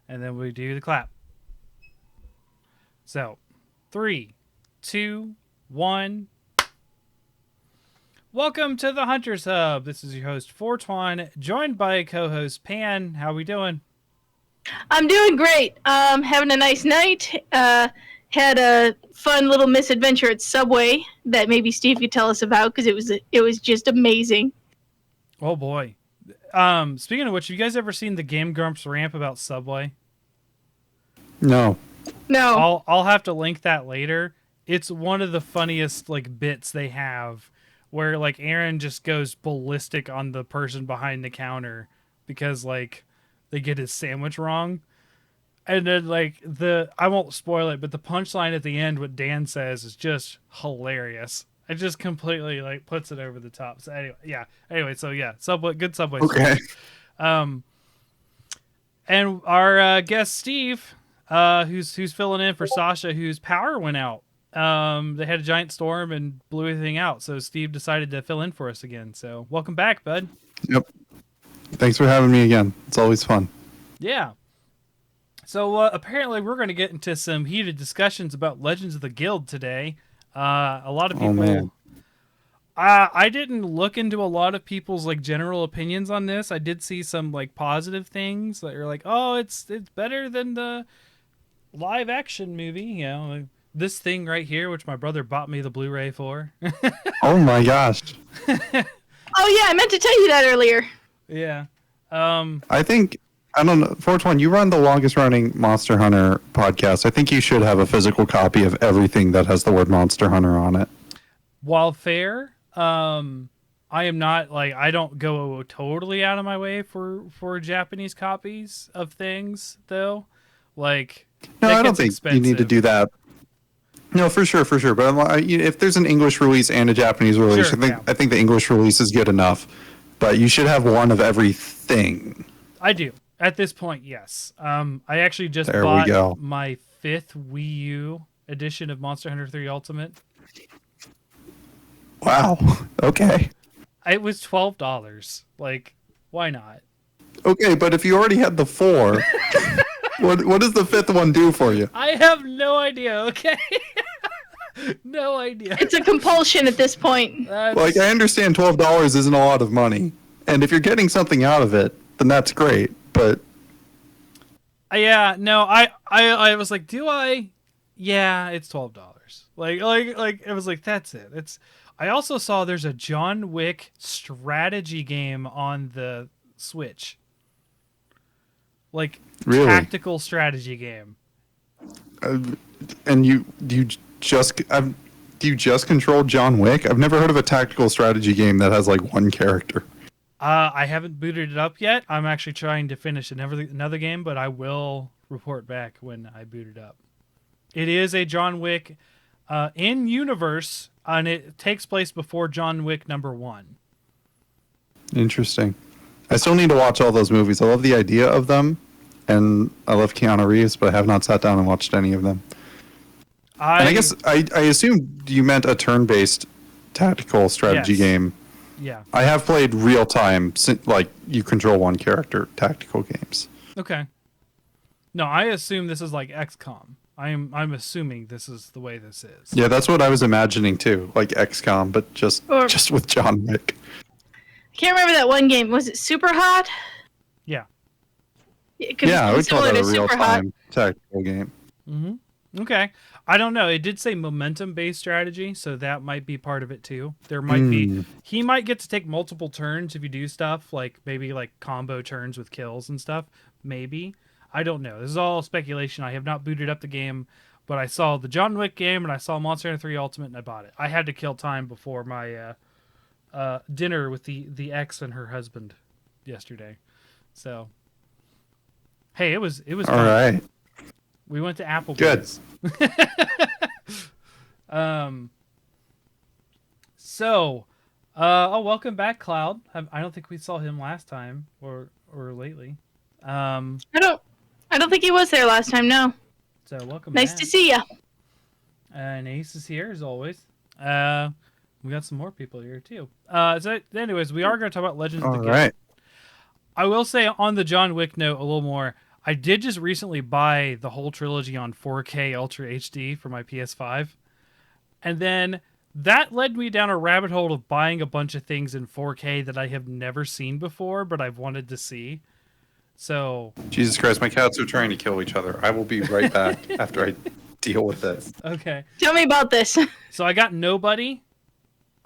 and then we do the clap. So, 3, 2, 1. Welcome to the Hunters Hub. This is your host Fortwan, joined by co-host Pan. How we doing? I'm doing great. Having a nice night. Had a fun little misadventure at Subway that maybe Steve could tell us about because it was just amazing. Oh boy. Speaking of which, have you guys ever seen the Game Grumps rant about Subway? No. No. I'll have to link that later. It's one of the funniest like bits they have where like Aaron just goes ballistic on the person behind the counter because like they get his sandwich wrong. And then like I won't spoil it, but the punchline at the end, what Dan says is just hilarious. It just completely like puts it over the top. So anyway, yeah. Subway, good Subway. Okay. Story. And our guest Steve, who's filling in for Sasha, whose power went out. They had a giant storm and blew everything out. So Steve decided to fill in for us again. So welcome back, bud. Yep. Thanks for having me again. It's always fun. Yeah. So apparently we're going to get into some heated discussions about Legends of the Guild today. A lot of people. Oh, man. I didn't look into a lot of people's like general opinions on this. I did see some like positive things that are like, oh, it's better than the live action movie. You know, like this thing right here, which my brother bought me the Blu-ray for. Oh my gosh. Oh yeah, I meant to tell you that earlier. Yeah. I don't know. 421, you run the longest running Monster Hunter podcast. I think you should have a physical copy of everything that has the word Monster Hunter on it. While fair, I am not like I don't go totally out of my way for Japanese copies of things though. Like no, I don't think you need to do that. No, for sure. But if there's an English release and a Japanese release, Sure, I think the English release is good enough. But you should have one of everything. I do. At this point, yes. I actually just There bought we go. my 5th Wii U edition of Monster Hunter 3 Ultimate. Wow. Okay. It was $12. Like, why not? Okay, but if you already had the 4, what does the 5th one do for you? I have no idea, okay? No idea. It's a compulsion at this point. Like, I understand $12 isn't a lot of money. And if you're getting something out of it, then that's great. But yeah, no, I was like, do I? Yeah, it's $12. Like it was like that's it. It's. I also saw there's a John Wick strategy game on the Switch. Like Really? tactical strategy game. and do you just control John Wick? I've never heard of a tactical strategy game that has like one character. I haven't booted it up yet. I'm actually trying to finish another game, but I will report back when I boot it up. It is a John Wick in universe, and it takes place before John Wick #1. Interesting. I still need to watch all those movies. I love the idea of them, and I love Keanu Reeves, but I have not sat down and watched any of them. And I guess I assumed you meant a turn-based tactical strategy Yes. game. Yeah. I have played real-time, like you control one character tactical games. Okay. No, I assume this is like XCOM. I'm assuming this is the way this is. Yeah, that's what I was imagining too, like XCOM, but just with John Wick. I can't remember that one game. Was it Super Hot? Yeah. Yeah, I would call that a Super Hot. real-time tactical game. Mm-hmm. Okay. I don't know. It did say momentum-based strategy, so that might be part of it too. There might be. He might get to take multiple turns if you do stuff like maybe like combo turns with kills and stuff. Maybe. I don't know. This is all speculation. I have not booted up the game, but I saw the John Wick game and I saw Monster Hunter 3 Ultimate and I bought it. I had to kill time before my dinner with the ex and her husband yesterday. So, hey, it was All fun. right. We went to Applebee's. Good. So, welcome back, Cloud. I don't think we saw him last time or lately. I don't think he was there last time. No. So welcome. Nice back. to see you. And Ace is here as always. We got some more people here too. So anyways, we are going to talk about Legends of the All Guild. right. I will say on the John Wick note a little more. I did just recently buy the whole trilogy on 4K Ultra HD for my PS5. And then that led me down a rabbit hole of buying a bunch of things in 4K that I have never seen before, but I've wanted to see. So Jesus Christ, my cats are trying to kill each other. I will be right back after I deal with this. okay. Tell me about this. So I got Nobody, which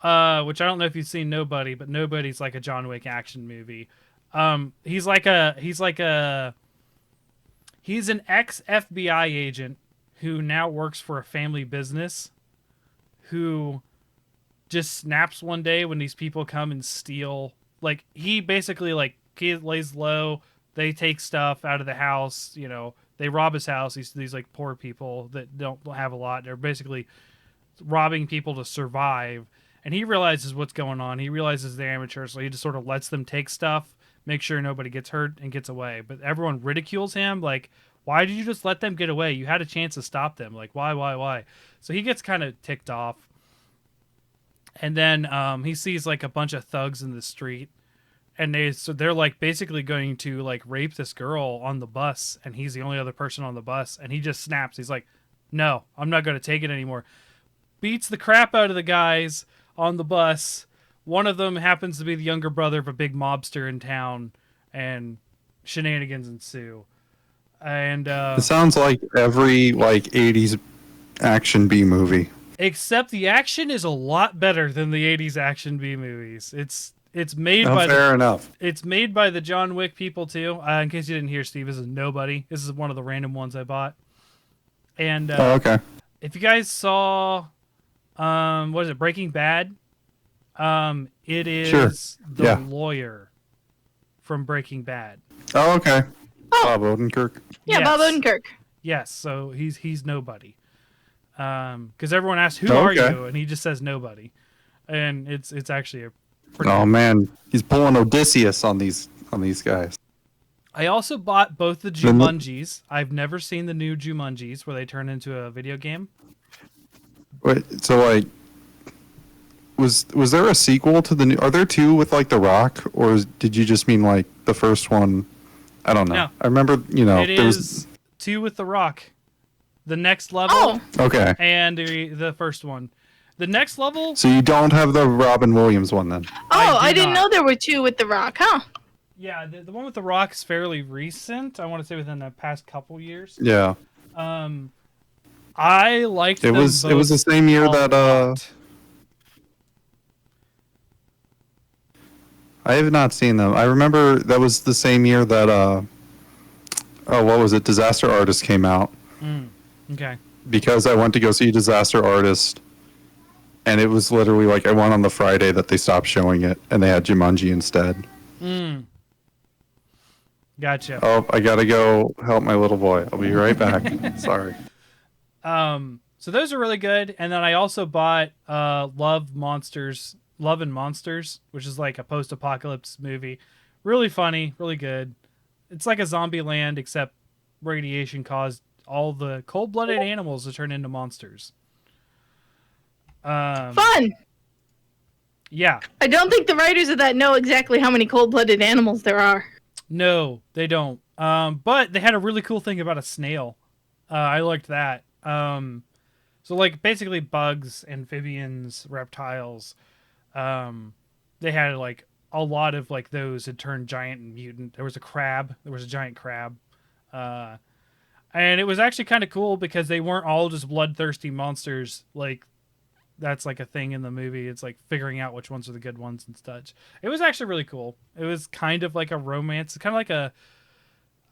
I don't know if you've seen Nobody, but Nobody's like a John Wick action movie. He's an ex FBI agent who now works for a family business, who just snaps one day when these people come and steal. Like, he basically, like, he lays low. They take stuff out of the house. You know, they rob his house. These like poor people that don't have a lot. They're basically robbing people to survive. And he realizes what's going on. He realizes they're amateurs, so he just sort of lets them take stuff, make sure nobody gets hurt, and gets away. But everyone ridicules him, like, why did you just let them get away? You had a chance to stop them. Like, why? So he gets kind of ticked off. And then he sees like a bunch of thugs in the street, and they're like basically going to like rape this girl on the bus, and he's the only other person on the bus, and he just snaps. He's like, "No, I'm not going to take it anymore." Beats the crap out of the guys on the bus. One of them happens to be the younger brother of a big mobster in town, and shenanigans ensue. And it sounds like every like 80s action B movie. Except the action is a lot better than the 80s action B movies. It's made by fair enough. It's made by the John Wick people too. In case you didn't hear, Steve, this is Nobody. This is one of the random ones I bought. And okay. If you guys saw what is it, Breaking Bad? It is the lawyer from Breaking Bad. Oh, okay. Bob Odenkirk. Yeah, yes. Bob Odenkirk. Yes, so he's Nobody. Because everyone asks, "Who are you?" and he just says Nobody, and it's actually a. Oh man, he's pulling Odysseus on these guys. I also bought both the Jumanjis. I've never seen the new Jumanjis where they turn into a video game. Wait, so like, was there a sequel to the new? Are there two with like The Rock, or did you just mean like the first one? I don't know. No. I remember, it is two with The Rock. The next level. Oh. Okay. And the first one. The next level. So you don't have the Robin Williams one then? Oh, I didn't know there were two with The Rock, huh? Yeah, the one with The Rock is fairly recent. I want to say within the past couple years. Yeah. I liked it. Was the same year that I have not seen them. I remember that was the same year that what was it? Disaster Artist came out. Okay. Because I went to go see Disaster Artist, and it was literally like I went on the Friday that they stopped showing it, and they had Jumanji instead. Gotcha. Oh, I gotta go help my little boy. I'll be right back. Sorry. So those are really good, and then I also bought Love and Monsters, which is like a post-apocalypse movie. Really funny, really good. It's like a zombie land, except radiation caused all the cold-blooded animals to turn into monsters. Fun! Yeah. I don't think the writers of that know exactly how many cold-blooded animals there are. No, they don't. But they had a really cool thing about a snail. I liked that. So like basically bugs, amphibians, reptiles. They had like a lot of like those had turned giant and mutant. There was a crab. There was a giant crab. And it was actually kind of cool because they weren't all just bloodthirsty monsters. Like that's like a thing in the movie. It's like figuring out which ones are the good ones and such. It was actually really cool. It was kind of like a romance, kind of like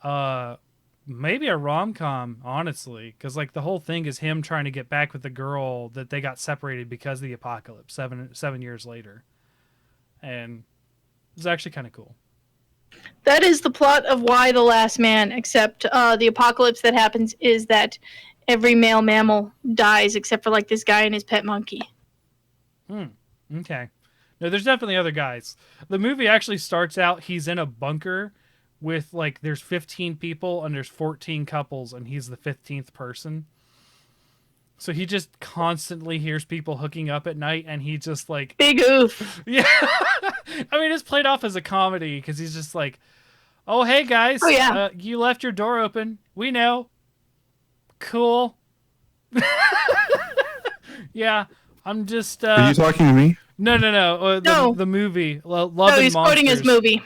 a maybe a rom-com, honestly, because like the whole thing is him trying to get back with the girl that they got separated because of the apocalypse 7 years later, and it was actually kind of cool. That is the plot of Y: The Last Man, except the apocalypse that happens is that every male mammal dies except for like this guy and his pet monkey. Okay. No, there's definitely other guys. The movie actually starts out, he's in a bunker with like, there's 15 people and there's 14 couples and he's the 15th person. So he just constantly hears people hooking up at night and he just like... Big oof. Yeah. I mean, it's played off as a comedy because he's just like, Oh, hey guys. Oh, yeah. You left your door open. We know. Cool. Yeah, I'm just. Are you talking to me? No. No. The movie, Love No, and he's Monsters. quoting his movie.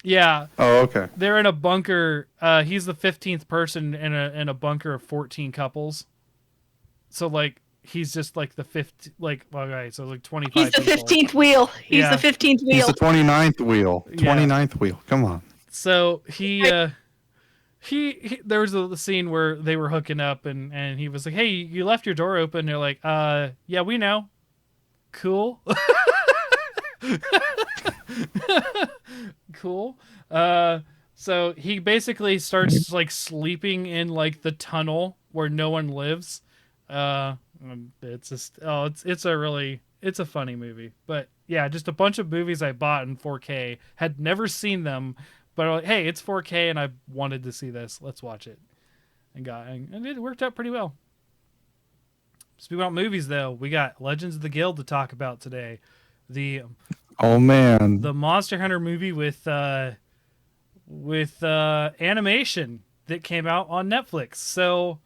Yeah, Oh, okay. they're in a bunker. He's the 15th person in a bunker of 14 couples. So like he's just like the 5th. Like okay, so like 25. He's the people. 15th wheel. He's Yeah. the 15th He's wheel. the 29th wheel. Yeah. 29th wheel. Come on. So he there was a scene where they were hooking up and he was like, "Hey, you left your door open." They're like, yeah, we know." Cool. Cool. So he basically starts like sleeping in like the tunnel where no one lives. It's just it's a funny movie. But yeah, just a bunch of movies I bought in 4K, had never seen them, but I'm like, hey, it's 4K and I wanted to see this. Let's watch it. And it worked out pretty well. Speaking about movies though, we got Legends of the Guild to talk about today. The Man. the Monster Hunter movie with animation that came out on Netflix. So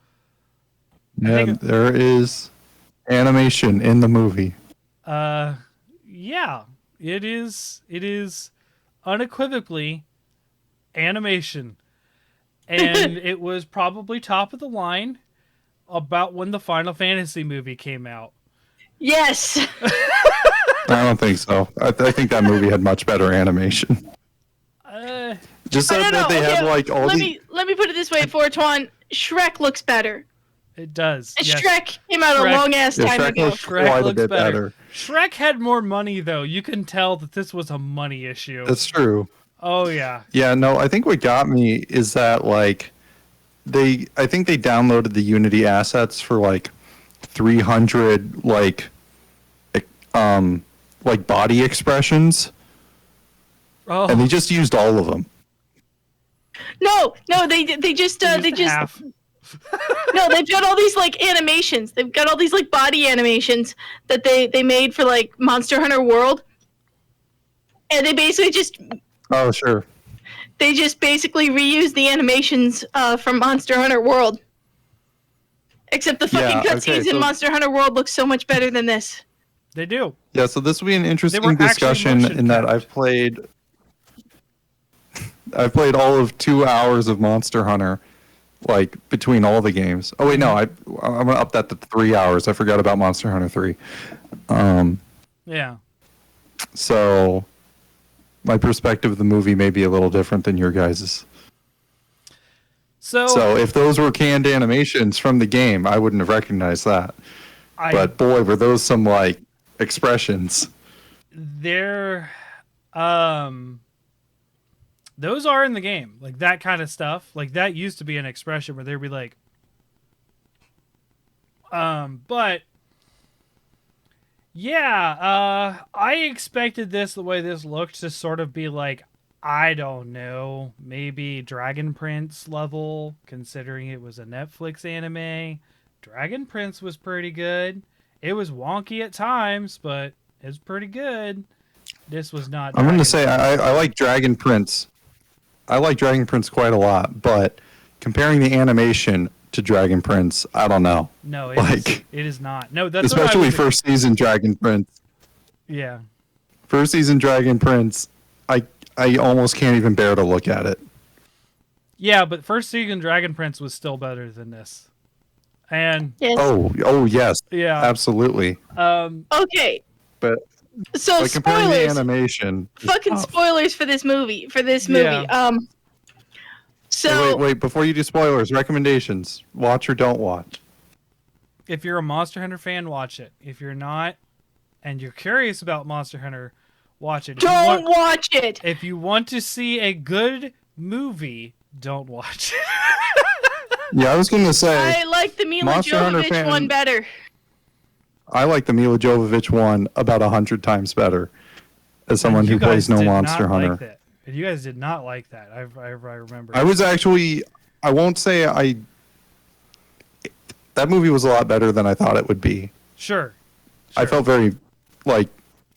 Yeah, think- there is animation in the movie. yeah, it is unequivocally animation. And it was probably top of the line about when the Final Fantasy movie came out. Yes. I don't think so. I think that movie had much better animation. Just I that, don't know. they had Okay, like all let the. me put it this way, Fortuan. Shrek looks better. It does. And Yes. Shrek came out Shrek- a long ass Yeah, time Shrek ago. looks Shrek quite a looks bit better. better. Shrek had more money though. You can tell that this was a money issue. That's true. Oh yeah. Yeah, no, I think what got me is that like I think they downloaded the Unity assets for like 300 like body expressions, Oh, and they just used all of them. No, they just they just half. no, they've got all these like animations. They've got all these like body animations that they made for like Monster Hunter World. And they basically just Oh, sure. basically reused the animations from Monster Hunter World. Except the fucking Yeah, okay, cutscenes in so- Monster Hunter World look so much better than this. They do. Yeah, so this will be an were interesting actually discussion motion in that capped. I've played all of 2 hours of Monster Hunter, like between all the games. Oh wait, no, I'm gonna up that to 3 hours. I forgot about Monster Hunter 3. Yeah. So my perspective of the movie may be a little different than your guys's. So if those were canned animations from the game, I wouldn't have recognized that. But boy, were those some like expressions. they're those are in the game, like that kind of stuff. Like that used to be an expression where they'd be like but yeah, I expected this, the way this looked, to sort of be like, I don't know, maybe Dragon Prince level, considering it was a Netflix anime. Dragon Prince was pretty good. It was wonky at times, but it was pretty good. This was not. I'm going Dragon to say I like Dragon Prince. I like Dragon Prince quite a lot, but comparing the animation to Dragon Prince, I don't know. No, like- it is not. No, that's what I Especially was- first season Dragon Prince. Yeah. First season Dragon Prince, I almost can't even bear to look at it. Yeah, but first season Dragon Prince was still better than this. And Yes. Oh yes, yeah. absolutely. Okay. But So like comparing the spoilers. animation, is Fucking tough. spoilers for this movie. Yeah. So Wait, before you do spoilers, recommendations: watch or don't watch. If you're a Monster Hunter fan, watch it. If you're not, and you're curious about Monster Hunter, watch it. don't watch it. If you want to see a good movie, don't watch it. Yeah, I was going to say I like the Mila Monster Hunter Jovovich fan- one better. I like the Mila Jovovich one about 100 times better as someone You who plays guys no did Monster not Hunter. Like that. And you guys did not like that. I remember. I was actually, I won't say that movie was a lot better than I thought it would be. Sure. I felt very like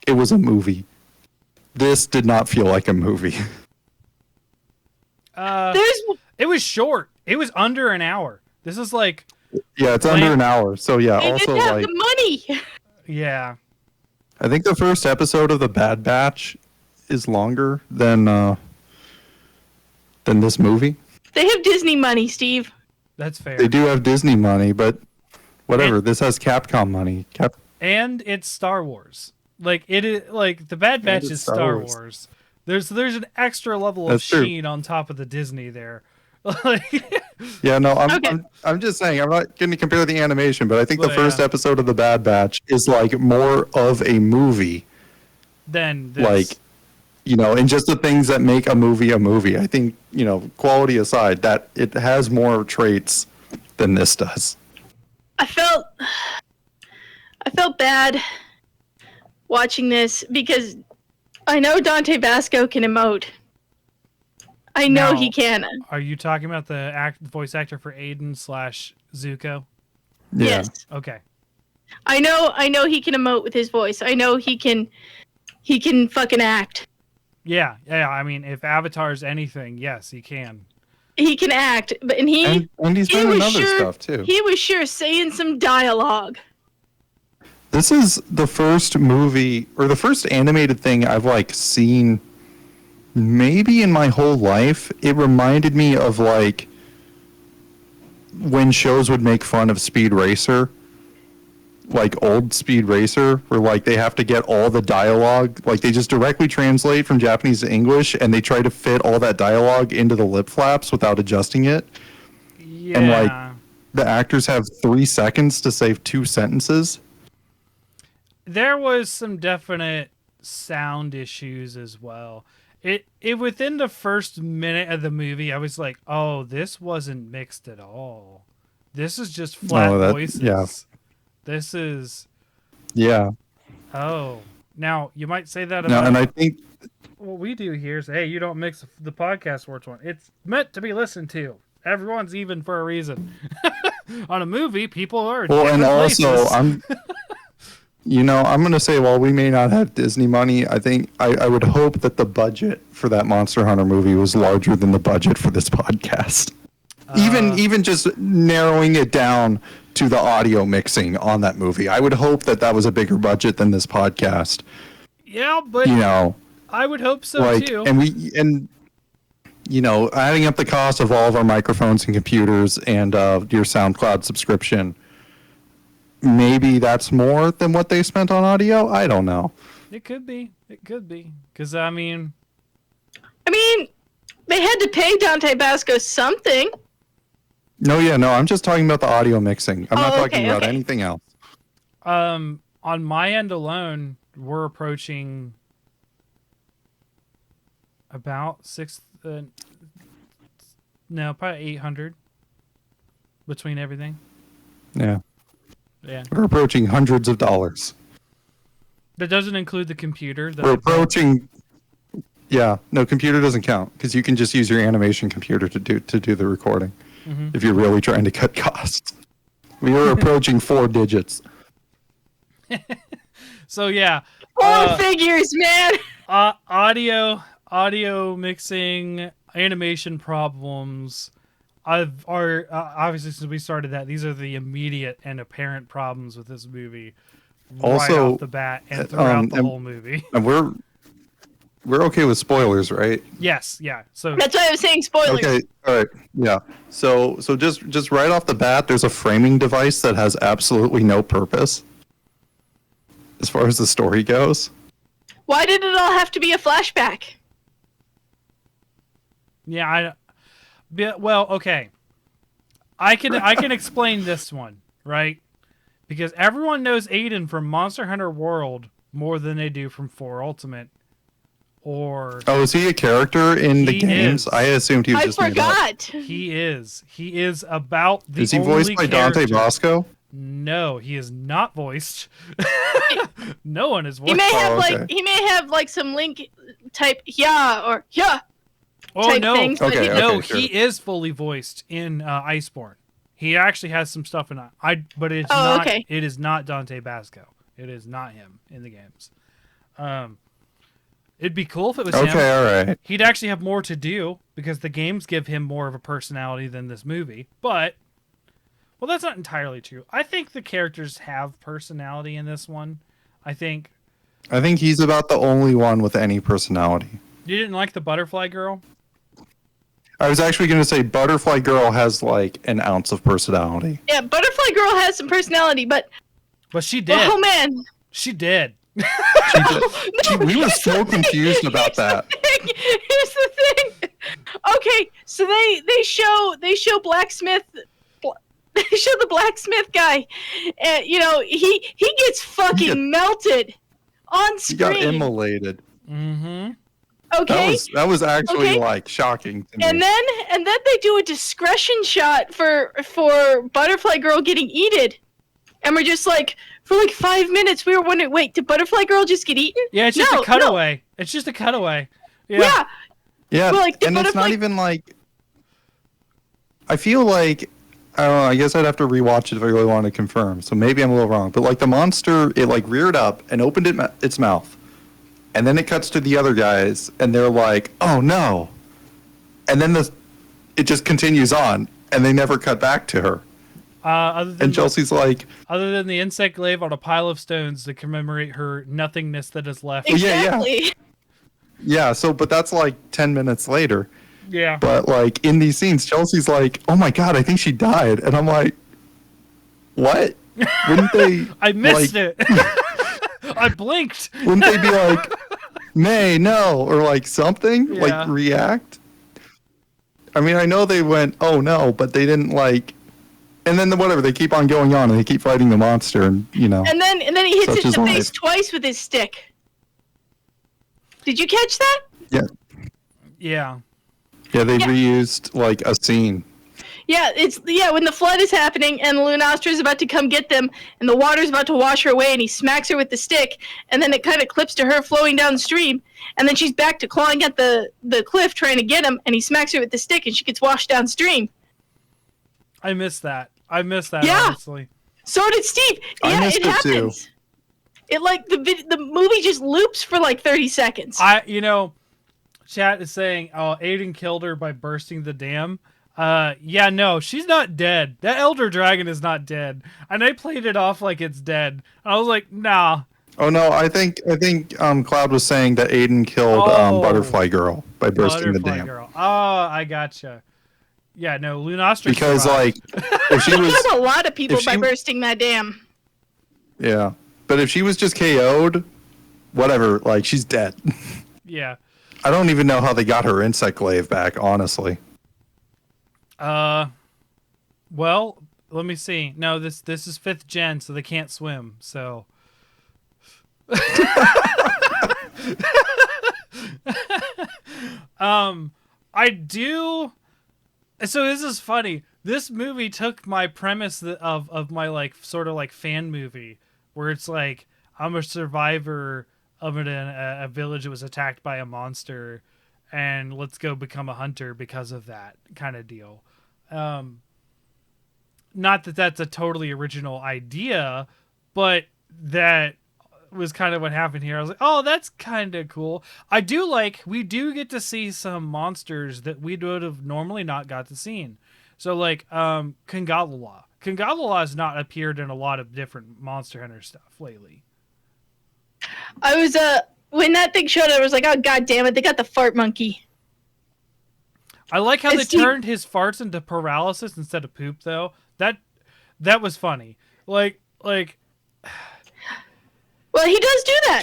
it was a movie. This did not feel like a movie. There's It was short. It was under an hour. This is like, Yeah, it's under an hour. So yeah, they also didn't have like the money. yeah. I think the first episode of The Bad Batch is longer than this movie. They have Disney money, Steve. That's fair. They do have Disney money, but whatever. This has Capcom money. And it's Star Wars. Like it is like The Bad Batch it's is Star Star Wars. Wars. There's an extra level of That's true. sheen on top of the Disney there. Like, Yeah, no, Okay. I'm just saying. I'm not going to compare the animation, but I think the Well, first yeah. episode of The Bad Batch is like more of a movie. then this, Like, you know, and just the things that make a movie a movie. I think, you know, quality aside, that it has more traits than this does. I felt bad watching this because I know Dante Basco can emote. I know Now- he can. are you talking about the voice actor for Aiden / Zuko? Yeah. Yes. Okay. I know he can emote with his voice. I know he can fucking act. Yeah. I mean, if Avatar's anything, yes, he can. He can act, but and And he's he done was other sure stuff too. he was sure saying some dialogue. This is the first movie or the first animated thing I've like seen maybe in my whole life. It reminded me of like when shows would make fun of Speed Racer, like old Speed Racer, where like they have to get all the dialogue, like they just directly translate from Japanese to English and they try to fit all that dialogue into the lip flaps without adjusting it. Yeah. And, like, The actors have 3 seconds to say 2 sentences. there was some definite sound issues as well. It within the first minute of the movie, I was like, "Oh, this wasn't mixed at all. This is just flat voices. yeah. This is Yeah. Now you might say that No, about and I think what we do here is, hey, you don't mix the podcast words one. It's meant to be listened to. Everyone's even for a reason. On a movie, people are well, and different also places. I'm going to say while we may not have Disney money, I think I would hope that the budget for that Monster Hunter movie was larger than the budget for this podcast. Even just narrowing it down to the audio mixing on that movie, I would hope that was a bigger budget than this podcast. Yeah, but You know, I would hope so like, too. and you know, adding up the cost of all of our microphones and computers and your SoundCloud subscription, maybe that's more than what they spent on audio. I don't know. It could be. Because I mean, They had to pay Dante Basco something. No, I'm just talking about the audio mixing. I'm not Oh, talking okay, about okay. anything else. on my end alone, we're approaching about probably 800 between everything. Yeah, Yeah, we're approaching hundreds of dollars. that doesn't include the computer. We're approaching. Yeah, no, computer doesn't count because you can just use your animation computer to do the recording if you're really trying to cut costs. We are approaching 4 digits. So yeah, Four figures, man. audio mixing, animation problems. Obviously, since we started that, these are the immediate and apparent problems with this movie. Right Also, off the bat and throughout the whole movie. And we're okay with spoilers, right? Yes, yeah. So That's why I was saying spoilers. Okay, all right, yeah. So just right off the bat, there's a framing device that has absolutely no purpose as far as the story goes. Why did it all have to be a flashback? yeah, well, okay. I can explain this one, right? Because everyone knows Aiden from Monster Hunter World more than they do from 4 Ultimate. Or Oh, is he a character in the He games? is. I assumed he was I just made up. forgot. he is about the Is he only voiced by Dante character- Bosco? No, he is not voiced. No one is voiced. He may have okay. he may have like some link type yeah or yeah Oh type no, things, but Okay, he- okay. no, sure. he is fully voiced in Iceborne. He actually has some stuff in but it's Oh, not. okay. It is not Dante Basco. It is not him in the games. It'd be cool if it was him. Okay, all right. He'd actually have more to do because the games give him more of a personality than this movie. But, well, that's not entirely true. I think the characters have personality in this one. I think he's about the only one with any personality. You didn't like the Butterfly Girl? I was actually going to say Butterfly Girl has like an ounce of personality. Yeah, Butterfly Girl has some personality, but she did. Oh man, she did. We were so confused about that. Here's the thing. Okay, so they show blacksmith. They show the blacksmith guy, and he gets fucking melted on screen. He got immolated. Mm-hmm. Okay, that was actually like shocking to me. And then they do a discretion shot for Butterfly Girl getting eaten, and we're just like, for like 5 minutes we were wondering, wait, did Butterfly Girl just get eaten? Yeah, it's just a cutaway. No. It's just a cutaway. Yeah. Yeah, like, and it's not even like. I feel like. I don't know, I guess I'd have to rewatch it if I really want to confirm. So maybe I'm a little wrong. But like the monster, it like reared up and opened its mouth. And then it cuts to the other guys and they're like, oh no. And then it just continues on and they never cut back to her. And Chelsea's like... Other than the insect glaive on a pile of stones to commemorate her nothingness that is left. Exactly. Yeah, but that's like 10 minutes later. Yeah. But like in these scenes, Chelsea's like, "Oh my god, I think she died," and I'm like, "What? Wouldn't they?" I missed it. I blinked. Wouldn't they be like, "May, no," or like something, like react? I mean, I know they went, "Oh no," but they didn't like. And then whatever, they keep on going on and they keep fighting the monster, and And then he hits it in the face twice with his stick. Did you catch that? Yeah. Yeah. Yeah, they reused like a scene. Yeah, when the flood is happening and Lunastra is about to come get them and the water's about to wash her away and he smacks her with the stick and then it kind of clips to her flowing downstream and then she's back to clawing at the cliff trying to get him and he smacks her with the stick and she gets washed downstream. I missed that. Yeah. Honestly. So did Steve. I missed it it happens. too. It like the movie just loops for like 30 seconds. Chat is saying, "Oh, Aiden killed her by bursting the dam." Yeah, no, she's not dead. That Elder Dragon is not dead, and they played it off like it's dead. I was like, nah. Oh no, I think Cloud was saying that Aiden killed Butterfly Girl by bursting the dam. Girl. Oh, I gotcha. Yeah, no, Lunastra. Because like, if she was killed a lot of people by bursting that dam. Yeah, but if she was just KO'd, whatever, like she's dead. Yeah. I don't even know how they got her insect glaive back, honestly. Well, let me see. No, this is 5th gen, so they can't swim. So. I do. So this is funny. This movie took my premise of my like sort of like fan movie, where it's like I'm a survivor of a village that was attacked by a monster, and let's go become a hunter because of that kind of deal. Not that that's a totally original idea, but that was kind of what happened here. I was like, oh, that's kind of cool. We do get to see some monsters that we would have normally not got to see. So like Kangalola. Kangalola has not appeared in a lot of different Monster Hunter stuff lately. I was when that thing showed up, I was like, oh god damn it, they got the fart monkey. I like how they turned his farts into paralysis instead of poop though. That was funny. Like well, he does do that.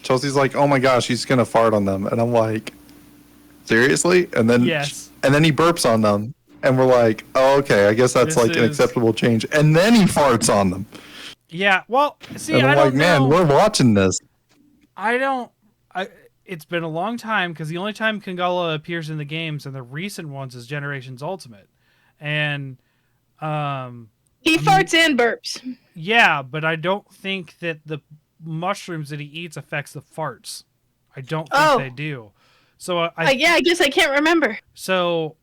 Chelsea's like, oh my gosh, he's gonna fart on them, and I'm like, seriously? And then yes. And then he burps on them, and we're like, oh okay, I guess that's an acceptable change. And then he farts on them. Yeah, well, see, and I'm like, man, we're watching this. It's been a long time because the only time Kangala appears in the games and the recent ones is Generations Ultimate, and he farts and burps. Yeah, but I don't think that the mushrooms that he eats affects the farts. I don't think they do. So I guess I can't remember. So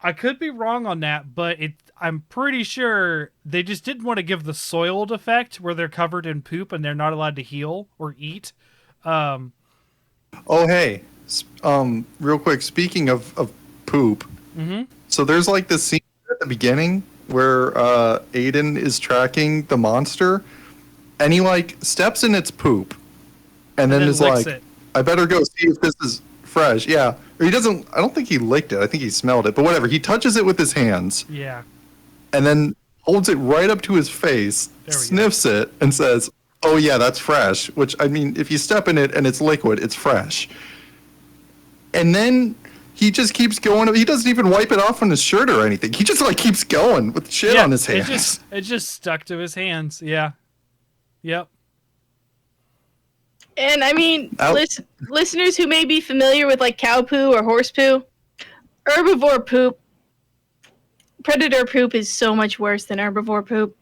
I could be wrong on that, but I'm pretty sure they just didn't want to give the soiled effect where they're covered in poop and they're not allowed to heal or eat. Oh, hey, real quick. Speaking of poop, so there's like this scene at the beginning where Aiden is tracking the monster, and he like steps in its poop, and then is licks like, it. "I better go see if this is fresh." Yeah, or he doesn't. I don't think he licked it. I think he smelled it. But whatever. He touches it with his hands, Yeah. and then holds it right up to his face, There we go. sniffs it, and says, "Oh yeah, that's fresh." Which, I mean, if you step in it and it's liquid, it's fresh. And then he just keeps going. He doesn't even wipe it off on his shirt or anything. He just like keeps going with shit on his hands. It just stuck to his hands. Yeah. Yep. And I mean, listeners who may be familiar with like cow poo or horse poo, herbivore poop, predator poop is so much worse than herbivore poop.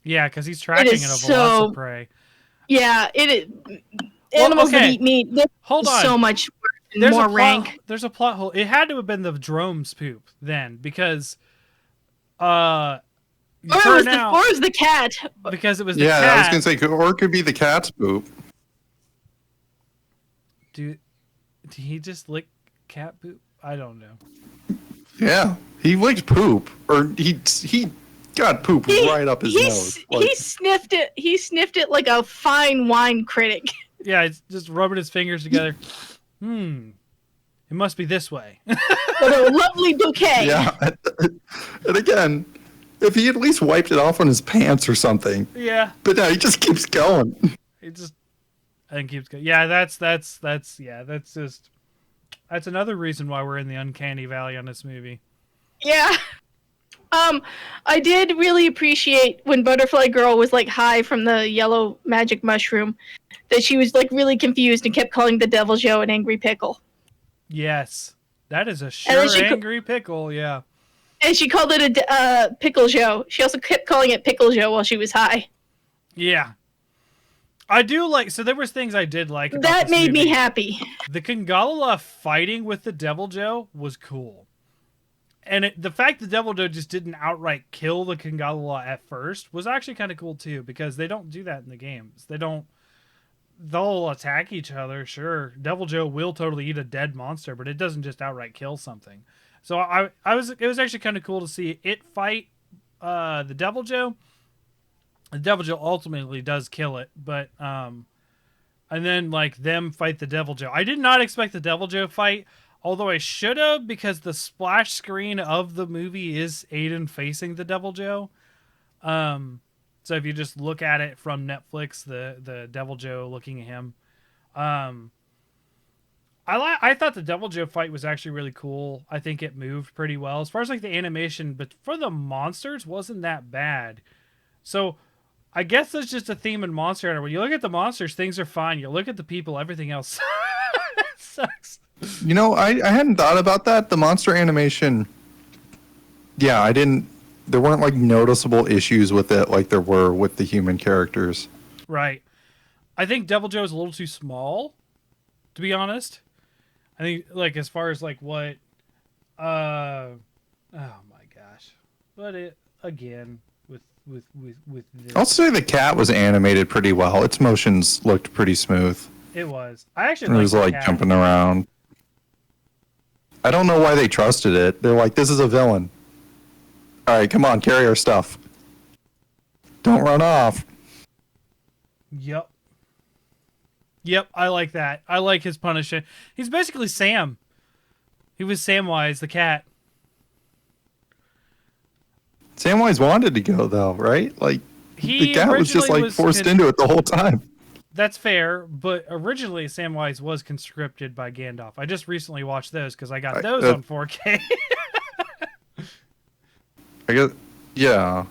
Yeah, because he's tracking it of lots of prey. Yeah, animals that eat meat. Hold on. So much worse and more rank. There's a plot hole. It had to have been the drome's poop then, because or it was the cat. Because it was the cat. Yeah, I was gonna say, or it could be the cat's poop. Did he just lick cat poop? I don't know. Yeah, he licked poop, or he got poop right up his nose. He sniffed it. He sniffed it like a fine wine critic. Yeah, it's just rubbing his fingers together. It must be this way. What a lovely bouquet. Yeah, and again, if he at least wiped it off on his pants or something. Yeah. But no, he just keeps going. And keeps going. Yeah, that's another reason why we're in the uncanny valley on this movie. Yeah. I did really appreciate when Butterfly Girl was like high from the yellow magic mushroom, that she was like really confused and kept calling the Devil Joe an angry pickle. Yes, that is a sure angry pickle. Yeah. And she called it a pickle Joe. She also kept calling it pickle Joe while she was high. Yeah. I do like, so there was things I did like about that this made movie. me happy. The Kangala fighting with the Devil Joe was cool. And the fact the Devil Joe just didn't outright kill the Kangala at first was actually kind of cool too, because they don't do that in the games. They'll attack each other, sure. Devil Joe will totally eat a dead monster, but it doesn't just outright kill something. So it was actually kind of cool to see it fight the Devil Joe. The Devil Joe ultimately does kill it, but and then like them fight the Devil Joe. I did not expect the Devil Joe fight, although I should have, because the splash screen of the movie is Aiden facing the Devil Joe. So if you just look at it from Netflix, the Devil Joe looking at him, I thought the Devil Joe fight was actually really cool. I think it moved pretty well as far as like the animation, but for the monsters wasn't that bad. So I guess that's just a theme in Monster Hunter. When you look at the monsters, things are fine. You look at the people, everything else sucks. You know, I hadn't thought about that. The monster animation, yeah, there weren't like noticeable issues with it like there were with the human characters. Right. I think Devil Joe is a little too small, to be honest. I think like as far as like what oh my gosh. But it again with this. I'll say the cat was animated pretty well. Its motions looked pretty smooth. It was. I actually it was like jumping around. I don't know why they trusted it. They're like, this is a villain. All right, come on, carry our stuff. Don't run off. Yep, I like that. I like his punishment. He's basically Sam. He was Samwise, the cat. Samwise wanted to go, though, right? Like, the cat was just, like, forced into it the whole time. That's fair, but originally Samwise was conscripted by Gandalf. I just recently watched those because I got those on 4K. I guess, yeah.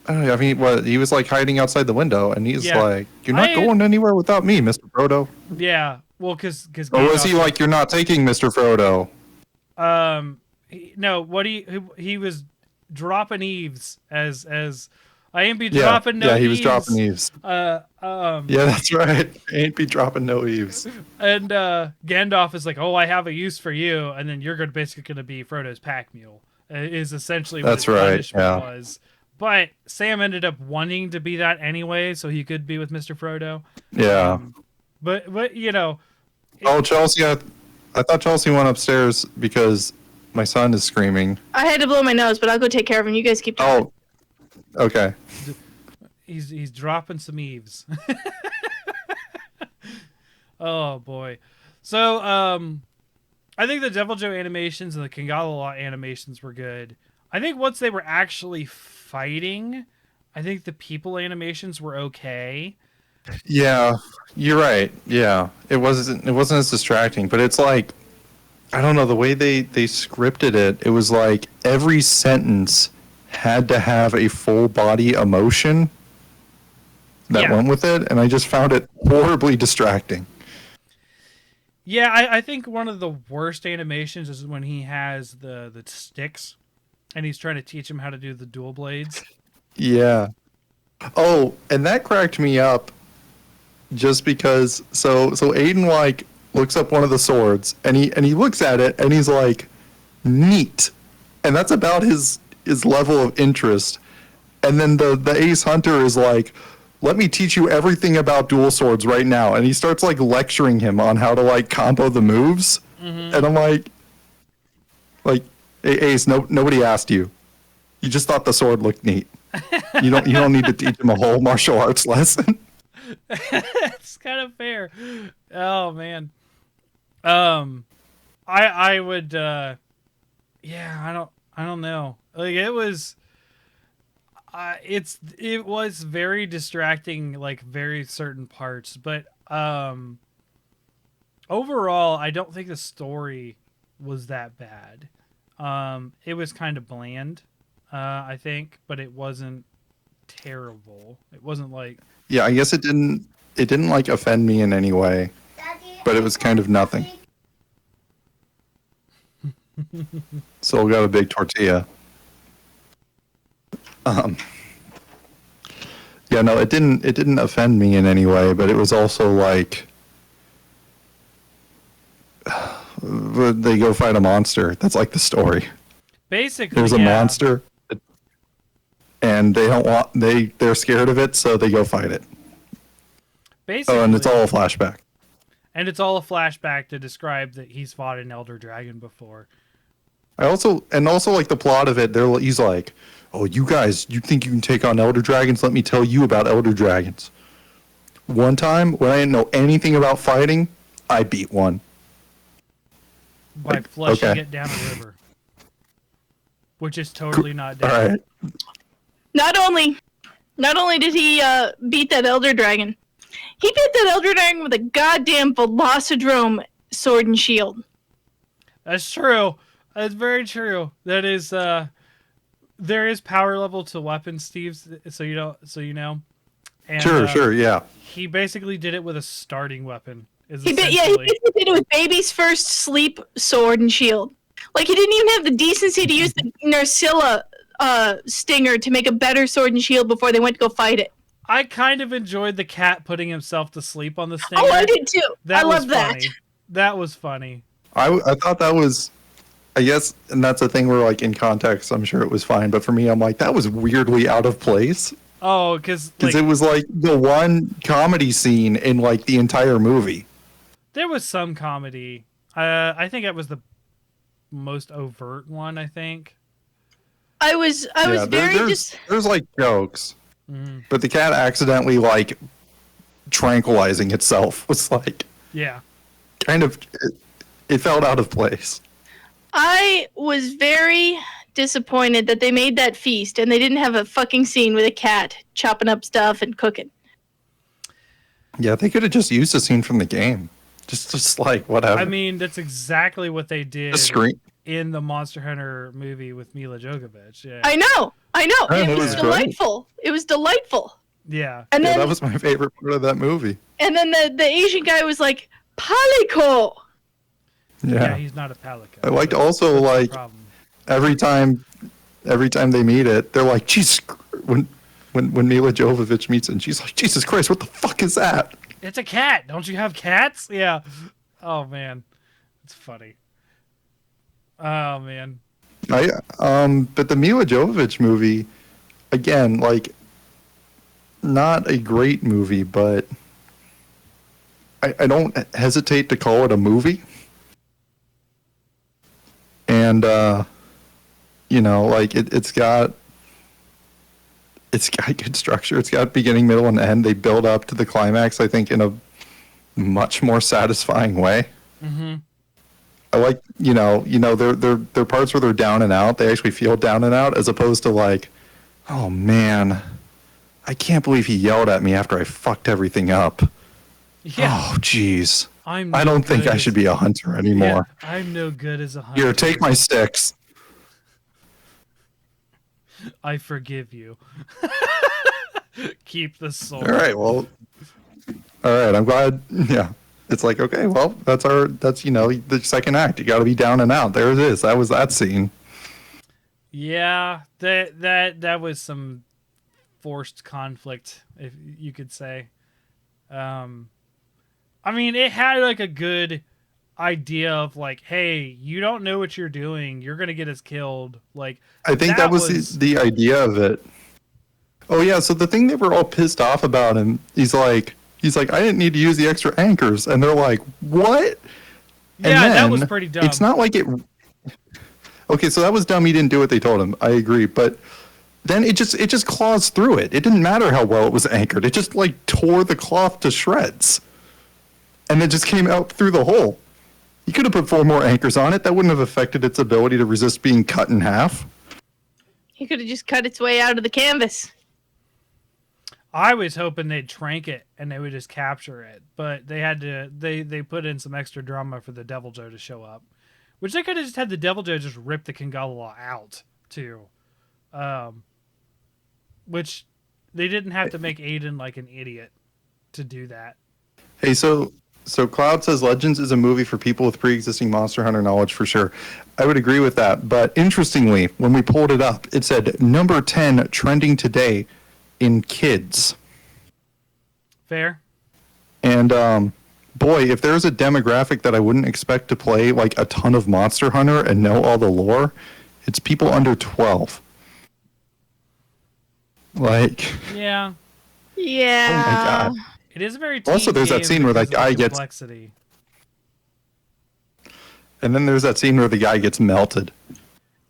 I mean, he was like hiding outside the window, and he's like, "You're not going anywhere without me, Mr. Frodo." Yeah, well, because or was he like, "You're not taking Mr. Frodo"? No. What he was dropping eaves as I ain't be dropping no eaves. Yeah, he was dropping eaves. Yeah, that's right. I ain't be dropping no eaves. And Gandalf is like, "Oh, I have a use for you," and then you're basically going to be Frodo's pack mule. Is essentially what his punishment was. But Sam ended up wanting to be that anyway, so he could be with Mr. Frodo. Yeah. But you know, Oh, Chelsea, I thought Chelsea went upstairs because my son is screaming. I had to blow my nose, but I'll go take care of him. You guys keep talking. Oh, okay. He's dropping some eaves. Oh boy. So I think the Devil Joe animations and the Kingala animations were good. I think once they were actually fighting, I think the people animations were okay. Yeah, you're right. Yeah, it wasn't as distracting, but it's like, I don't know, the way they scripted it. It was like every sentence had to have a full body emotion that went with it, and I just found it horribly distracting. Yeah, I think one of the worst animations is when he has the sticks, and he's trying to teach him how to do the dual blades. Yeah. Oh, and that cracked me up. Just because, so Aiden like looks up one of the swords, and he looks at it, and he's like, neat, and that's about his level of interest. And then the Ace Hunter is like, let me teach you everything about dual swords right now, and he starts like lecturing him on how to like combo the moves, and I'm like, Ace, nobody asked you. You just thought the sword looked neat. You don't need to teach him a whole martial arts lesson. It's kind of fair. Oh man. I would yeah, I don't know. Like it was it was very distracting, like very certain parts, but overall I don't think the story was that bad. It was kind of bland, I think, but it wasn't terrible. It wasn't like, yeah, I guess it didn't like offend me in any way, but it was kind of nothing. Soul got a big tortilla. Yeah, no, it didn't offend me in any way, but it was also like they go fight a monster. That's like the story. basically There's a monster, and they're scared of it, so they go fight it. Basically, Oh, and it's all a flashback. and it's all a flashback to describe that he's fought an elder dragon before. I also like the plot of it. He's like, "Oh, you guys, you think you can take on elder dragons? Let me tell you about elder dragons. One time when I didn't know anything about fighting, I beat one By flushing okay. it down a river, which is totally not All dead. right. Not only did he beat that elder dragon, he beat that elder dragon with a goddamn Velocidrome sword and shield. That's true. That's very true. That is there is power level to weapons, Steve, so you know. And, Sure, yeah. He basically did it with a starting weapon. He basically did it with baby's first sleep sword and shield. Like, he didn't even have the decency to use the Narcilla stinger to make a better sword and shield before they went to go fight it. I kind of enjoyed the cat putting himself to sleep on the stinger. Oh, I did too. I was love that. funny. That was funny. I thought that was, I guess, and that's a thing where, like, in context, I'm sure it was fine. But for me, I'm like, that was weirdly out of place. Oh, because It was like the one comedy scene in like the entire movie. there was some comedy. I think it was the most overt one. I think. I was very just. There's like jokes, Mhm. but the cat accidentally like tranquilizing itself was like Yeah. kind of it felt out of place. I was very disappointed that they made that feast and they didn't have a fucking scene with a cat chopping up stuff and cooking. Yeah, they could have just used a scene from the game. Just like whatever. I mean, that's exactly what they did the screen. in the Monster Hunter movie with Mila Jovovich. Yeah. I know. Yeah, It was great. delightful. It was delightful. Yeah. And Yeah, then that was my favorite part of that movie. and then the Asian guy was like, Palico. Yeah, Yeah. he's not a palico. I liked That's- also that's the like problem. every time they meet it, they're like, Jesus, when Mila Jovovich meets it, and she's like, Jesus Christ, what the fuck is that? It's a cat. Don't you have cats? Yeah. Oh man, it's funny. Oh man. But the Mila Jovovich movie, again, like, not a great movie, but I don't hesitate to call it a movie. And you know, like it's got good structure. It's got beginning, middle, and end. They build up to the climax, I think, in a much more satisfying way. Mm-hmm. I like, you know, there are parts where they're down and out. They actually feel down and out, as opposed to like, oh man, I can't believe he yelled at me after I fucked everything up. Yeah. Oh jeez. I don't think I should be a hunter anymore. Yeah, I'm no good as a hunter. Here, take my sticks. I forgive you. Keep the soul. All right, well, all right, I'm glad. Yeah, it's like, okay, well, that's you know, the second act. You got to be down and out. There it is. That was that scene. Yeah, that was some forced conflict, if you could say. I mean, it had like a good idea of like, hey, you don't know what you're doing. You're gonna get us killed. Like, I think that was the idea of it. Oh yeah, so the thing they were all pissed off about him, he's like, I didn't need to use the extra anchors, and they're like, what? Yeah, and that was pretty dumb. It's not like it. Okay, so that was dumb. He didn't do what they told him. I agree, but then it just claws through it. It didn't matter how well it was anchored. It just like tore the cloth to shreds, and it just came out through the hole. You could have put 4 more anchors on it. That wouldn't have affected its ability to resist being cut in half. He could have just cut its way out of the canvas. I was hoping they'd trank it and they would just capture it, but they had to. They put in some extra drama for the Devil Joe to show up, which they could have just had the Devil Joe just rip the Kingala out too, which they didn't have to make Aiden like an idiot to do that. Hey, so Cloud says Legends is a movie for people with pre-existing Monster Hunter knowledge for sure. I would agree with that, but interestingly, when we pulled it up, it said number 10 trending today in kids. Fair. And boy, if there's a demographic that I wouldn't expect to play like a ton of Monster Hunter and know all the lore, it's people under 12. Like, yeah. Oh my god. It is a very also there's that scene where that guy gets complexity. And then there's that scene where the guy gets melted.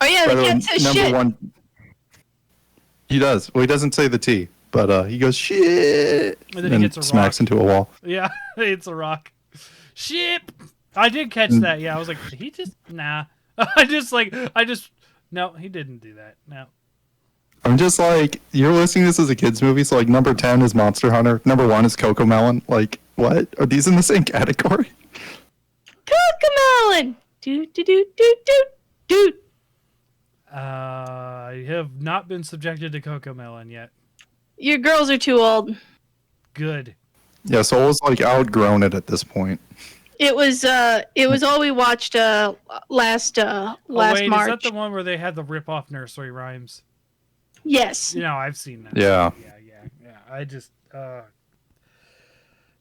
Oh yeah, the kid says number shit. 1. He does. Well, he doesn't say the T, but he goes shit And then he gets a smacks rock. into a wall. Yeah, it's a rock. Shit. I did catch that. Yeah, I was like, did he just nah. No, he didn't do that. No. I'm just like, you're listening to this as a kid's movie, so like number 10 is Monster Hunter, number 1 is Cocomelon. Like, what? Are these in the same category? Cocomelon! Doot, doot, doot, doot, doot, doot. I have not been subjected to Cocomelon yet. Your girls are too old. Good. Yeah, Soul's like outgrown it at this point. It was all we watched last March. Is that the one where they had the rip-off nursery rhymes? Yes. You know, I've seen that. Yeah. Yeah. I just,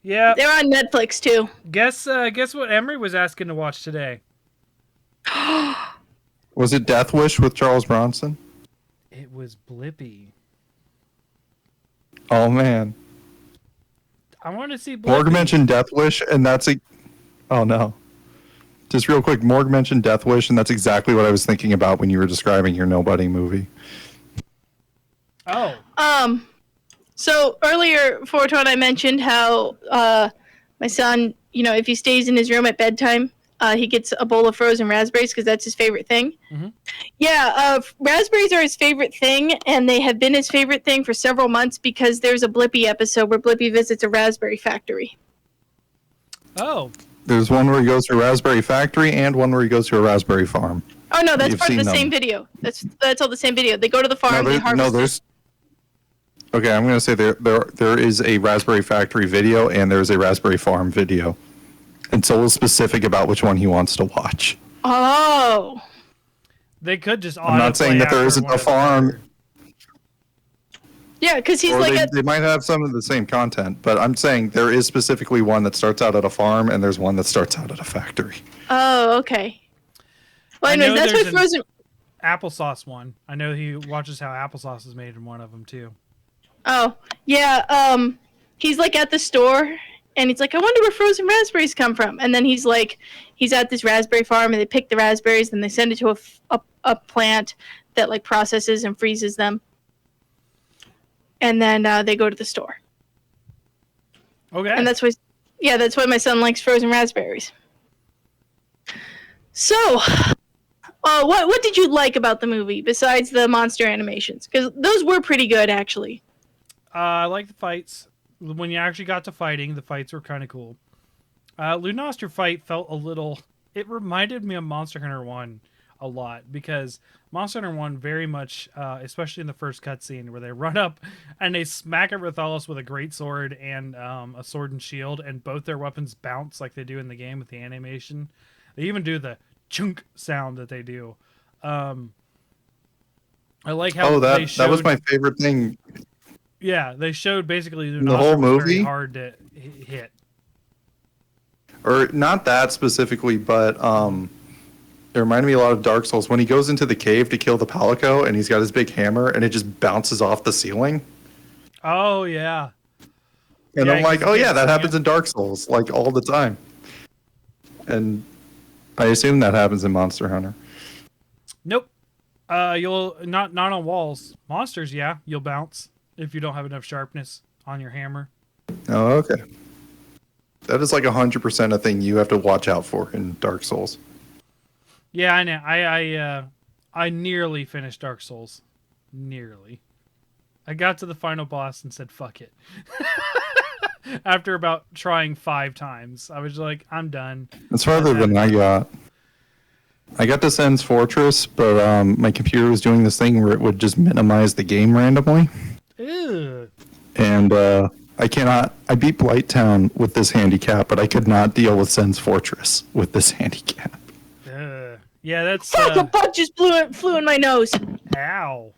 yeah. They're on Netflix too. Guess what Emery was asking to watch today? Was it Death Wish with Charles Bronson? It was Blippi. Oh man. I want to see Blippi. Morg mentioned Death Wish, and that's a. Oh no. Just real quick, Morg mentioned Death Wish, and that's exactly what I was thinking about when you were describing your Nobody movie. Oh. So earlier, Fortune, I mentioned how my son, you know, if he stays in his room at bedtime, he gets a bowl of frozen raspberries because that's his favorite thing. Mm-hmm. Yeah, raspberries are his favorite thing, and they have been his favorite thing for several months because there's a Blippi episode where Blippi visits a raspberry factory. Oh. There's one where he goes to a raspberry factory and one where he goes to a raspberry farm. Oh no, that's You've part of the seen same them. video. That's all the same video. They go to the farm. They harvest. there's. Okay, I'm gonna say there is a raspberry factory video and there's a raspberry farm video, and Soul is specific about which one he wants to watch. Oh. They could just. I'm not saying that there isn't a farm. Yeah, because he's Or like they might have some of the same content, but I'm saying there is specifically one that starts out at a farm and there's one that starts out at a factory. Oh, okay. Well, I anyways, know that's there's what Frozen. Applesauce one. I know he watches how applesauce is made in one of them too. Oh, yeah. He's like at the store, and he's like, I wonder where frozen raspberries come from. And then he's at this raspberry farm, and they pick the raspberries, and they send it to a plant that like processes and freezes them. And then they go to the store. Okay. And that's why my son likes frozen raspberries. So, what did you like about the movie besides the monster animations? Because those were pretty good, actually. I like the fights. When you actually got to fighting, the fights were kind of cool. Lunastra fight felt a little... It reminded me of Monster Hunter 1 a lot, because Monster Hunter 1 very much, especially in the first cutscene, where they run up and they smack at Rathalos with a greatsword and a sword and shield, and both their weapons bounce like they do in the game with the animation. They even do the chunk sound that they do. I like how that was my favorite thing. Yeah, they showed basically the whole movie very hard to hit. Or not that specifically, but it reminded me a lot of Dark Souls when he goes into the cave to kill the Palico and he's got his big hammer and it just bounces off the ceiling. Oh yeah. And yeah, I'm like, oh yeah, that happens in Dark Souls like all the time. And I assume that happens in Monster Hunter. Nope. You'll not on walls. Monsters, yeah, you'll bounce if you don't have enough sharpness on your hammer. Oh, okay. That is like 100% a thing you have to watch out for in Dark Souls. Yeah, I know. I nearly finished Dark Souls. Nearly. I got to the final boss and said, fuck it. After about trying 5 times. I was like, I'm done. That's farther than I got. I got to Sen's Fortress, but my computer was doing this thing where it would just minimize the game randomly. Ew. And I beat Blighttown with this handicap, but I could not deal with Sen's Fortress with this handicap. Yeah, that's... a bug just flew in my nose. Ow.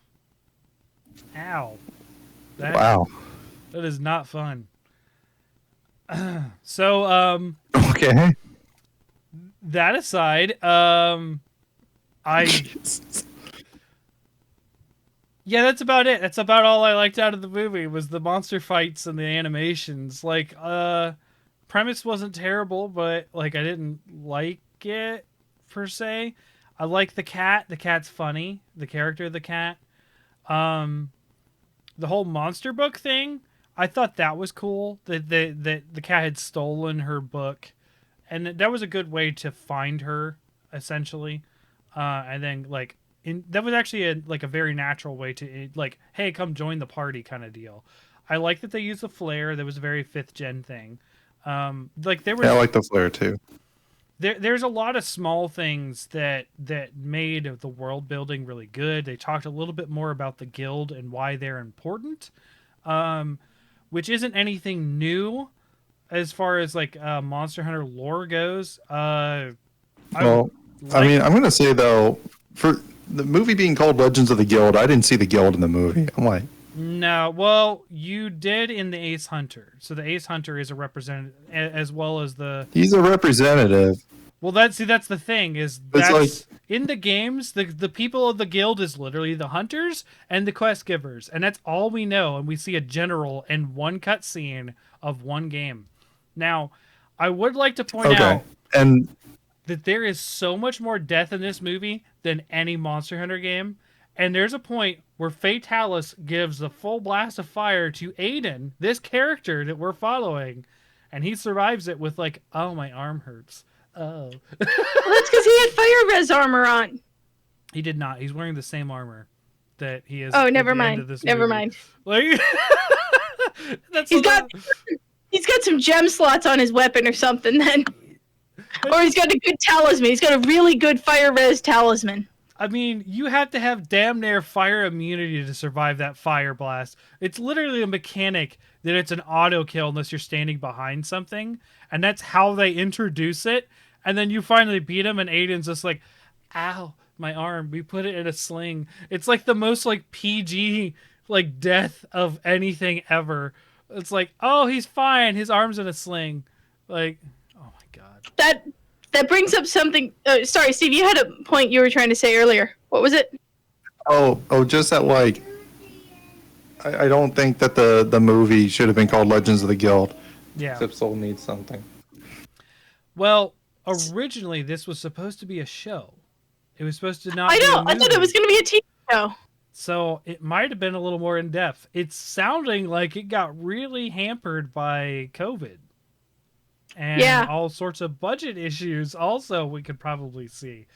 Wow. That is not fun. So, okay. That aside, yeah, that's about it. That's about all I liked out of the movie was the monster fights and the animations. Like, premise wasn't terrible, but like I didn't like it per se. I like the cat. The cat's funny. The character of the cat. The whole monster book thing, I thought that was cool. That the cat had stolen her book, and that was a good way to find her, essentially. And then like that was actually a very natural way to like, hey, come join the party kind of deal. I like that they used the flare. That was a very 5th gen thing. Like there was. Yeah, I like the flare too. There's a lot of small things that made the world building really good. They talked a little bit more about the guild and why they're important, which isn't anything new as far as like Monster Hunter lore goes. I'm going to say though, for the movie being called Legends of the Guild, I didn't see the guild in the movie. I'm like, no, well, you did in the Ace Hunter. So the Ace Hunter is a representative, as well as the. He's a representative. Well, that's the thing is that's in the games. The people of the guild is literally the hunters and the quest givers, and that's all we know. And we see a general in one cutscene of one game. Now, I would like to point out that there is so much more death in this movie than any Monster Hunter game. And there's a point where Fatalis gives the full blast of fire to Aiden, this character that we're following, and he survives it with like, oh, my arm hurts. Oh. Well, that's because he had fire res armor on. He did not. He's wearing the same armor that he is. Oh, never mind. Never mind. Like, he's got some gem slots on his weapon or something then. Or he's got a good talisman. He's got a really good fire res talisman. I mean, you have to have damn near fire immunity to survive that fire blast. It's literally a mechanic that it's an auto kill unless you're standing behind something. And that's how they introduce it. And then you finally beat him and Aiden's just like, ow, my arm. We put it in a sling. It's like the most like PG like death of anything ever. It's like, oh, he's fine. His arm's in a sling. Like, oh my God. That brings up something. Sorry, Steve, you had a point you were trying to say earlier. What was it? Oh, just that, like, I don't think that the movie should have been called Legends of the Guild. Yeah. Except Soul needs something. Well, originally this was supposed to be a show. It was supposed to not. I be know. a movie. I thought it was going to be a TV show. So it might have been a little more in depth. It's sounding like it got really hampered by COVID. And all sorts of budget issues also we could probably see.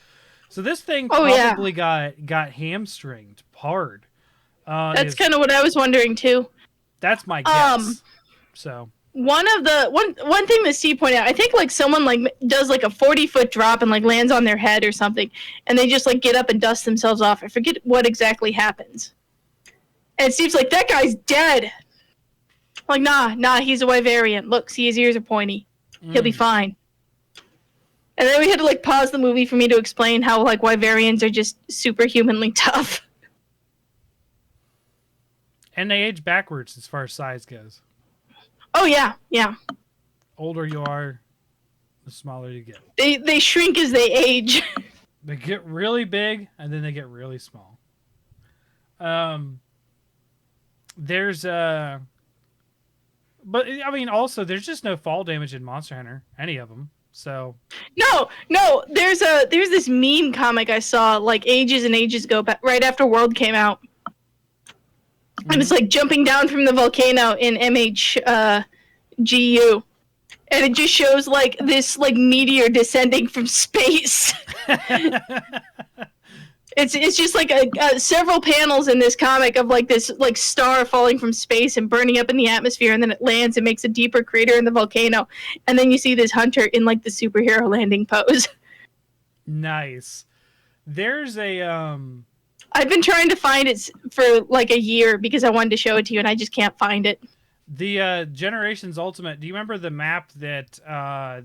So this thing probably got hamstringed hard. That's kind of what I was wondering too. That's my guess. So one thing that Steve pointed out, I think like someone like does like a 40-foot drop and like lands on their head or something, and they just like get up and dust themselves off. I forget what exactly happens. And Steve's like, that guy's dead. I'm like, nah, he's a Wyverian. Look, see, his ears are pointy. He'll be fine. And then we had to like pause the movie for me to explain how like Wyverians are just superhumanly tough. And they age backwards as far as size goes. Oh yeah. Older you are, the smaller you get. They shrink as they age. They get really big and then they get really small. But I mean, also there's just no fall damage in Monster Hunter, any of them. So no. There's this meme comic I saw like ages and ages ago, right after World came out, and it's like jumping down from the volcano in MHGU, and it just shows like this like meteor descending from space. It's just like several panels in this comic of like this like star falling from space and burning up in the atmosphere, and then it lands and makes a deeper crater in the volcano, and then you see this hunter in like the superhero landing pose. Nice. There's a I've been trying to find it for like a year because I wanted to show it to you, and I just can't find it. The Generations Ultimate. Do you remember the map that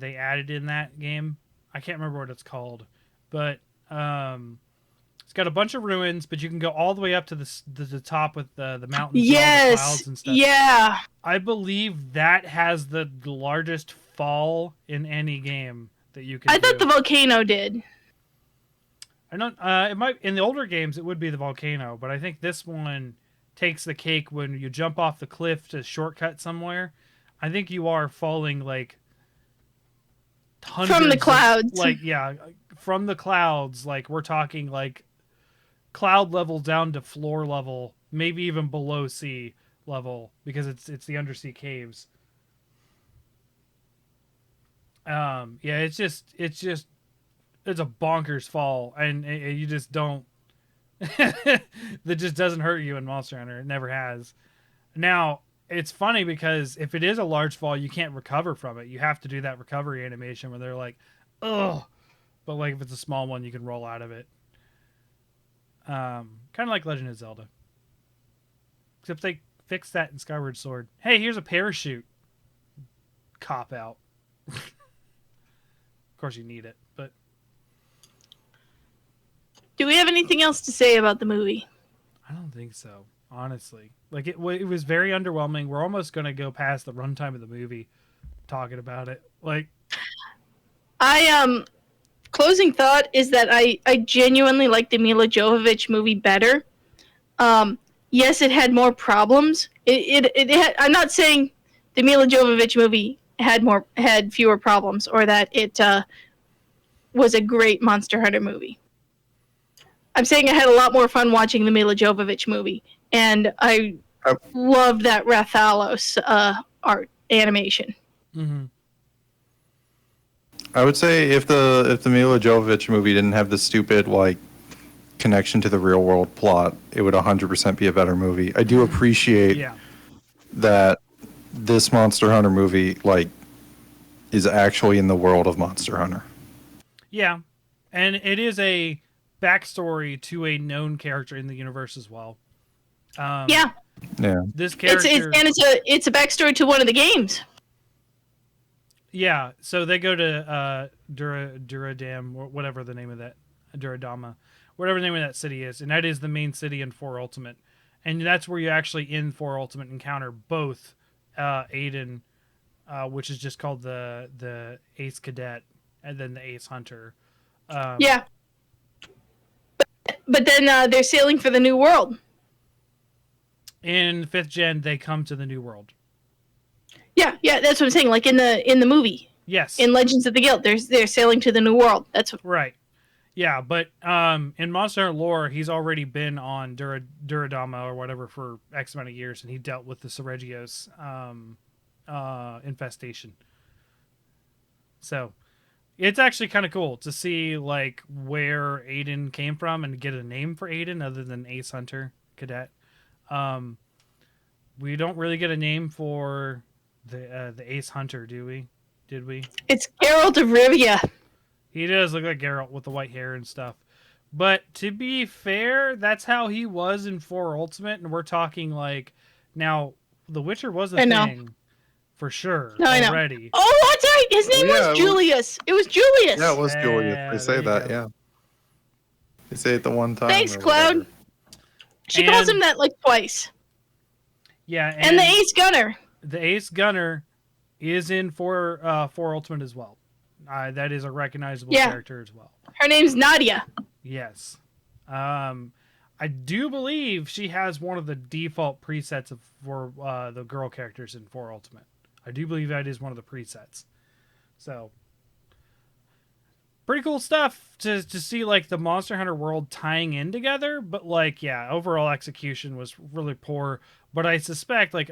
they added in that game? I can't remember what it's called, but it's got a bunch of ruins, but you can go all the way up to the top with the mountains and all the clouds and stuff. Yeah. I believe that has the largest fall in any game that you can. I thought the volcano did. I don't. It might in the older games it would be the volcano, but I think this one takes the cake when you jump off the cliff to shortcut somewhere. I think you are falling like from the clouds. From the clouds. Like we're talking like cloud level down to floor level, maybe even below sea level, because it's the undersea caves. It's a bonkers fall, and you just don't. That just doesn't hurt you in Monster Hunter. It never has. Now it's funny because if it is a large fall, you can't recover from it. You have to do that recovery animation where they're like, "Ugh," but like if it's a small one, you can roll out of it. Kind of like Legend of Zelda, except they fixed that in Skyward Sword. Hey, here's a parachute. Cop out. Of course, you need it, but. Do we have anything else to say about the movie? I don't think so, honestly. Like it was very underwhelming. We're almost going to go past the runtime of the movie talking about it. Like, closing thought is that I genuinely like the Mila Jovovich movie better. Yes, it had more problems. It had, I'm not saying the Mila Jovovich movie had fewer problems or that it was a great Monster Hunter movie. I'm saying I had a lot more fun watching the Mila Jovovich movie, and I loved that Rathalos art animation. Mm-hmm. I would say if the Mila Jovovich movie didn't have the stupid like connection to the real world plot, it would 100% be a better movie. I do appreciate that this Monster Hunter movie like is actually in the world of Monster Hunter. Yeah, and it is a backstory to a known character in the universe as well. Yeah. This character, it's a backstory to one of the games. Yeah, so they go to Duradam, or whatever the name of that, Duradama, whatever the name of that city is, and that is the main city in 4 Ultimate, and that's where you actually in 4 Ultimate encounter both Aiden, which is just called the Ace Cadet, and then the Ace Hunter. Yeah. But then they're sailing for the New World. In 5th Gen, they come to the New World. Yeah, that's what I'm saying. Like in the movie, Yes. in Legends of the Guild, they're sailing to the New World. That's what. Right. Yeah, but in Monster Hunter lore, he's already been on Duradama or whatever for X amount of years, and he dealt with the Seregios infestation. So it's actually kind of cool to see like where Aiden came from and get a name for Aiden other than Ace Hunter Cadet. We don't really get a name for the Ace Hunter, do we? Did we? It's Geralt of Rivia. He does look like Geralt with the white hair and stuff. But to be fair, that's how he was in 4 Ultimate, and we're talking like now The Witcher was a thing for sure already. Oh, that's right. His name was Julius. It was Julius. Yeah, it was Julius. They say that, yeah. They say it the one time. Thanks, Cloud. She calls him that like twice. Yeah, and the Ace Gunner. The Ace Gunner is in 4 Ultimate as well. That is a recognizable character as well. Her name's Nadia. Yes. I do believe she has one of the default presets for the girl characters in 4 Ultimate. I do believe that is one of the presets. So, pretty cool stuff to see like the Monster Hunter world tying in together. But like, yeah, overall execution was really poor. But I suspect, like,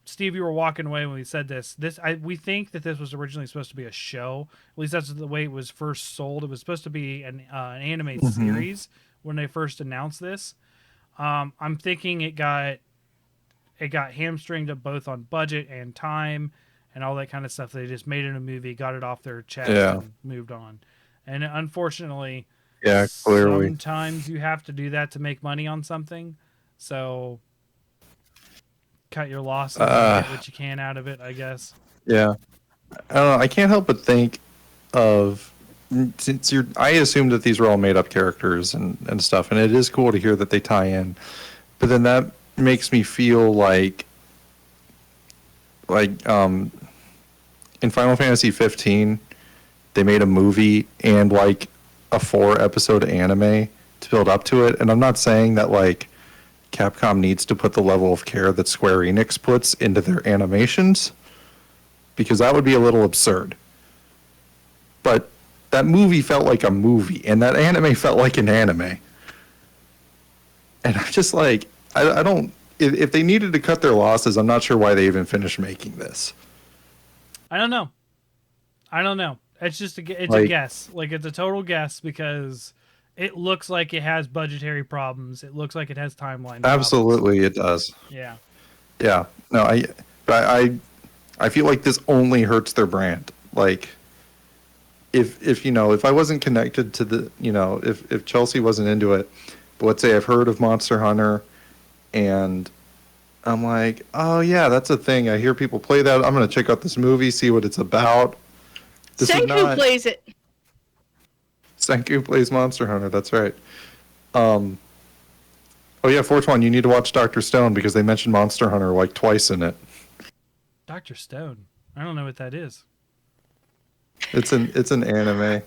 Steve, you were walking away when we said this. We think that this was originally supposed to be a show. At least that's the way it was first sold. It was supposed to be an anime series when they first announced this. I'm thinking it got hamstringed both on budget and time and all that kind of stuff. They just made it a movie, got it off their chest, and moved on. And unfortunately, clearly, sometimes you have to do that to make money on something. So cut your losses and get what you can out of it, I guess. Yeah. I don't know. I can't help but think of, since I assumed that these were all made up characters and stuff, and it is cool to hear that they tie in. But then that makes me feel like in Final Fantasy 15, they made a movie and like a 4-episode anime to build up to it. And I'm not saying that like Capcom needs to put the level of care that Square Enix puts into their animations, because that would be a little absurd. But that movie felt like a movie, and that anime felt like an anime. And I'm just like, I don't... If they needed to cut their losses, I'm not sure why they even finished making this. I don't know. It's just a guess. Like, it's a total guess, because it looks like it has budgetary problems. It looks like it has timeline Absolutely, problems. It does. Yeah. Yeah. No, I feel like this only hurts their brand. Like, if I wasn't connected to the, if Chelsea wasn't into it, but let's say I've heard of Monster Hunter, and I'm like, oh yeah, that's a thing. I hear people play that. I'm gonna check out this movie, see what it's about. Senku plays it. Senku plays Monster Hunter. That's right. Oh yeah, 420. You need to watch Dr. Stone, because they mentioned Monster Hunter like twice in it. Dr. Stone. I don't know what that is. It's an anime.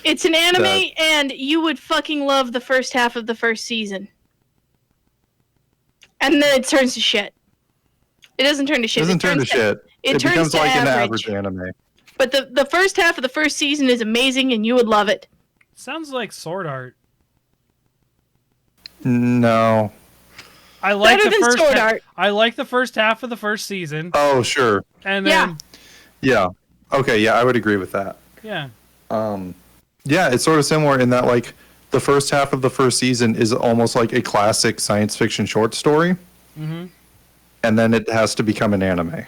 It's an anime, and you would fucking love the first half of the first season. And then it turns to shit. It doesn't turn to shit. It becomes turns like an average anime. But the first half of the first season is amazing, and you would love it. Sounds like Sword Art. No. I like I like the first half of the first season. Oh, sure. And then yeah. Okay, yeah, I would agree with that. Yeah. Yeah, it's sort of similar in that like the first half of the first season is almost like a classic science fiction short story. Mm-hmm. And then it has to become an anime.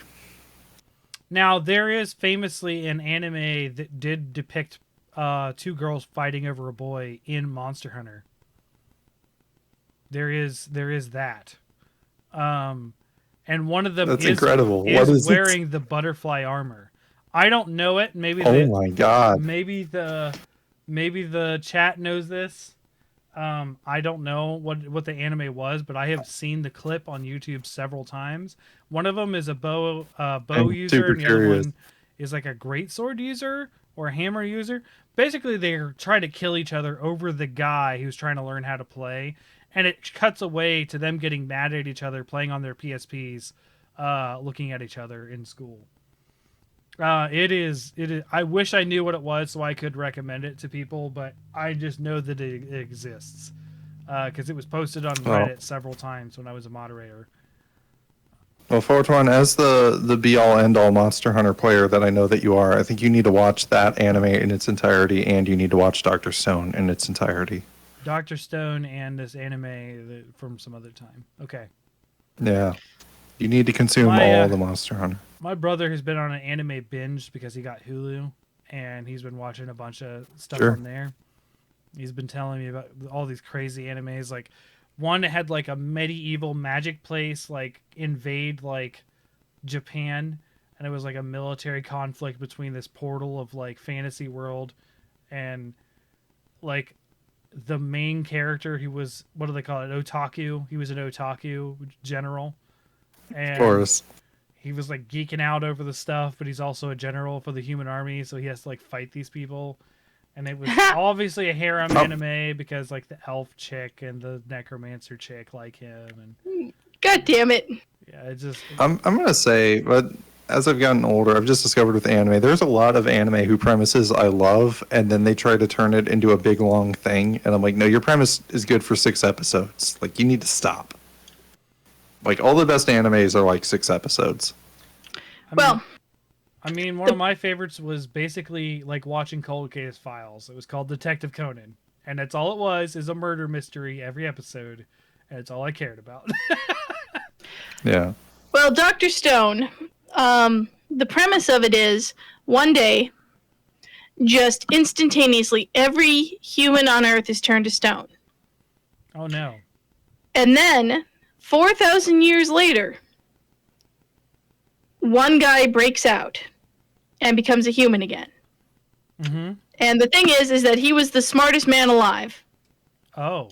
Now, there is famously an anime that did depict 2 girls fighting over a boy in Monster Hunter. There is that. And one of them is wearing the butterfly armor. I don't know it. Maybe my god. Maybe the chat knows this. I don't know what the anime was, but I have seen the clip on YouTube several times. One of them is a bow user, and the other one is like a greatsword user or a hammer user. Basically, they're trying to kill each other over the guy who's trying to learn how to play, and it cuts away to them getting mad at each other, playing on their PSPs, looking at each other in school. It is. It is. I wish I knew what it was so I could recommend it to people, but I just know that it exists because it was posted on Well, Reddit several times when I was a moderator. well, Fortuan, as the be all end all Monster Hunter player that I know that you are, I think you need to watch that anime in its entirety, and you need to watch Doctor Stone in its entirety. Dr. Stone and this anime from some other time. Okay. Yeah, you need to consume all the Monster Hunter. My brother has been on an anime binge because he got Hulu, and he's been watching a bunch of stuff on there. He's been telling me about all these crazy animes. Like one had like a medieval magic place like invade like Japan, and it was like a military conflict between this portal of like fantasy world and like the main character. He was, what do they call it, otaku. He was an otaku general, and Of course. he was like geeking out over the stuff, but he's also a general for the human army, so he has to like fight these people. And it was obviously a harem anime because like the elf chick and the necromancer chick like him, and God damn it. yeah, it just I'm gonna say, but as I've gotten older, I've just discovered with anime, there's a lot of anime who premises I love, and then they try to turn it into a big long thing, and I'm like, no, your premise is good for 6 episodes. Like, you need to stop. Like, all the best animes are like 6 episodes. I mean, one of my favorites was basically like watching Cold Case Files. It was called Detective Conan, and that's all it was, is a murder mystery every episode, and it's all I cared about. Yeah. Well, Dr. Stone, the premise of it is one day, just instantaneously, every human on Earth is turned to stone. Oh no. And then, 4,000 years later, one guy breaks out and becomes a human again. Mm-hmm. And the thing is that he was the smartest man alive. Oh.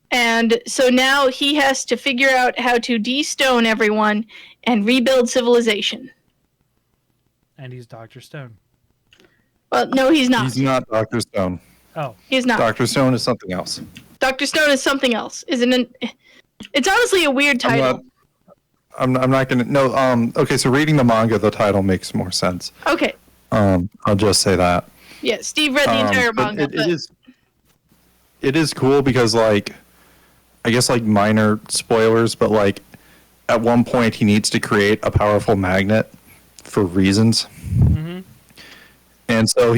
And so now he has to figure out how to de-stone everyone and rebuild civilization. And he's Dr. Stone. Well, no, he's not. He's not Dr. Stone. Oh. He's not. Dr. Stone is something else. Dr. Stone is something else. It's honestly a weird title. I'm not gonna. No. Okay. So reading the manga, the title makes more sense. Okay. I'll just say that. Yeah, Steve read the entire manga. It is cool because, like, I guess, like, minor spoilers, but, like, at one point he needs to create a powerful magnet for reasons. Mm-hmm. And so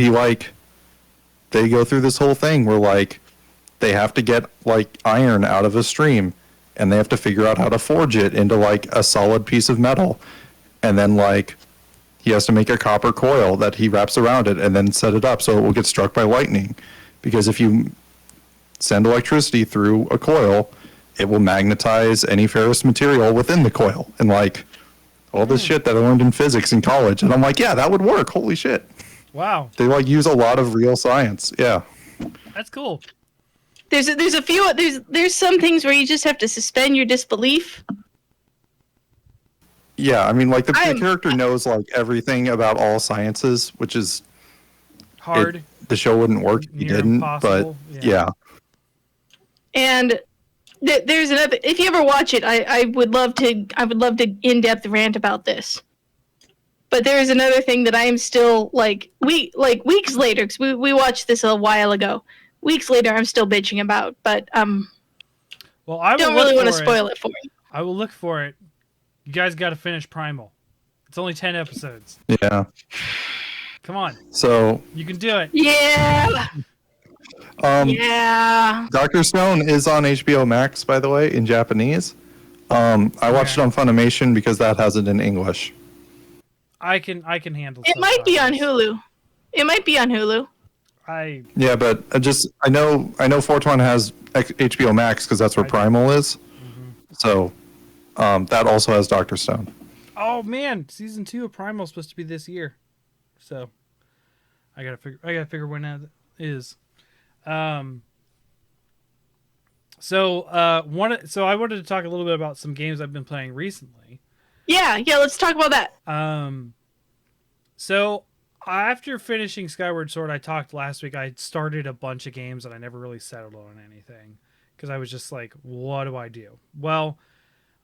they go through this whole thing where, like, they have to get, like, iron out of a stream, and they have to figure out how to forge it into, like, a solid piece of metal. And then, like, he has to make a copper coil that he wraps around it and then set it up so it will get struck by lightning. Because if you send electricity through a coil, it will magnetize any ferrous material within the coil. And, like, all this shit that I learned in physics in college. And I'm like, yeah, that would work. Holy shit. Wow. They, like, use a lot of real science. Yeah. That's cool. There's a few there's some things where you just have to suspend your disbelief. Yeah, I mean, like, the character knows, like, everything about all sciences, which is hard. The show wouldn't work if you didn't, impossible. But yeah. And there's another. If you ever watch it, I would love to in-depth rant about this. But there is another thing that I am still weeks later, because we watched this a while ago. Weeks later, I'm still bitching about, but well, I don't really want to spoil it for you. I will look for it. You guys got to finish Primal. It's only 10 episodes. Yeah. Come on. So you can do it. Yeah. Yeah. Dr. Stone is on HBO Max, by the way, in Japanese. I watched it on Funimation because that has it in English. I can handle it. Might be on Hulu. It might be on Hulu. Yeah, but I know Fortran has HBO Max because that's where Primal is. Mm-hmm. So that also has Dr. Stone. Oh man, season 2 of Primal is supposed to be this year. So I gotta figure when that is. So I wanted to talk a little bit about some games I've been playing recently. Yeah, let's talk about that. So after finishing Skyward Sword, I talked last week, I started a bunch of games and I never really settled on anything because I was just like, what do I do? Well,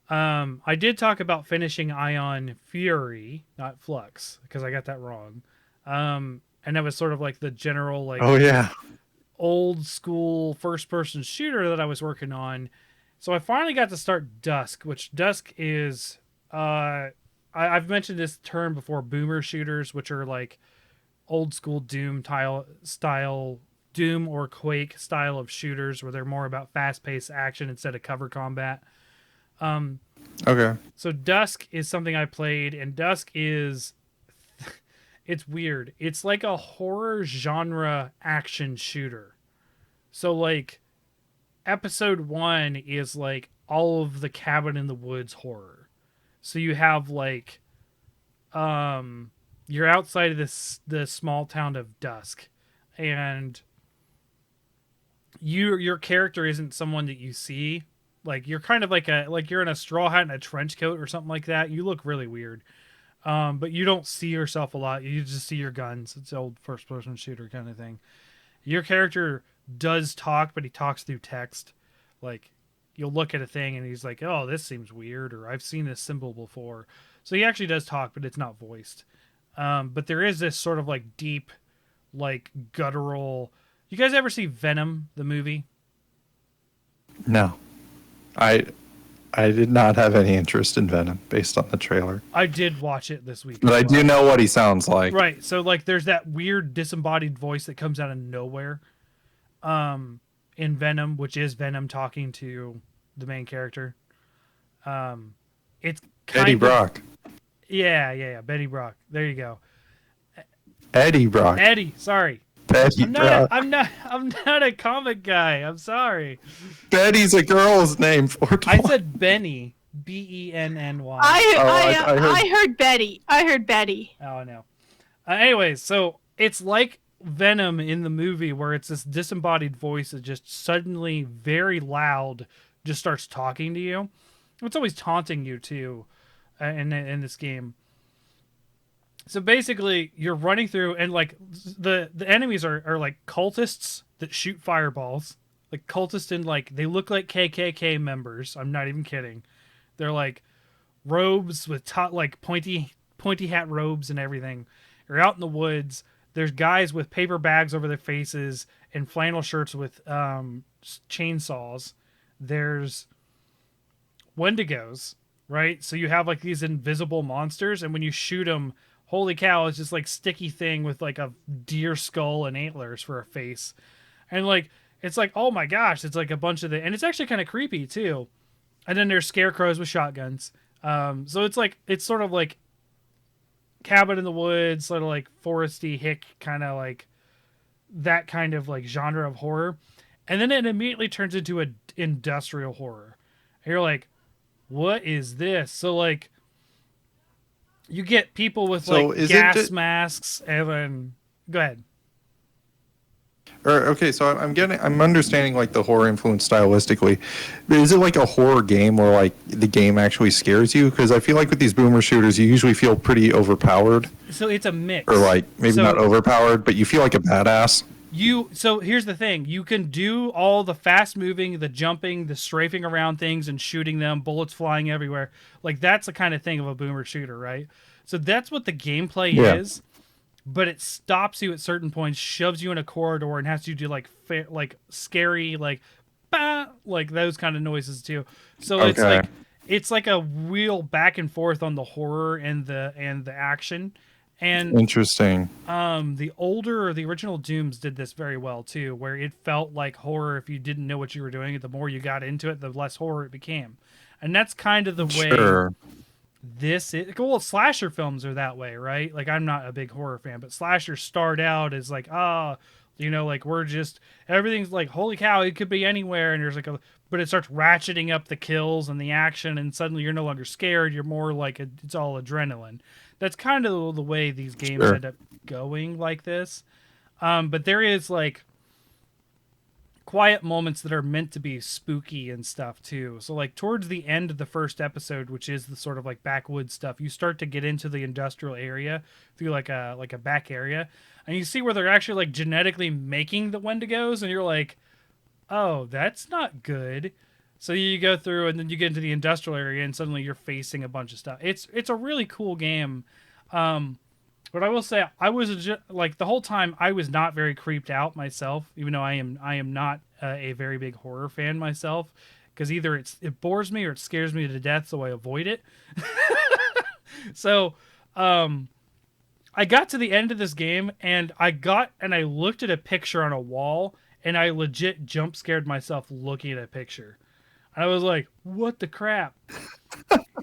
I did talk about finishing Ion Fury, not Flux, because I got that wrong. And that was sort of like the general like Oh yeah. old school first person shooter that I was working on. So I finally got to start Dusk, which Dusk is I've mentioned this term before, boomer shooters, which are like old school Doom style Doom or Quake style of shooters where they're more about fast paced action instead of cover combat. Okay. So Dusk is something I played, and Dusk is it's weird. It's like a horror genre action shooter. So like episode 1 is like all of the cabin in the woods horror. So you have like you're outside of the small town of Dusk, and your character isn't someone that you see. Like you're kind of like you're in a straw hat and a trench coat or something like that. You look really weird. But you don't see yourself a lot. You just see your guns. It's the old first person shooter kind of thing. Your character does talk, but he talks through text. Like you'll look at a thing and he's like, "Oh, this seems weird," or "I've seen this symbol before." So he actually does talk, but it's not voiced. But there is this sort of like deep, like guttural. You guys ever see Venom the movie? No. I did not have any interest in Venom based on the trailer. I did watch it this week. But I do know what he sounds like. Right. So like there's that weird disembodied voice that comes out of nowhere. In Venom, which is Venom talking to the main character. It's kind Eddie Brock. Yeah. Betty Brock. There you go. Eddie Brock. Eddie, sorry. Betty Brock. I'm not a comic guy. I'm sorry. Betty's a girl's name. I said Benny. Benny. I heard Betty. I heard Betty. Oh no. Anyways, so it's like Venom in the movie where it's this disembodied voice that just suddenly very loud just starts talking to you. It's always taunting you too in this game. So basically you're running through and like the enemies are like cultists that shoot fireballs. Like cultists in like they look like KKK members. I'm not even kidding. They're like robes with like pointy hat robes and everything. You're out in the woods. There's guys with paper bags over their faces and flannel shirts with chainsaws. There's Wendigos, right? So you have like these invisible monsters, and when you shoot them, holy cow, it's just like sticky thing with like a deer skull and antlers for a face. And like, it's like, oh my gosh, it's like a bunch of and it's actually kind of creepy too. And then there's scarecrows with shotguns. So it's like, it's sort of like cabin in the woods, sort of like foresty hick, kind of like that kind of like genre of horror. And then it immediately turns into an industrial horror. And you're like, what is this? So like, you get people with like gas masks, and then go ahead. Okay, so I'm understanding like the horror influence stylistically. But is it like a horror game where like the game actually scares you? Because I feel like with these boomer shooters, you usually feel pretty overpowered. So it's a mix, or like maybe not overpowered, but you feel like a badass. So here's the thing: you can do all the fast moving, the jumping, the strafing around things and shooting them, bullets flying everywhere. Like that's the kind of thing of a boomer shooter, right? So that's what the gameplay is. But it stops you at certain points, shoves you in a corridor, and has you do like scary like bah, like those kind of noises too. So it's like a real back and forth on the horror and the action. And interesting. The original Dooms did this very well too, where it felt like horror if you didn't know what you were doing. The more you got into it, the less horror it became. And that's kind of the way this is. Well, slasher films are that way, right? Like I'm not a big horror fan, but slashers start out as like, like we're just everything's like, holy cow, it could be anywhere, and there's like but it starts ratcheting up the kills and the action, and suddenly you're no longer scared. You're more like it's all adrenaline. That's kind of the way these games end up going like this. But there is like quiet moments that are meant to be spooky and stuff too. So like towards the end of the first episode, which is the sort of like backwoods stuff, you start to get into the industrial area through like a back area, and you see where they're actually like genetically making the Wendigos, and you're like, oh, that's not good. So you go through, and then you get into the industrial area, and suddenly you're facing a bunch of stuff. It's a really cool game. But I will say, I was like the whole time I was not very creeped out myself, even though I am not a very big horror fan myself, because either it bores me or it scares me to death, so I avoid it. So, I got to the end of this game, and I looked at a picture on a wall, and I legit jump scared myself looking at a picture. I was like, "What the crap?"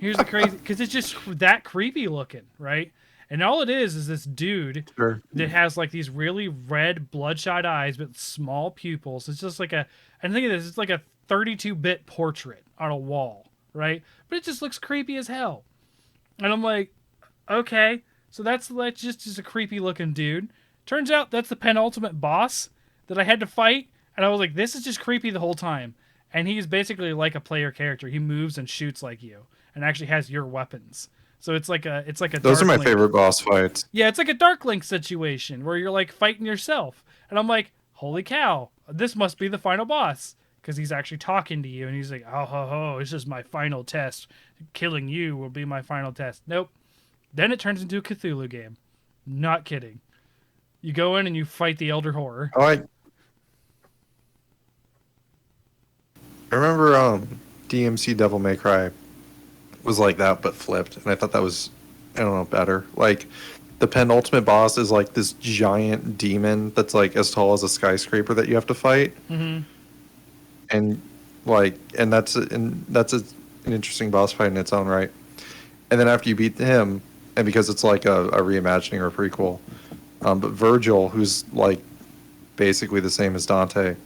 Here's the crazy, because it's just that creepy looking, right? And all it is this dude that has like these really red bloodshot eyes but small pupils. It's just like and think of this, it's like a 32-bit portrait on a wall, right? But it just looks creepy as hell. And I'm like, okay, so that's just a creepy looking dude. Turns out that's the penultimate boss that I had to fight, and I was like, this is just creepy the whole time. And he's basically like a player character. He moves and shoots like you, and actually has your weapons. So it's like a Those are my Dark Link. favorite boss fights. Yeah, it's like a Dark Link situation where you're like fighting yourself. And I'm like, holy cow, this must be the final boss. Because he's actually talking to you, and he's like, oh, ho, ho, this is my final test. Killing you will be my final test. Nope. Then it turns into a Cthulhu game. Not kidding. You go in and you fight the Elder Horror. Oh, I remember DMC Devil May Cry was like that but flipped, and I thought that was, I don't know, better. Like the penultimate boss is like this giant demon that's like as tall as a skyscraper that you have to fight. Mm-hmm. And that's an interesting boss fight in its own right. And then after you beat him, and because it's like a reimagining or a prequel, but Virgil, who's like basically the same as Dante,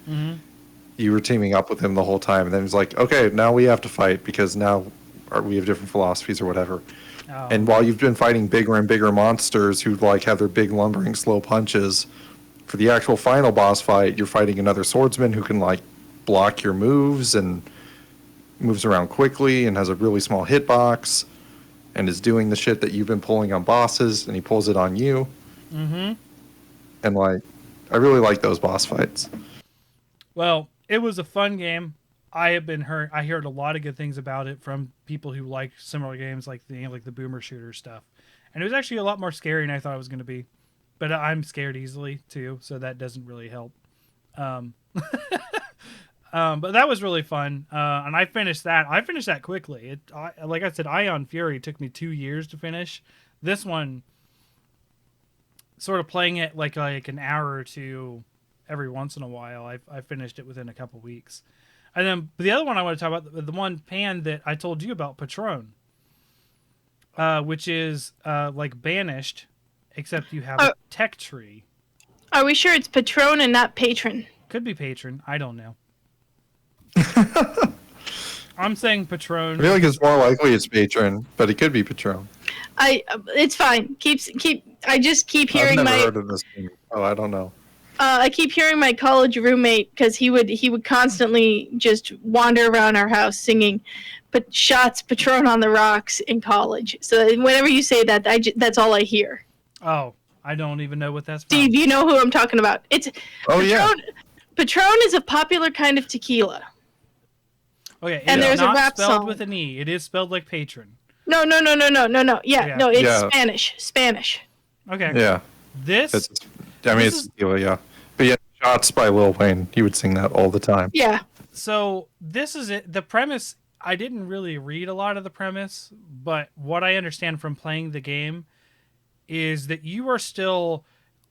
you were teaming up with him the whole time, and then he's like, okay, now we have to fight because now we have different philosophies or whatever. Oh. And while you've been fighting bigger and bigger monsters who like have their big lumbering slow punches, for the actual final boss fight, you're fighting another swordsman who can like block your moves and moves around quickly and has a really small hitbox and is doing the shit that you've been pulling on bosses, and he pulls it on you. Mm-hmm. And like, I really like those boss fights. Well, it was a fun game. I heard a lot of good things about it from people who like similar games like the boomer shooter stuff. And it was actually a lot more scary than I thought it was going to be. But I'm scared easily too, so that doesn't really help. But that was really fun. And I finished that. I finished that quickly. Like I said, Ion Fury took me 2 years to finish. This one, sort of playing it like an hour or two every once in a while, I finished it within a couple weeks. And then the other one I want to talk about, the one pan that I told you about, Patron, which is like Banished, except you have a tech tree. Are we sure it's Patron and not Patron? Could be Patron. I don't know. I'm saying Patron. I feel like it's more likely it's Patron, but it could be Patron. It's fine. I just keep hearing I've never heard of this game. Oh, I don't know. I keep hearing my college roommate, because he would constantly just wander around our house singing shots Patron on the rocks in college. So whenever you say that, that's all I hear. Oh, I don't even know what that's from. Steve, you know who I'm talking about. Patron, yeah. Patron is a popular kind of tequila. Okay, and there's a rap spelled song with an E. It is spelled like patron. No. Yeah, no, it's Spanish. Okay. Yeah. It's tequila, yeah. But yeah, Shots by Lil Wayne. He would sing that all the time. Yeah. So this is it. The premise, I didn't really read a lot of the premise, but what I understand from playing the game is that you are still...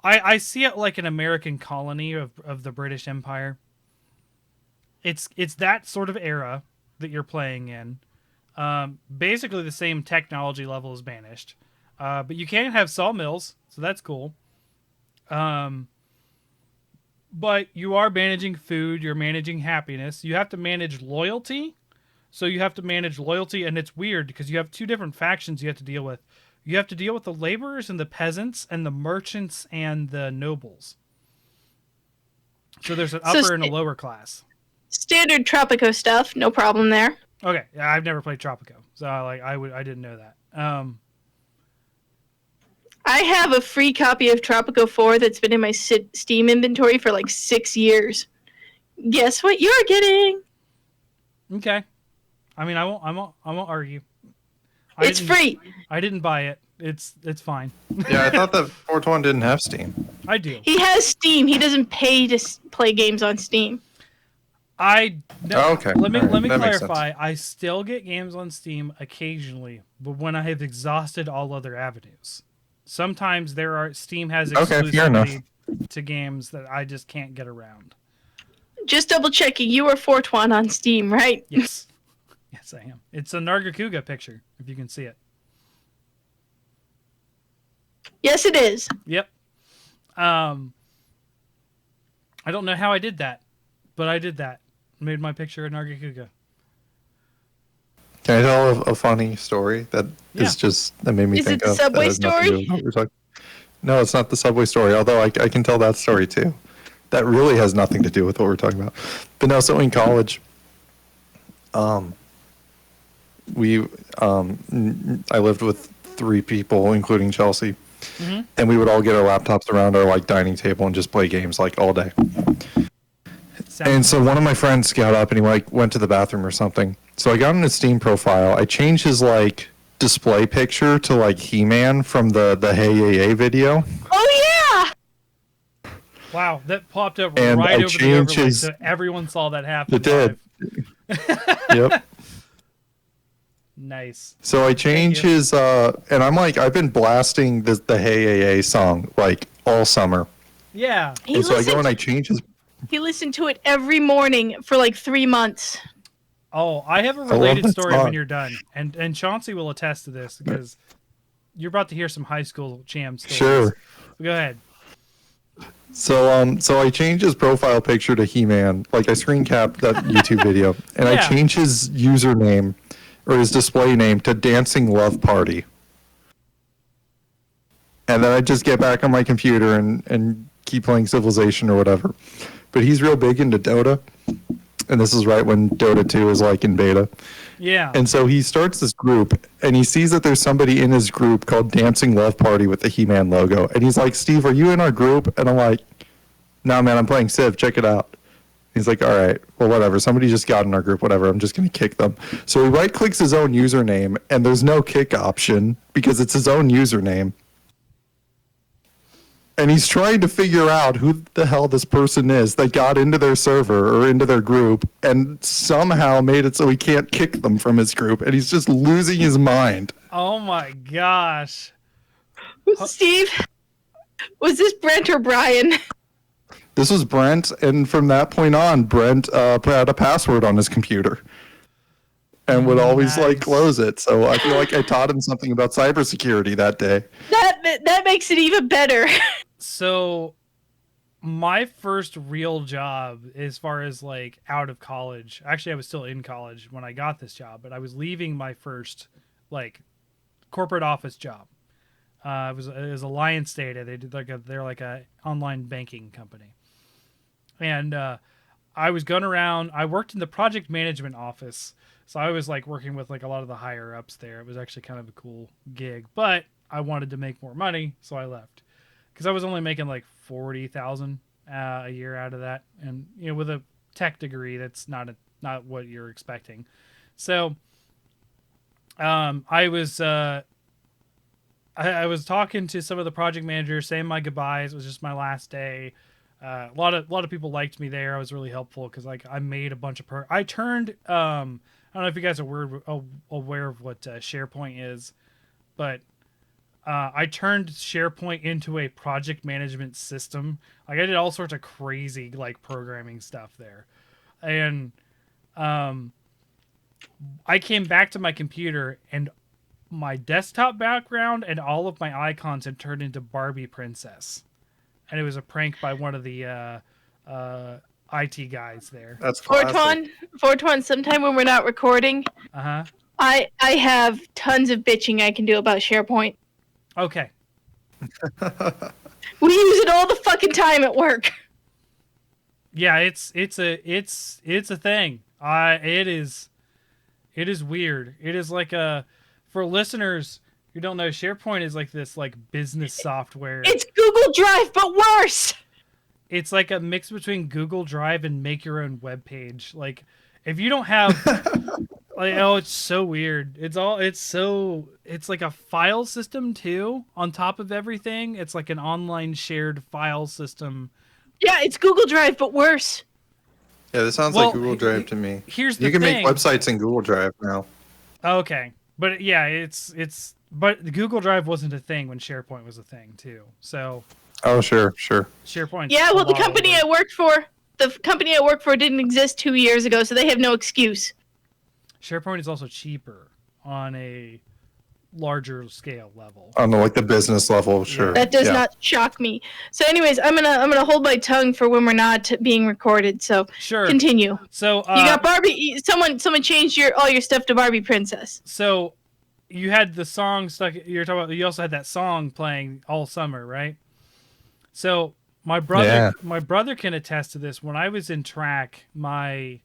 I see it like an American colony of the British Empire. It's that sort of era that you're playing in. Basically the same technology level as Banished. But you can have sawmills, so that's cool. But you are managing food, you're managing happiness. You have to manage loyalty. So you have to manage loyalty, and it's weird because you have two different factions you have to deal with. You have to deal with the laborers and the peasants and the merchants and the nobles. So there's an upper and a lower class. Standard Tropico stuff, no problem there. Okay, yeah, I've never played Tropico, so I didn't know that. I have a free copy of Tropico 4 that's been in my Steam inventory for like 6 years. Guess what you're getting? Okay. I mean, I won't argue. It's free. I didn't buy it. It's fine. Yeah, I thought that 421 didn't have Steam. I do. He has Steam. He doesn't pay to play games on Steam. Okay. Let me That makes clarify. I still get games on Steam occasionally, but when I have exhausted all other avenues. Sometimes Steam has exclusivity to games that I just can't get around. Just double checking. You are 421 on Steam, right? Yes. Yes, I am. It's a Nargacuga picture, if you can see it. Yes, it is. Yep. I don't know how I did that, but I did that. Made my picture a Nargacuga. Can I tell a funny story that that made me Is think it the of? Subway that has nothing to do story? with what we're talking- No, it's not the Subway story, although I can tell that story too. That really has nothing to do with what we're talking about. But no, so in college, I lived with 3 people, including Chelsea, and we would all get our laptops around our dining table and just play games all day. And so one of my friends got up and he went to the bathroom or something. So I got on his Steam profile. I changed his display picture to He-Man from the Hey Yay Yay video. Oh yeah. Wow, that popped up And right I over the changed overlay, his- so everyone saw that happen. It did. Yep. Nice. So I changed his and I'm I've been blasting the Hey Yay Yay song all summer. Yeah. And so I go and I change his. He listened to it every morning for 3 months. Oh, I have a related story when you're done, and Chauncey will attest to this because you're about to hear some high school jam stories. Sure. Go ahead. So I changed his profile picture to He-Man. I screen capped that YouTube video, and I changed his username or his display name to Dancing Love Party. And then I just get back on my computer and keep playing Civilization or whatever. But he's real big into Dota. And this is right when Dota 2 is in beta. Yeah. And so he starts this group, and he sees that there's somebody in his group called Dancing Love Party with the He-Man logo. And he's like, Steve, are you in our group? And I'm like, no, man, I'm playing Civ. Check it out. He's like, all right, well, whatever. Somebody just got in our group, whatever. I'm just going to kick them. So he right-clicks his own username, and there's no kick option because it's his own username. And he's trying to figure out who the hell this person is that got into their server or into their group and somehow made it so he can't kick them from his group. And he's just losing his mind. Oh my gosh. Steve, was this Brent or Brian? This was Brent, and from that point on, Brent had a password on his computer and would always close it. So I feel like I taught him something about cybersecurity that day. That makes it even better. So my first real job as far as out of college, actually I was still in college when I got this job, but I was leaving my first corporate office job. It was Alliance Data. They did they're a online banking company. And I was going around, I worked in the project management office. So I was working with a lot of the higher ups there. It was actually kind of a cool gig, but I wanted to make more money, so I left. Because I was only making $40,000 a year out of that, and with a tech degree, that's not what you're expecting. So, I was talking to some of the project managers, saying my goodbyes. It was just my last day. A lot of people liked me there. I was really helpful because I made a bunch of I turned. I don't know if you guys are aware of what SharePoint is, but I turned SharePoint into a project management system. I did all sorts of crazy programming stuff there, and I came back to my computer and my desktop background and all of my icons had turned into Barbie Princess, and it was a prank by one of the IT guys there. That's classic. 421, sometime when we're not recording, I have tons of bitching I can do about SharePoint. Okay. We use it all the fucking time at work. Yeah, it's a thing. It is weird. It is for listeners who don't know, SharePoint is this business software. It's Google Drive, but worse. It's a mix between Google Drive and make your own web page. If you don't have, like, oh, it's so weird. It's like a file system too. On top of everything, it's like an online shared file system. Yeah, it's Google Drive, but worse. Yeah, this sounds like Google Drive to me. Here's the You can thing. make websites in Google Drive now. Okay, but yeah, but the Google Drive wasn't a thing when SharePoint was a thing too. So. Oh, sure. SharePoint. Yeah, well, the company I worked for didn't exist 2 years ago, so they have no excuse. SharePoint is also cheaper on a larger scale level. On the business level, sure. That does not shock me. So, anyways, I'm gonna hold my tongue for when we're not being recorded. So, sure. Continue. So you got Barbie. Someone changed all your stuff to Barbie Princess. So, you had the song stuck. You're talking about. You also had that song playing all summer, right? So my brother can attest to this. When I was in track, my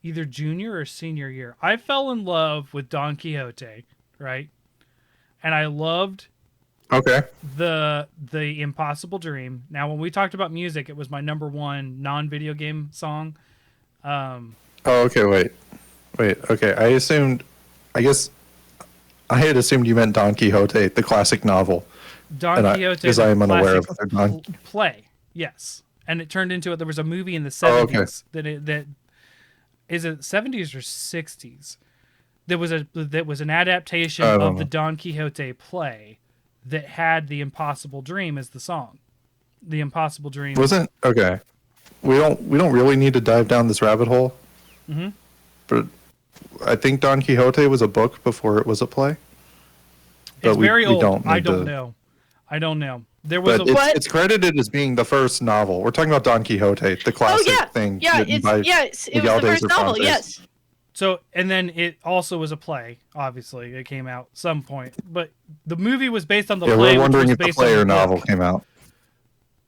either junior or senior year, I fell in love with Don Quixote, right? And I loved the Impossible Dream. Now, when we talked about music, it was my number one non-video game song. Okay, wait. Okay, I guess I had assumed you meant Don Quixote, the classic novel. Don Quixote, because I am unaware of other play. Yes, and it turned into it. There was a movie in the 70s that is it 70s or 60s. That was an adaptation of the Don Quixote play that had the Impossible Dream as the song. The Impossible Dream wasn't okay. We don't really need to dive down this rabbit hole. Mm-hmm. But I think Don Quixote was a book before it was a play. But it's very old. I don't know. There was it's credited as being the first novel. We're talking about Don Quixote, the classic thing. Yeah, it was the first novel. Yes. So, and then it also was a play. Obviously, it came out some point, but the movie was based on the play. We're wondering if the play or novel came out.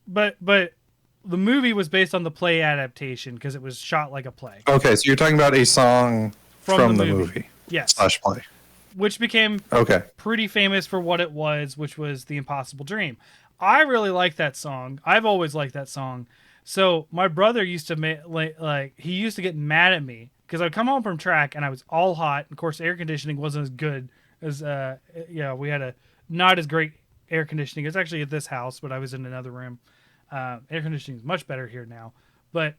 But the movie was based on the play adaptation because it was shot like a play. Okay, so you're talking about a song from the movie. Yes. /play. Which became pretty famous for what it was, which was The Impossible Dream. I really like that song. I've always liked that song. So my brother used to he used to get mad at me because I'd come home from track and I was all hot. Of course, air conditioning wasn't as good as we had a not as great air conditioning. It's actually at this house, but I was in another room. Air conditioning is much better here now, but.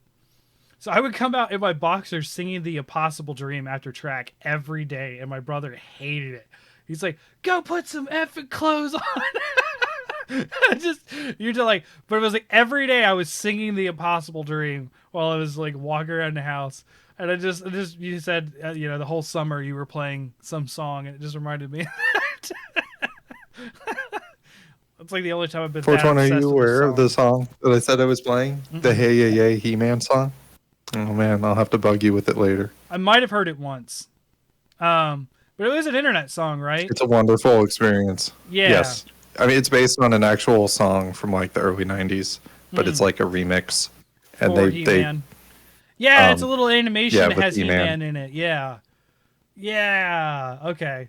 So I would come out in my boxers singing The Impossible Dream after track every day, and my brother hated it. He's like, "Go put some effing clothes on." But it was like every day I was singing The Impossible Dream while I was like walking around the house, and you said the whole summer you were playing some song, and it just reminded me of that. It's like the only time I've been. 420, are you aware of the song that I said I was playing? Mm-hmm. The Hey Yeah Yeah He-Man song. Oh man, I'll have to bug you with it later. I might have heard it once. But it was an internet song, right? It's a wonderful experience. Yeah. Yes. I mean, it's based on an actual song from like the early 90s, but it's like a remix. And He-Man. Yeah, it's a little animation that has He-Man in it. Yeah. Yeah. Okay.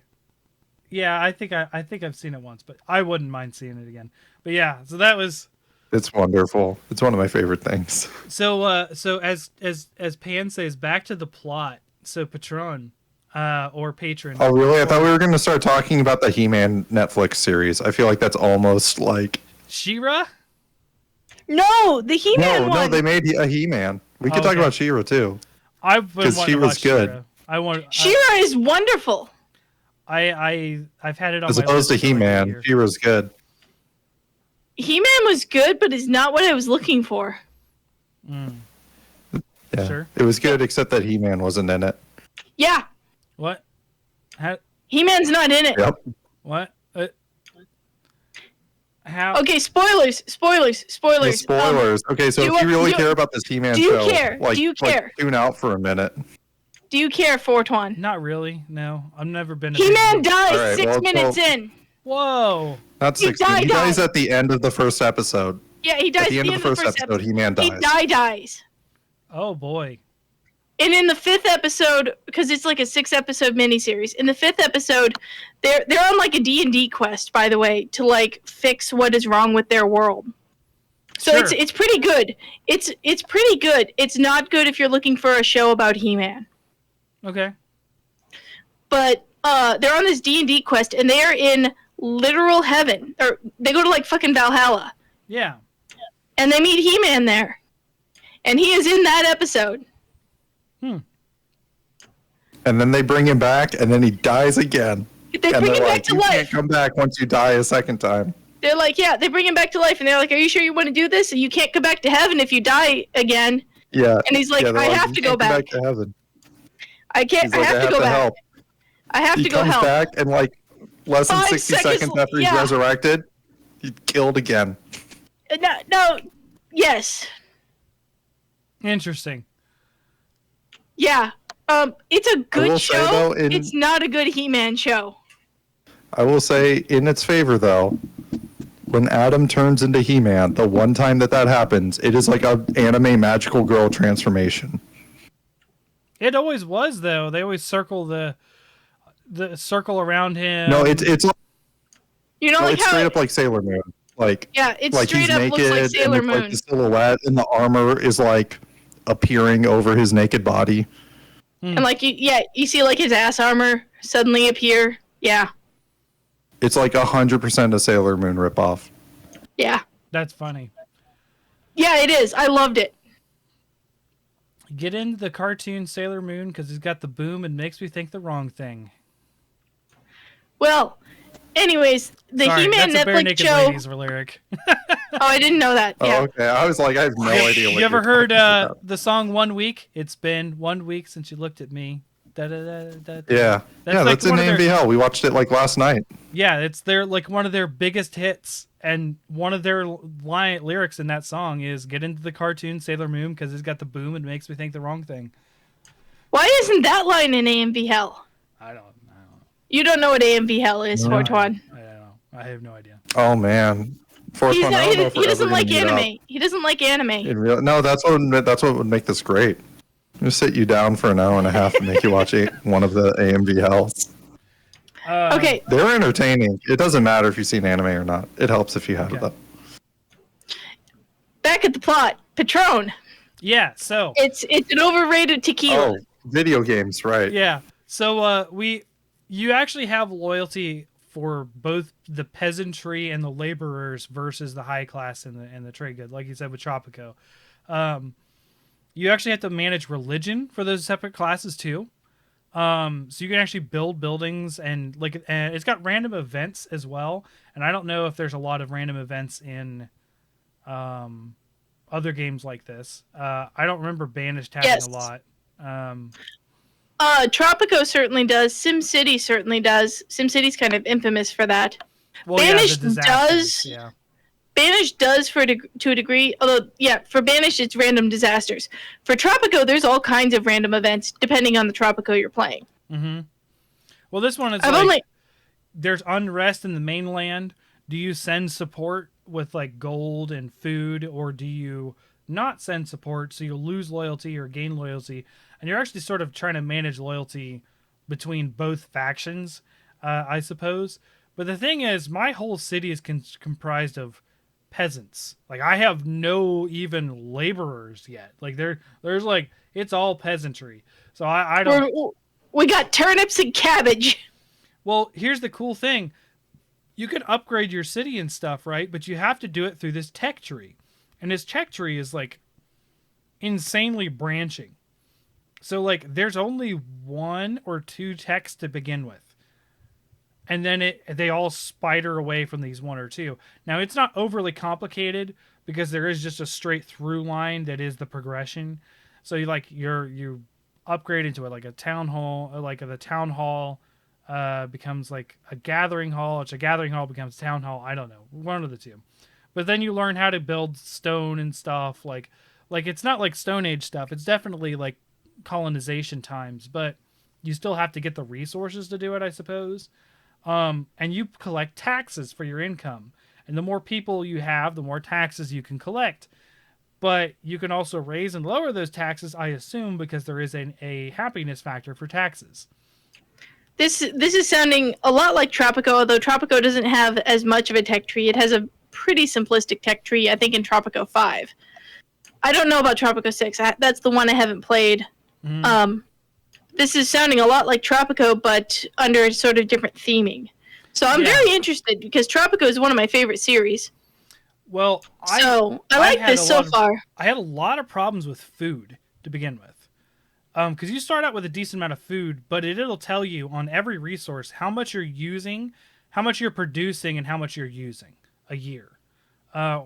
Yeah, I think I've seen it once, but I wouldn't mind seeing it again. But yeah, so that was. It's wonderful. It's one of my favorite things. So as Pan says, back to the plot. So Patron, or Patron. Oh really? I thought we were going to start talking about the He-Man Netflix series. I feel like that's almost like. She-Ra? No, the He-Man one. No, they made a He-Man. We could talk about She-Ra too. Because She-Ra's good. She-Ra is wonderful. I've had it on. As opposed to He-Man, She-Ra's good. He-Man was good, but is not what I was looking for. Yeah, sure. It was good, except that He-Man wasn't in it. Yeah. What? He-Man's not in it. Yep. What? How? Okay, spoilers. Hey, spoilers. Okay, so if you really care about this He-Man show, do you care? Tune out for a minute. Do you care, Fortuan? Not really. No, I've never been. He-Man dies 6 minutes in. Whoa. Not 6 minutes. He dies at the end of the first episode. Yeah, he dies at the end of the first episode. He-Man dies. He dies. Oh boy. And in the 5th episode, because it's like a 6-episode miniseries, in the 5th episode, they're on like a D&D quest, by the way, to like fix what is wrong with their world. So Sure. it's pretty good. It's pretty good. It's not good if you're looking for a show about He-Man. Okay. But they're on this D&D quest, and they are in literal heaven. Or they go to like fucking Valhalla, Yeah. and they meet He-Man there, and he is in that episode. And then they bring him back, and then he dies again. They And bring they're him back like, to you life. can't come back once you die a second time. They're like, yeah, they bring him back to life, and they're like, are you sure you want to do this? You can't come back to heaven if you die again. Yeah. And he's like, yeah, they're I have "You to go can't come back. to heaven. I can't. He's I like, have to go back. help. I have He to go comes help. back, and like less than 5 60 seconds seconds after he's yeah. resurrected, he's killed again. No, yes, Interesting. yeah. It's a will good say, show. though, It's not a good He-Man show. I will say, in its favor, though, when Adam turns into He-Man, the one time that happens, it is like a anime magical girl transformation. It always was though. They always circle the circle around him. No, it's You know, no, like it's how straight up like Sailor Moon. Like yeah, it's like straight he's up naked looks like Sailor and Moon. like the silhouette and the armor is like appearing over his naked body. And like you see like his ass armor suddenly appear. Yeah, It's like 100% a Sailor Moon ripoff. yeah, That's funny. yeah. It is. I loved it. Get into the cartoon Sailor Moon because he's got the boom and makes me think the wrong thing. Well, anyways, the Sorry, He-Man that's a Bare Netflix Naked show. Ladies lyric. Oh, I didn't know that. Oh, Yeah. okay. I was like, I have no idea. What You ever you're heard talking about. the song "1 Week"? It's been 1 week since you looked at me. Da, da, da, da, da. Yeah, That's yeah, like that's in one of their- AMVL. We watched it like last night. Yeah, it's their like one of their biggest hits, and one of their lyrics in that song is "Get into the cartoon Sailor Moon because it's got the boom and makes me think the wrong thing." Why isn't that line in AMV Hell? I don't know. You don't know what AMV Hell is, No. Fortuan. I don't know. I have no idea. Oh man, Fourth He's one. not, I don't know he if we're ever doesn't gonna like meet up. anime. He doesn't like anime. In real, no, that's what would make this great. Just sit you down for an hour and a half and make you watch one of the AMV Hells. Okay, They're entertaining. It doesn't matter if you've seen anime or not. It helps if you have Okay. them. back at the plot. Patron. Yeah. So It's an overrated tequila. Oh, video games, right? yeah. So you actually have loyalty for both the peasantry and the laborers versus the high class and the trade good, like you said with Tropico. You actually have to manage religion for those separate classes too. So you can actually build buildings and it's got random events as well. And I don't know if there's a lot of random events in other games like this. I don't remember Banished having Yes. a lot. Tropico certainly does. SimCity certainly does. SimCity's kind of infamous for that. Well, Banished the disasters, does. Yeah. Banished does to a degree, although yeah, for Banished it's random disasters. For Tropico, there's all kinds of random events depending on the Tropico you're playing. Mm-hmm. Well, this one is I've like, only there's unrest in the mainland. Do you send support with like gold and food, or do you not send support so you lose loyalty or gain loyalty? And you're actually sort of trying to manage loyalty between both factions, I suppose. But the thing is, my whole city is comprised of peasants. Like I have no even laborers yet. Like there's like it's all peasantry. So I don't. we got turnips and cabbage. Well, here's the cool thing. You can upgrade your city and stuff, right? But you have to do it through this tech tree. And this tech tree is like insanely branching. So like there's only 1 or 2 techs to begin with. And then they all spider away from these 1 or 2. Now it's not overly complicated because there is just a straight through line that is the progression. So you upgrade into it like a town hall, the town hall becomes like a gathering hall. It's a gathering hall becomes town hall. I don't know, one of the two. But then you learn how to build stone and stuff. Like it's not like Stone Age stuff. It's definitely like colonization times, but you still have to get the resources to do it, I suppose. And you collect taxes for your income. And the more people you have, the more taxes you can collect. But you can also raise and lower those taxes, I assume, because there is a happiness factor for taxes. This is sounding a lot like Tropico, although Tropico doesn't have as much of a tech tree. It has a pretty simplistic tech tree, I think, in Tropico 5. I don't know about Tropico 6. That's the one I haven't played. Mm. This is sounding a lot like Tropico, but under sort of different theming. So I'm very interested because Tropico is one of my favorite series. Well, I like this so far. I had a lot of problems with food to begin with. Because you start out with a decent amount of food, but it'll tell you on every resource how much you're using, how much you're producing, and how much you're using a year. So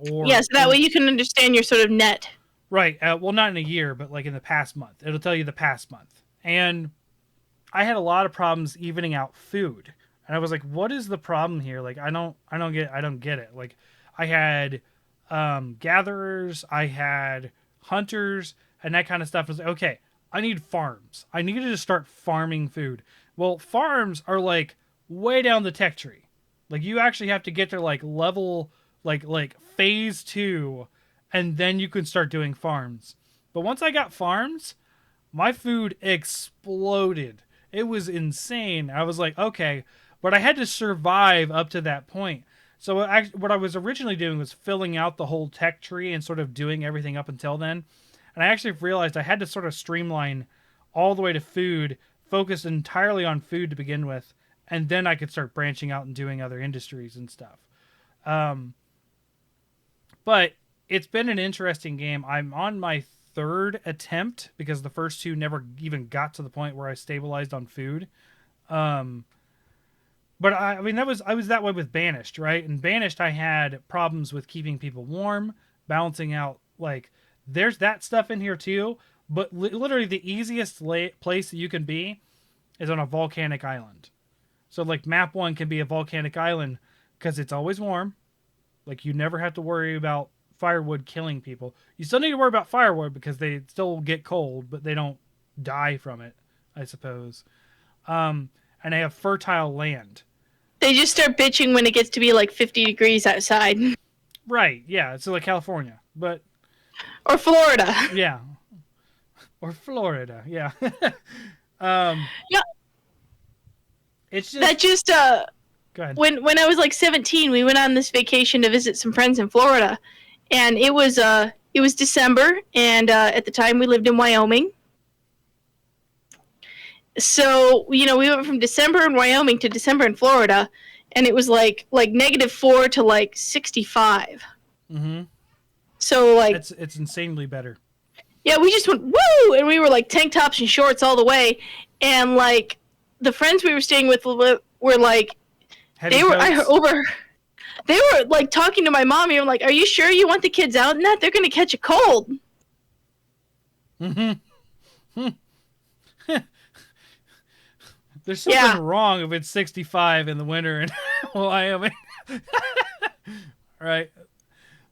that way you can understand your sort of net. Right. Well, not in a year, but like in the past month. It'll tell you the past month. And I had a lot of problems evening out food. And I was like, what is the problem here? Like, I don't get it. Like, I had gatherers, I had hunters, and that kind of stuff. I was like, okay, I need farms. I needed to start farming food. Well, farms are like way down the tech tree. Like, you actually have to get to like level, like phase 2, and then you can start doing farms. But once I got farms, my food exploded. It was insane. I was like, okay, but I had to survive up to that point. So what I was originally doing was filling out the whole tech tree and sort of doing everything up until then. And I actually realized I had to sort of streamline all the way to food, focus entirely on food to begin with, and then I could start branching out and doing other industries and stuff. But it's been an interesting game. I'm on my 3rd attempt because the first 2 never even got to the point where I stabilized on food. But I mean, I was that way with Banished, right? And Banished, I had problems with keeping people warm, balancing out, like, there's that stuff in here too, but literally the easiest place that you can be is on a volcanic island. So, like, map 1 can be a volcanic island because it's always warm. Like, you never have to worry about firewood killing people. You still need to worry about firewood because they still get cold, but they don't die from it, I suppose. And they have fertile land. They just start bitching when it gets to be like 50 degrees outside. Right, yeah. So like California, but... Or Florida. Yeah. Or Florida, yeah. Yeah. It's just... That just, Go ahead. When I was like 17, we went on this vacation to visit some friends in Florida. And it was December, and at the time we lived in Wyoming. So, we went from December in Wyoming to December in Florida, and it was like -4 to like 65. Mm-hmm. So like it's insanely better. Yeah, we just went woo, and we were like tank tops and shorts all the way, and like the friends we were staying with were like they were like talking to my mom, and I'm like, "Are you sure you want the kids out in that? They're gonna catch a cold." Mm-hmm. There's something wrong if it's 65 in the winter in Wyoming. Right.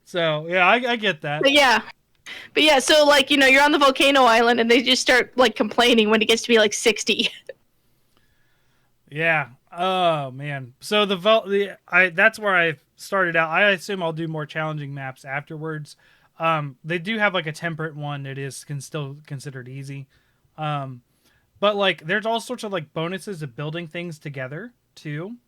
So, yeah, I get that. But yeah, so like, you're on the volcano island and they just start like complaining when it gets to be like 60. Yeah. Oh, man. So that's where I started out. I assume I'll do more challenging maps afterwards. They do have like a temperate one that can still considered easy. But like, there's all sorts of like bonuses of building things together too.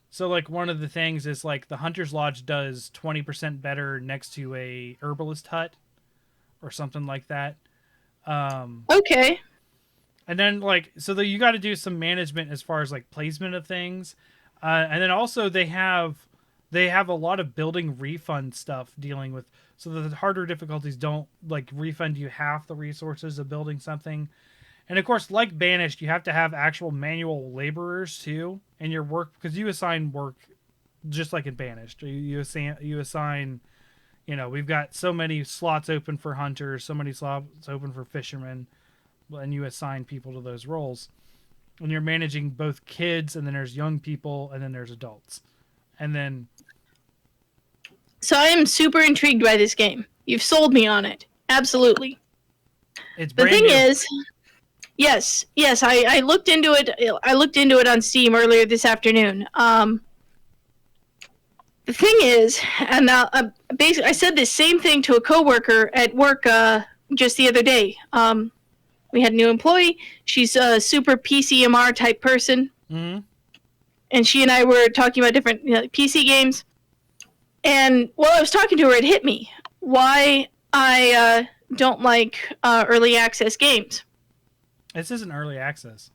So like, one of the things is like the Hunter's Lodge does 20% better next to a herbalist hut or something like that. Okay. And then like, so you got to do some management as far as like placement of things. And then also they have a lot of building refund stuff dealing with, so that the harder difficulties don't like refund you half the resources of building something. And of course, like Banished, you have to have actual manual laborers too in your work, because you assign work just like in Banished. You assign, we've got so many slots open for hunters, so many slots open for fishermen, and you assign people to those roles. And you're managing both kids, and then there's young people, and then there's adults. And then... So I am super intrigued by this game. You've sold me on it. Absolutely. It's brand new. The thing is... Yes, I looked into it. I looked into it on Steam earlier this afternoon. The thing is, and basically, I said the same thing to a coworker at work just the other day. We had a new employee. She's a super PCMR type person, mm-hmm. and she and I were talking about different PC games. And while I was talking to her, it hit me why I don't like early access games. This isn't early access.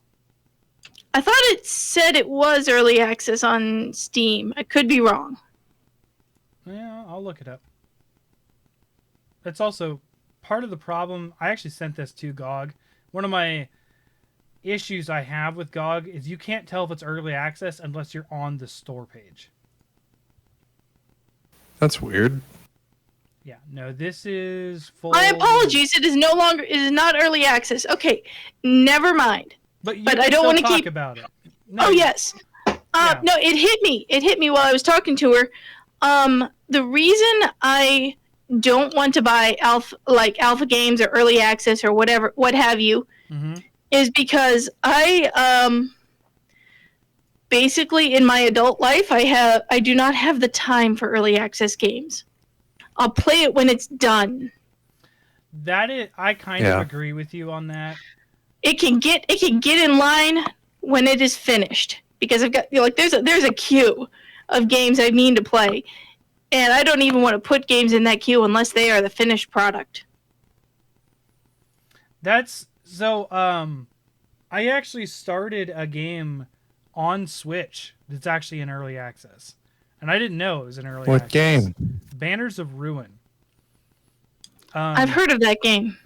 I thought it said it was early access on Steam. I could be wrong. Yeah, I'll look it up. That's also part of the problem. I actually sent this to GOG. One of my issues I have with GOG is you can't tell if it's early access unless you're on the store page. That's weird. Yeah, no, this is full. My apologies. It is no longer. It is not early access. Okay, never mind. But I don't want to keep about it. No, oh yes. Yeah. No, it hit me. It hit me while I was talking to her. The reason I don't want to buy alpha games or early access or whatever, what have you, is because I basically in my adult life I do not have the time for early access games. I'll play it when it's done. I kind of agree with you on that. It can get in line when it is finished, because I've got there's a queue of games I mean to play, and I don't even want to put games in that queue unless they are the finished product. That's so. I actually started a game on Switch that's actually in early access, and I didn't know it was in early access. What game? Banners of Ruin. I've heard of that game.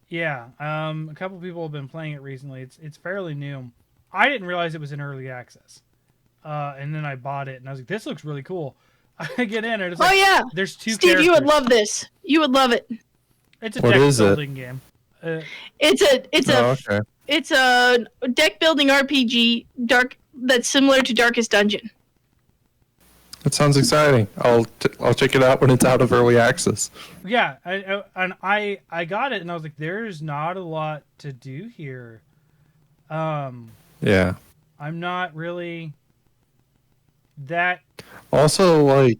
Yeah, a couple people have been playing it recently. It's fairly new. I didn't realize it was in early access, and then I bought it, and I was like, "This looks really cool." I get in, and it's like, yeah, there's two. Steve, characters. you would love this. You would love it. It's a deck building game. It's a deck building RPG that's similar to Darkest Dungeon. That sounds exciting. I'll check it out when it's out of early access. Yeah, I got it, and I was like, "There's not a lot to do here." Yeah. I'm not really that. Also, like,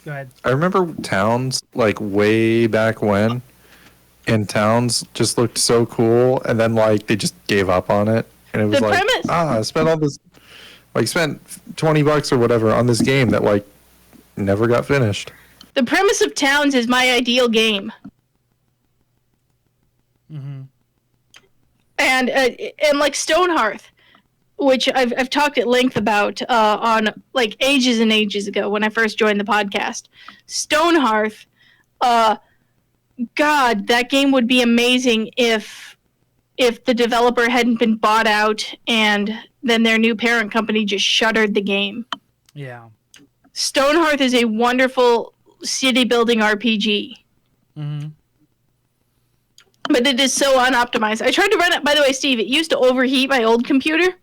Go ahead. I remember Towns like way back when, and Towns just looked so cool, and then like they just gave up on it, and it was I spent all this. Like, spent $20 or whatever on this game that, like, never got finished. The premise of Towns is my ideal game. Mm-hmm. And like Stonehearth, which I've talked at length about on, like, ages and ages ago when I first joined the podcast. Stonehearth, God, that game would be amazing if the developer hadn't been bought out and then their new parent company just shuttered the game. Yeah. Stonehearth is a wonderful city building RPG. Mm-hmm. But it is so unoptimized. I tried to run it, by the way, Steve, it used to overheat my old computer.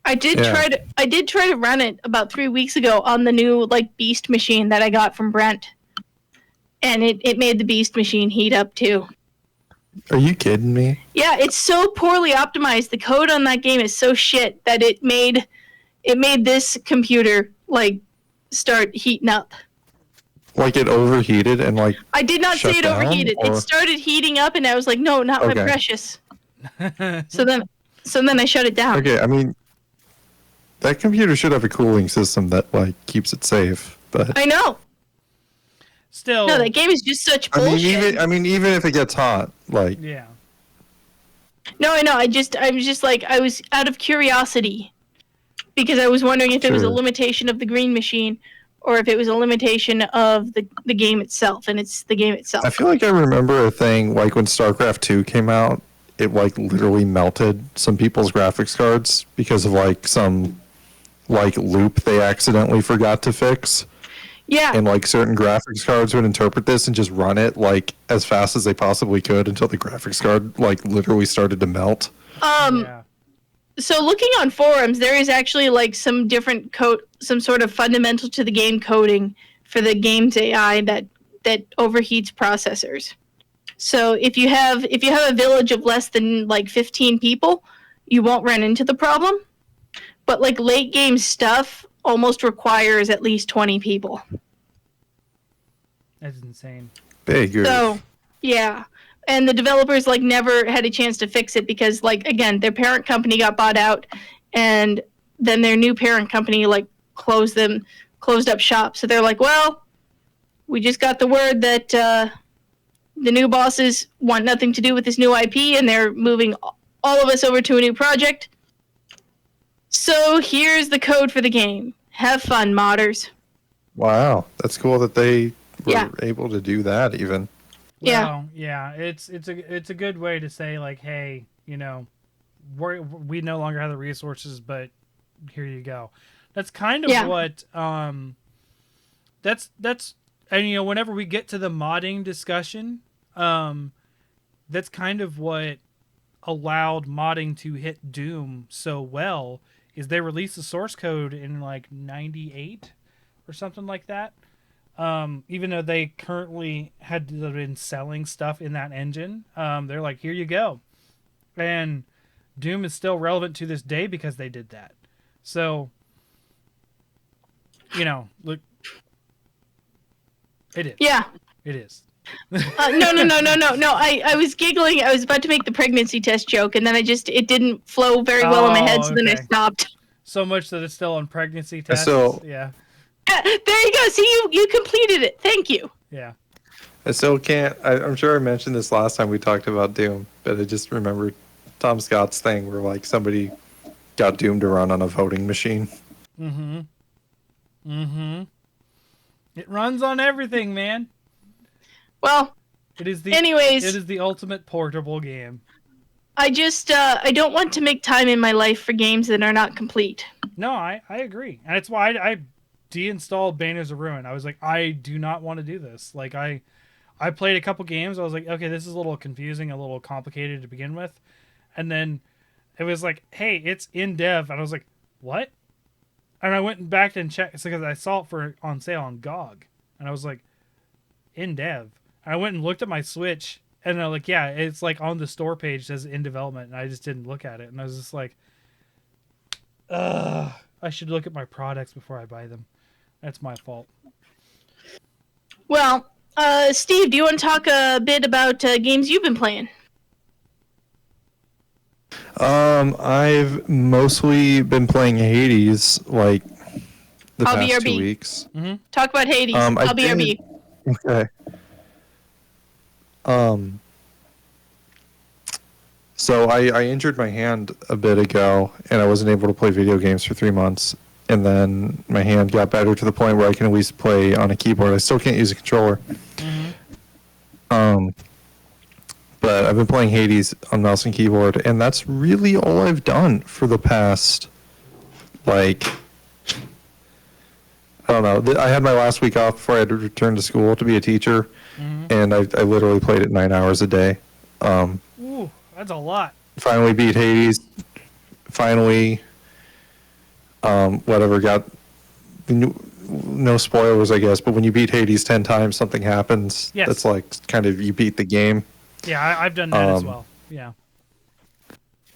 I did try to run it about 3 weeks ago on the new like Beast machine that I got from Brent. And it made the Beast machine heat up too. Are you kidding me? Yeah, it's so poorly optimized. The code on that game is so shit that it made this computer like start heating up. Like it overheated and like I did not say it overheated. Or... It started heating up and I was like, no, not my precious. So then I shut it down. Okay, I mean that computer should have a cooling system that like keeps it safe. But I know. Still, no, that game is just such bullshit. Even if it gets hot, like yeah. No, I know. I was just like I was out of curiosity because I was wondering if it was a limitation of the green machine or if it was a limitation of the game itself, and it's the game itself. I feel like I remember a thing like when StarCraft 2 came out, it like literally melted some people's graphics cards because of like some like loop they accidentally forgot to fix. Yeah. And like certain graphics cards would interpret this and just run it like as fast as they possibly could until the graphics card like literally started to melt. Yeah. So looking on forums, there is actually like some different code, some sort of fundamental to the game coding for the game's AI that overheats processors. So if you have a village of less than like 15 people, you won't run into the problem. But like late game stuff almost requires at least 20 people. That's insane. Big. So, yeah. And the developers like never had a chance to fix it because like again, their parent company got bought out and then their new parent company like closed them closed up shop. So they're like, well, we just got the word that the new bosses want nothing to do with this new IP, and they're moving all of us over to a new project. So here's the code for the game. Have fun, modders. Wow, that's cool that they were able to do that even. Well, yeah, it's a good way to say, like, hey, you know, we no longer have the resources, but here you go. That's kind of what that's and you know, whenever we get to the modding discussion, that's kind of what allowed modding to hit Doom so well, is they released the source code in like 98 or something like that. Even though they currently had been selling stuff in that engine, they're like, here you go. And Doom is still relevant to this day because they did that. So, you know, look, it is. Yeah. It is. No. I was giggling. I was about to make the pregnancy test joke, and then it didn't flow very well in my head, so then I stopped. So much that it's still on pregnancy tests. Yeah. There you go. See, you completed it. Thank you. Yeah. I still can't. I'm sure I mentioned this last time we talked about Doom, but I just remembered Tom Scott's thing where like somebody got Doom to run on a voting machine. It runs on everything, man. Well, it is the ultimate portable game. I just I don't want to make time in my life for games that are not complete. No, I agree. And it's why I deinstalled Banners of Ruin. I was like, I do not want to do this. Like I played a couple games. I was like, okay, this is a little confusing, a little complicated to begin with. And then it was like, hey, it's in dev. And I was like, what? And I went back and checked because I saw it on sale on GOG. And I was like, in dev. And I went and looked at my Switch, and I'm like, yeah, it's like on the store page, it says in development, and I just didn't look at it. And I was just like, I should look at my products before I buy them. That's my fault. Well, Steve, do you want to talk a bit about games you've been playing? I've mostly been playing Hades, like the past BRB. 2 weeks. Mm-hmm. Talk about Hades. I'll BRB. Okay. So I injured my hand a bit ago, and I wasn't able to play video games for 3 months. And then my hand got better to the point where I can at least play on a keyboard. I still can't use a controller. Mm-hmm. But I've been playing Hades on mouse and keyboard, and that's really all I've done for the past, like, I don't know. I had my last week off before I had to return to school to be a teacher, and I literally played it 9 hours a day. Ooh, that's a lot. Finally beat Hades. Finally, whatever, got no spoilers, I guess, but when you beat Hades 10 times, something happens. Yes. That's like kind of you beat the game. Yeah, I've done that as well. Yeah.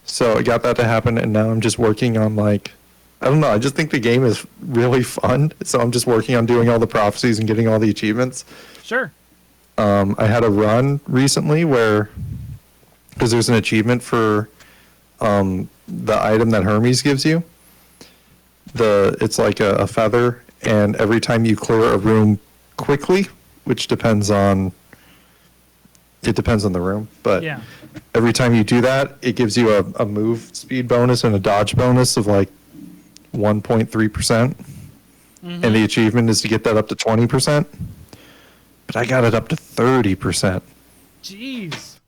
So I got that to happen, and now I'm just working on, like, I don't know, I just think the game is really fun, so I'm just working on doing all the prophecies and getting all the achievements. Sure. I had a run recently where, because there's an achievement for the item that Hermes gives you. It's like a feather, and every time you clear a room quickly, which depends on the room, but Yeah. every time you do that, it gives you a move speed bonus and a dodge bonus of like 1.3%. And the achievement is to get that up to 20%. But I got it up to 30%. Jeez.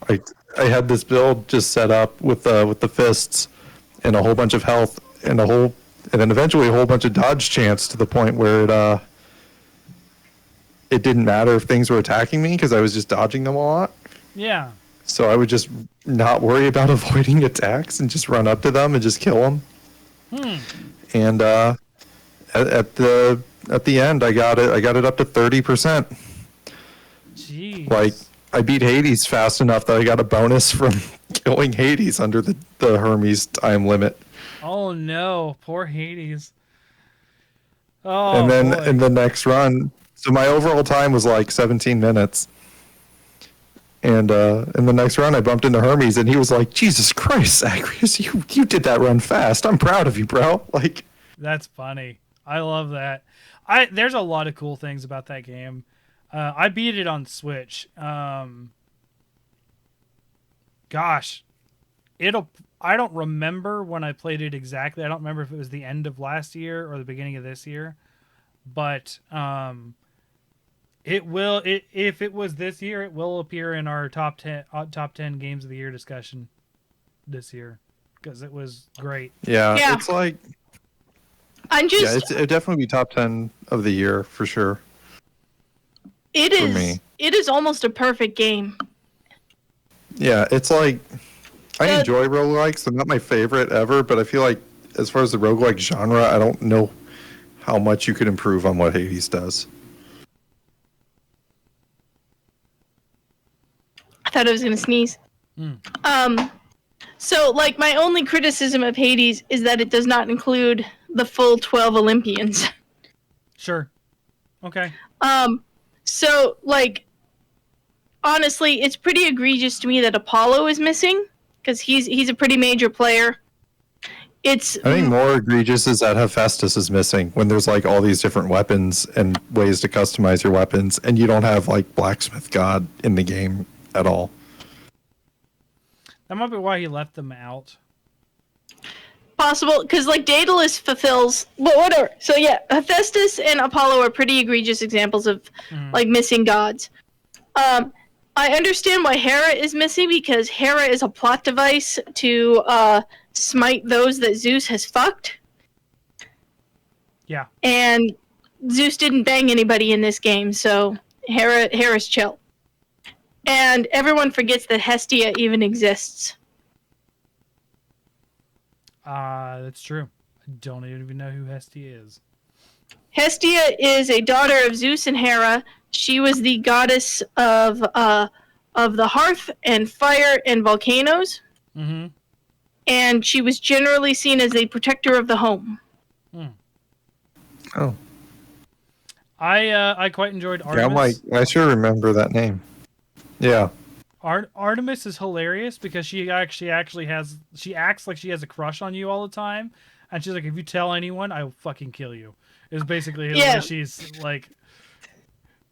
I had this build just set up with the fists and a whole bunch of health and then eventually a whole bunch of dodge chance, to the point where it didn't matter if things were attacking me because I was just dodging them a lot. Yeah. So I would just not worry about avoiding attacks and just run up to them and just kill them. And at the end, I got it up to 30%. Jeez. Like, I beat Hades fast enough that I got a bonus from killing Hades under the Hermes time limit. Oh no, poor Hades. Oh. And then boy. in the next run, so my overall time was like 17 minutes. And in the next run, I bumped into Hermes, and he was like, "Jesus Christ, Zagreus, you did that run fast. I'm proud of you, bro." Like, That's funny. I love that. There's a lot of cool things about that game. I beat it on Switch. Gosh, I don't remember when I played it exactly. I don't remember if it was the end of last year or the beginning of this year. But if it was this year, it will appear in our top 10 games of the year discussion this year because it was great. Yeah. It's like it definitely be top 10 of the year for sure. It is almost a perfect game. Yeah, it's like I enjoy roguelikes. They're not my favorite ever, but I feel like as far as the roguelike genre, I don't know how much you could improve on what Hades does. I thought I was going to sneeze. So, like, my only criticism of Hades is that it does not include the full 12 Olympians. Sure. Okay. So, like, honestly, it's pretty egregious to me that Apollo is missing, because he's a pretty major player. I think more egregious is that Hephaestus is missing when there's like all these different weapons and ways to customize your weapons, and you don't have like Blacksmith God in the game at all. That might be why he left them out. Possible, because like Daedalus fulfills, but whatever. So yeah, Hephaestus and Apollo are pretty egregious examples of like missing gods. I understand why Hera is missing, because Hera is a plot device to smite those that Zeus has fucked. Yeah. And Zeus didn't bang anybody in this game, so Hera's chill. And everyone forgets that Hestia even exists. That's true. I don't even know who Hestia is. Hestia is a daughter of Zeus and Hera. She was the goddess of the hearth and fire and volcanoes. Mm-hmm. And she was generally seen as a protector of the home. Oh. I quite enjoyed Artemis. Yeah, I sure remember that name. Yeah. Artemis is hilarious because she actually she acts like she has a crush on you all the time, and she's like, if you tell anyone, I will fucking kill you. Is basically she's like,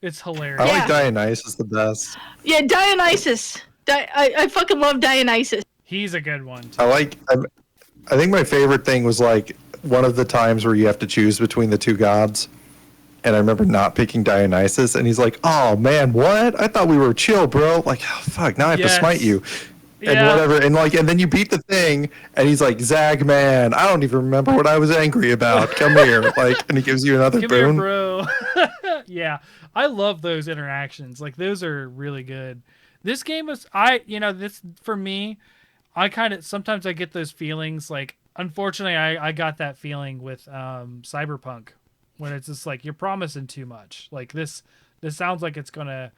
it's hilarious. I like Dionysus the best. Yeah, Dionysus. I fucking love Dionysus. He's a good one too. I think my favorite thing was like one of the times where you have to choose between the two gods. And I remember not picking Dionysus, and he's like, "Oh man, what? I thought we were chill, bro. Like, oh, fuck, now I have to smite you, and whatever." And like, and then you beat the thing, and he's like, "Zag, man, I don't even remember what I was angry about. Come here," like, and he gives you another boon. Here, bro. Yeah, I love those interactions. Like, those are really good. This game is, this for me, I kind of sometimes I get those feelings. Like, unfortunately, I got that feeling with Cyberpunk. When it's just like, you're promising too much. Like this sounds like it's gonna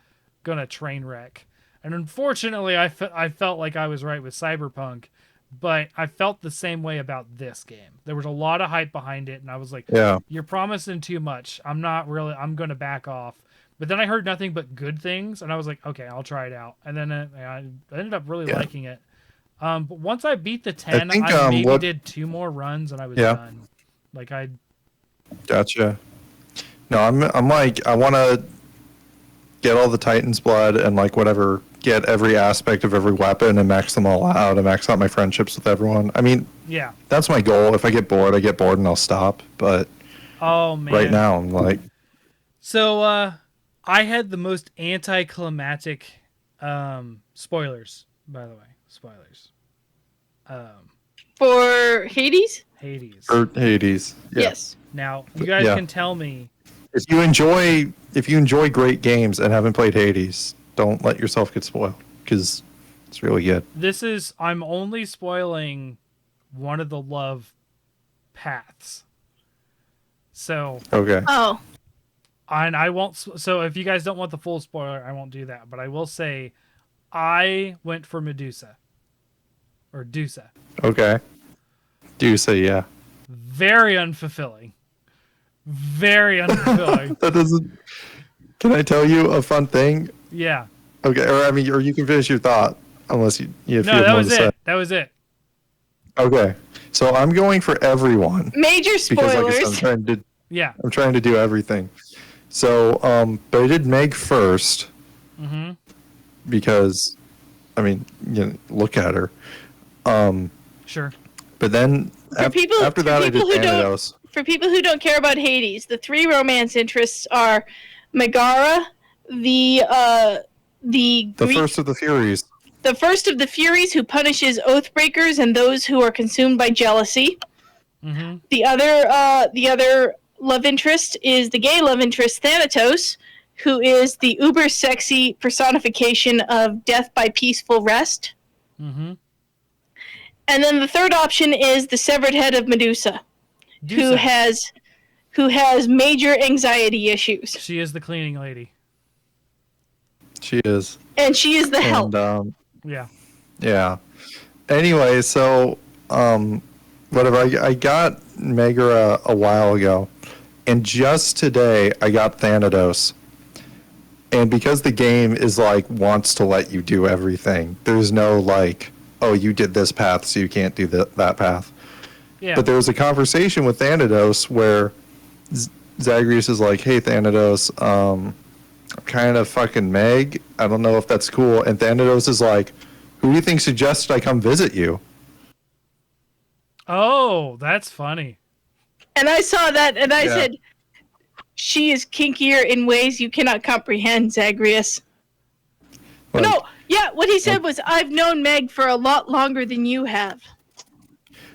train wreck. And unfortunately, I felt like I was right with Cyberpunk, but I felt the same way about this game. There was a lot of hype behind it, and I was like, you're promising too much. I'm gonna back off. But then I heard nothing but good things, and I was like, okay, I'll try it out. And then I ended up really liking it. But once I beat the 10, I maybe did 2 more runs, and I was done. Like Gotcha. No, I'm like, I want to get all the Titan's blood and like whatever, get every aspect of every weapon and max them all out and max out my friendships with everyone. I mean, that's my goal. If I get bored, and I'll stop. But right now I'm like, so I had the most anticlimactic spoilers, by the way. Spoilers. For Hades? For Hades. Yeah. Yes. Now, you guys can tell me. If you enjoy great games and haven't played Hades, don't let yourself get spoiled, because it's really good. I'm only spoiling one of the love paths. So. Okay. Oh. And I won't. So if you guys don't want the full spoiler, I won't do that. But I will say, I went for Medusa. Or Dusa. Okay. Dusa, yeah. Very unfulfilling. Very unfulfilling. That doesn't. Can I tell you a fun thing? Yeah. Okay, or you can finish your thought, unless you have more to say. That was it. Okay, so I'm going for everyone. Major spoilers. Because, like I said, Yeah. I'm trying to do everything. So, but I did Meg first because, I mean, look at her. Sure. But then after that, I did Thanatos. For people who don't care about Hades, the 3 romance interests are Megara, the First of the Furies. The first of the Furies, who punishes Oathbreakers and those who are consumed by jealousy. Mm-hmm. The other love interest is the gay love interest Thanatos, who is the uber sexy personification of death by peaceful rest. Mm-hmm. And then the third option is the severed head of Medusa, who has major anxiety issues. She is the cleaning lady. She is. And she is the help. Yeah. Yeah. Anyway, so whatever. I got Megara a while ago, and just today I got Thanatos. And because the game is like wants to let you do everything, there's no like, oh, you did this path, so you can't do that path. Yeah. But there was a conversation with Thanatos where Zagreus is like, hey, Thanatos, kind of fucking Meg. I don't know if that's cool. And Thanatos is like, who do you think suggested I come visit you? Oh, that's funny. And I saw that, and I said, she is kinkier in ways you cannot comprehend, Zagreus. Like, what he said was, I've known Meg for a lot longer than you have.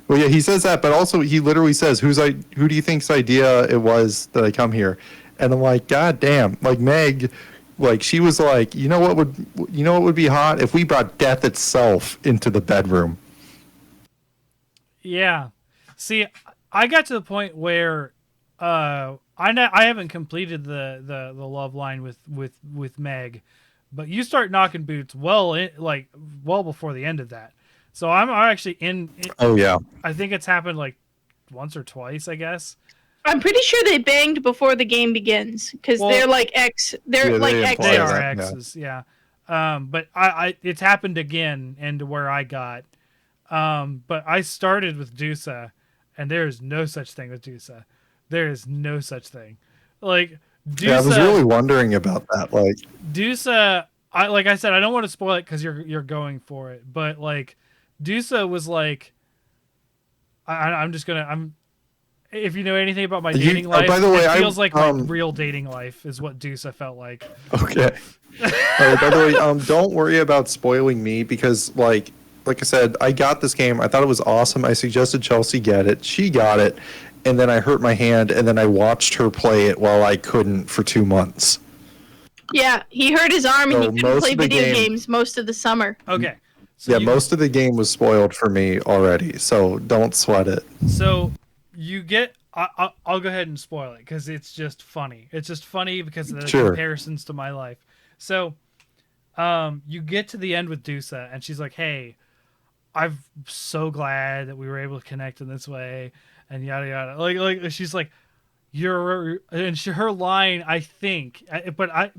Well, yeah, he says that, but also he literally says, who do you think's idea it was that I come here? And I'm like, God damn, like Meg, like she was like, you know what would be hot if we brought death itself into the bedroom. Yeah. See, I got to the point where I haven't completed the love line with Meg, but you start knocking boots well before the end of that. So I'm actually in. Oh yeah. I think it's happened like once or twice, I guess. I'm pretty sure they banged before the game begins because they're like ex. They're like ex. They are exes, yeah. But it's happened again, and to where I got. But I started with Dusa, and there is no such thing with Dusa. There is no such thing. Like Dusa. Yeah, I was really wondering about that. Like Dusa, like I said, I don't want to spoil it because you're going for it, but like Dusa was like, I'm just gonna. If you know anything about my dating life, by the way, it feels like my real dating life is what Dusa felt like. Okay. By the way, don't worry about spoiling me because, like I said, I got this game. I thought it was awesome. I suggested Chelsea get it. She got it, and then I hurt my hand, and then I watched her play it while I couldn't for 2 months. Yeah, he hurt his arm and he couldn't play video games most of the summer. Okay. So most of the game was spoiled for me already, so don't sweat it. So you get I'll go ahead and spoil it because it's just funny. It's just funny because of the comparisons to my life. So you get to the end with Dusa and she's like, hey, I'm so glad that we were able to connect in this way and yada yada. Like she's like, her line, I think, but I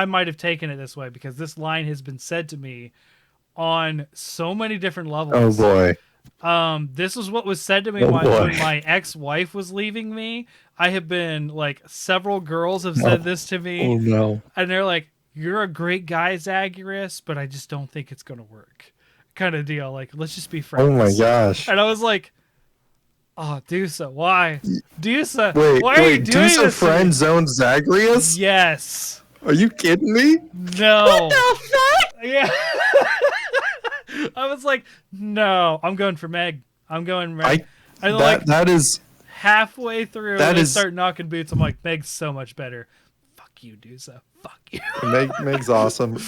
might have taken it this way because this line has been said to me on so many different levels. Oh boy. This is what was said to me when my ex-wife was leaving me. I have been like, several girls have said this to me. Oh no. And they're like, you're a great guy, Zagreus, but I just don't think it's gonna work. Kind of deal. Like, let's just be friends. Oh my gosh. And I was like, oh, Dusa, why? Dusa, wait, why are you doing Dusa this? friend zone Zagreus? Yes. Are you kidding me? No. What the fuck? Yeah. I was like, no, I'm going for Meg. I'm going Meg. That is halfway through. Start knocking boots. I'm like, Meg's so much better. Fuck you, Dusa. Fuck you. Meg's awesome.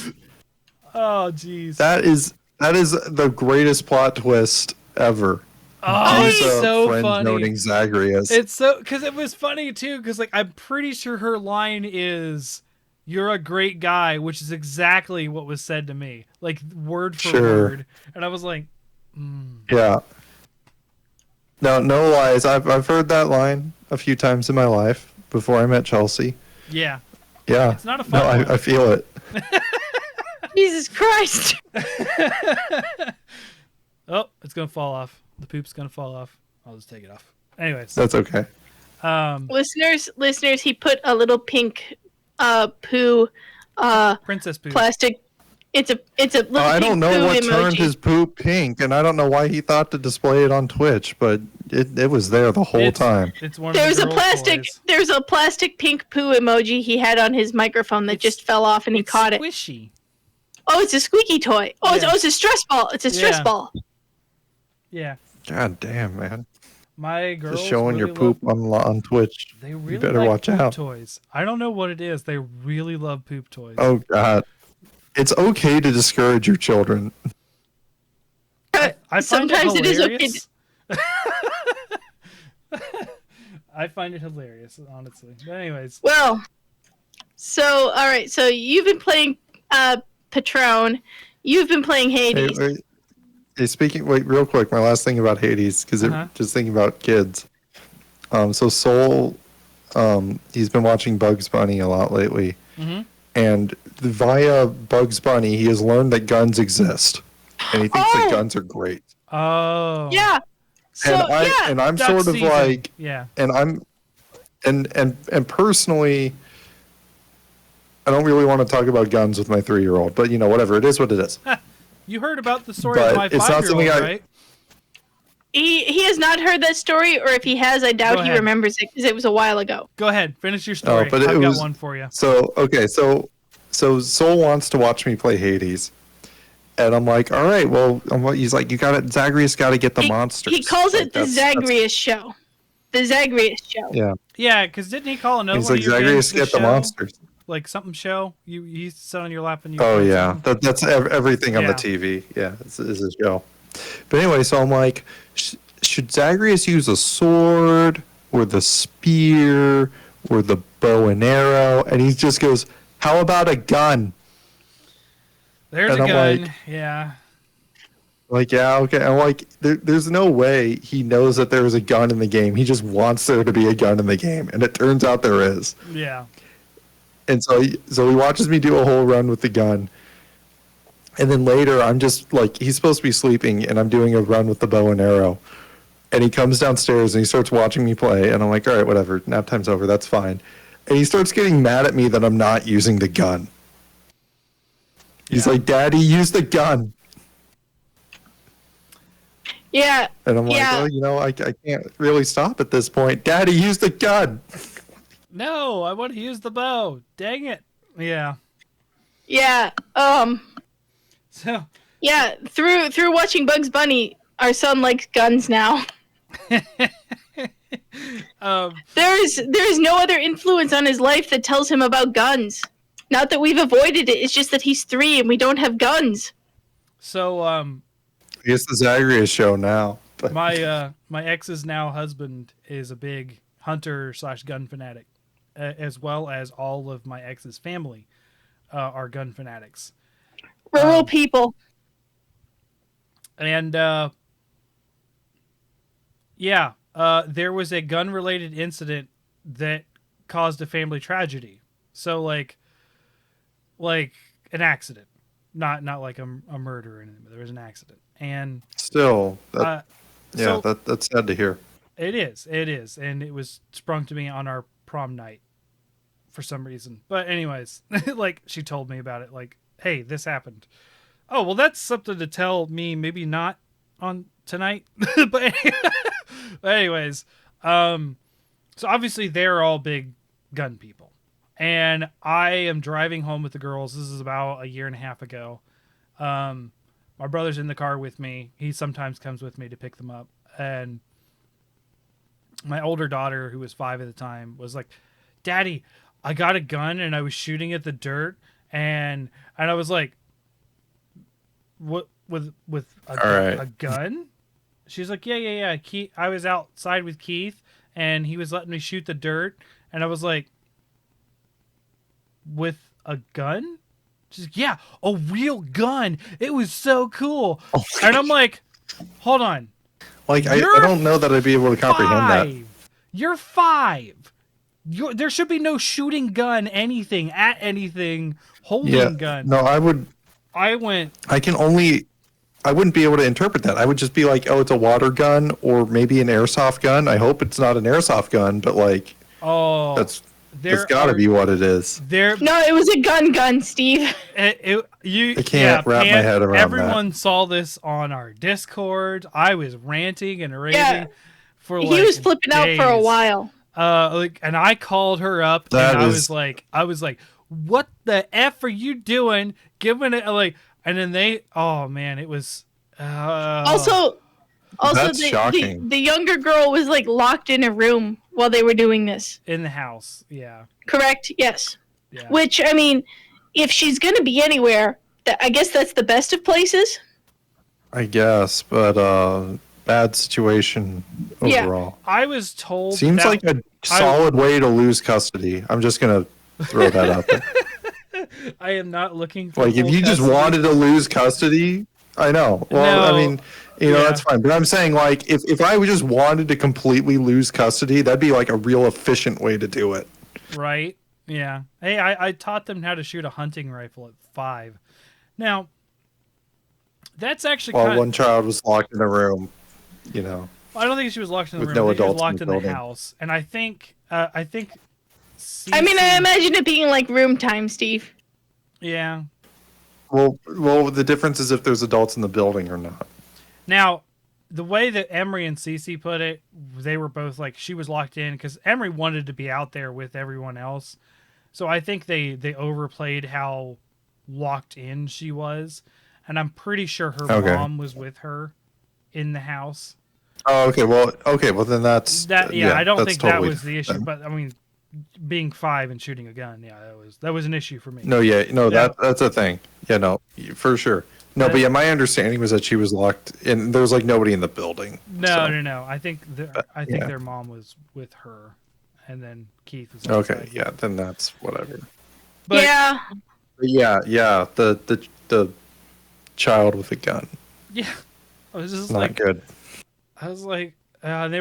Oh, jeez. That is the greatest plot twist ever. Oh, it's so funny. Noting Zagreus. It's so because it was funny too. Because like I'm pretty sure her line is, "You're a great guy," which is exactly what was said to me, like word for word. And I was like, yeah. No lies. I've heard that line a few times in my life before I met Chelsea. Yeah. Yeah. It's not a fun one. I feel it. Jesus Christ. Oh, it's gonna fall off. The poop's gonna fall off. I'll just take it off. Anyways. That's okay. Listeners, he put a little pink poo Princess Poo. plastic. It's a little I don't pink know poo what emoji. turned his poop pink, and I don't know why he thought to display it on Twitch, but it was there the whole time. It's one There's of a the plastic. toys. There's a plastic pink poo emoji he had on his microphone that just fell off, and he It's caught it. squishy. Oh, it's a squeaky toy. Oh, Yeah. it's a stress ball. It's a stress Yeah. ball. Yeah. God damn, man. My girls Just showing really your poop love, on Twitch. they really better like watch poop out. toys. I don't know what it is. They really love poop toys. Oh, God. It's okay to discourage your children. I find Sometimes it it is okay. hilarious. I find it hilarious, honestly. But anyways, Well, so all right. So you've been playing Patron. You've been playing Hades. Wait, real quick, my last thing about Hades, because just thinking about kids. So Soul, he's been watching Bugs Bunny a lot lately. Mm-hmm. And via Bugs Bunny, he has learned that guns exist. And he thinks that guns are great. oh Yeah. So And I'm duck sort of season. like, yeah. and I'm, and personally, I don't really want to talk about guns with my 3-year-old, but whatever, it is what it is. You heard about the story But of my it's not 5-year-old, something right? he has not heard that story, or if he has, I doubt Go he ahead. remembers it because it was a while ago. Go ahead, finish your story. but it I've got was- one for you. So Soul wants to watch me play Hades. And I'm like, all right, well, he's like, Zagreus got to get the monsters. He calls Like, it the that's- Zagreus show. The Zagreus show. Yeah. Yeah, because didn't he call another He's one like, of your Zagreus games get the show? monsters. Like something show? You sit on your lap and you. Oh play yeah, something? that's everything on Yeah. the TV. Yeah, is a show. But anyway, so I'm like, should Zagreus use a sword or the spear or the bow and arrow? And he just goes, "How about a gun?" There's And a I'm gun. like- Yeah. Like, yeah, okay. I'm like, there's no way he knows that there's a gun in the game. He just wants there to be a gun in the game, and it turns out there is. Yeah. And so he watches me do a whole run with the gun. And then later, I'm just like, he's supposed to be sleeping, and I'm doing a run with the bow and arrow. And he comes downstairs and he starts watching me play. And I'm like, all right, whatever. Nap time's over. That's fine. And he starts getting mad at me that I'm not using the gun. He's Yeah. like, Daddy, use the gun. Yeah. And I'm like, Yeah. well, I can't really stop at this point. Daddy, use the gun. No, I want to use the bow. Dang it. Yeah. Yeah. So. Yeah. Through watching Bugs Bunny, our son likes guns now. There's no other influence on his life that tells him about guns. Not that we've avoided it. It's just that he's 3 and we don't have guns. So I guess the Zagreus show now. But my ex's now husband is a big hunter/gun fanatic, as well as all of my ex's family are gun fanatics. Rural people. And there was a gun-related incident that caused a family tragedy. So like an accident, not like a murder or anything, but there was an accident. And still, so that's sad to hear. it is, and it was sprung to me on our prom night for some reason. But anyways, like she told me about it, like, hey, this happened. Oh, well, that's something to tell me, maybe not on tonight. but anyways, so obviously they're all big gun people. And I am driving home with the girls. This is about a year and a half ago. My brother's in the car with me. He sometimes comes with me to pick them up. And my older daughter, who was 5 at the time, was like, Daddy, I got a gun and I was shooting at the dirt. And I was like, what, with a gun? She's like, yeah. I was outside with Keith and he was letting me shoot the dirt. And I was like, with a gun? She's like, yeah, a real gun. It was so cool. And I'm like, hold on. Like, I don't know that I'd be able to comprehend that. You're 5. There should be no shooting gun anything at anything, holding gun. No, I went. I can only I wouldn't be able to interpret that. I would just be like, oh, it's a water gun or maybe an airsoft gun. I hope it's not an airsoft gun, but like, that's got to be what it is. No, it was a gun, Steve. I can't wrap my head around everyone that. saw this on our Discord. I was ranting and raving for like he was flipping days. out for a while. And I called her up and I was like, what the F are you doing? Giving it like, and then oh man, it was also that's shocking. The younger girl was like locked in a room while they were doing this. In the house, yeah. Correct? Yes. Yeah. Which, I mean, if she's going to be anywhere, I guess that's the best of places. I guess, but bad situation overall. Yeah. I was told seems like a solid way to lose custody. I'm just going to throw that out there. I am not looking for like if you just wanted to lose custody, I know. Well, no. I mean, that's fine. But I'm saying like if I just wanted to completely lose custody, that'd be like a real efficient way to do it. Right. Yeah. Hey, I taught them how to shoot a hunting rifle at 5. Now, that's actually one child was locked in a room, I don't think she was locked in the room. No I think she was adults locked in in the the house. And I think I mean, I imagine it being like room time, Steve. Yeah. Well, the difference is if there's adults in the building or not. Now, the way that Emery and Cece put it, they were both like, she was locked in because Emery wanted to be out there with everyone else. So I think they overplayed how locked in she was. And I'm pretty sure her mom was with her in the house. Oh, okay. Well, then that's... I don't think totally that was the issue. But, I mean, being 5 and shooting a gun, that was an issue for me. That's a thing. Yeah, no, for sure. No, but my understanding was that she was locked in. There was like nobody in the building. No. I think their mom was with her, and then Keith was outside. Okay, yeah, then that's whatever. But, yeah. The child with a gun. Yeah, I was just not good. I was like, they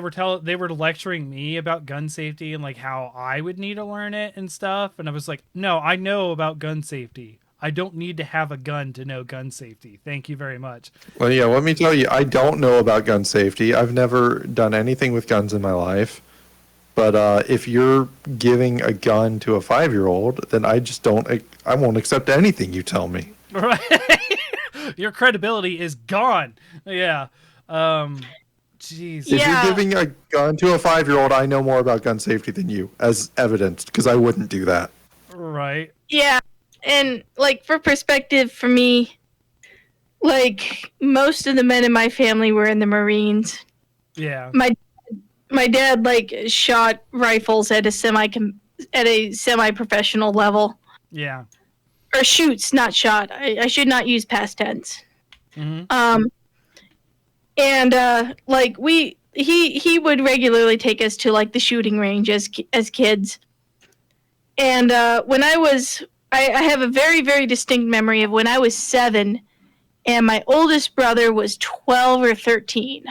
were lecturing me about gun safety and like how I would need to learn it and stuff, and I was like, no, I know about gun safety. I don't need to have a gun to know gun safety. Thank you very much. Well, yeah, let me tell you, I don't know about gun safety. I've never done anything with guns in my life. But if you're giving a gun to a 5-year-old, then I won't accept anything you tell me. Right. Your credibility is gone. Yeah. Jeez. If you're giving a gun to a 5-year-old, I know more about gun safety than you, as evidenced, because I wouldn't do that. Right. Yeah. And, like, for perspective, for me, like, most of the men in my family were in the Marines. Yeah. My dad, like, shot rifles at a semi-professional level. Yeah. Or shoots, not shot. I should not use past tense. Mm-hmm. And, like, he would regularly take us to, like, the shooting range as kids. And when I have a very, very distinct memory of when I was 7 and my oldest brother was 12 or 13.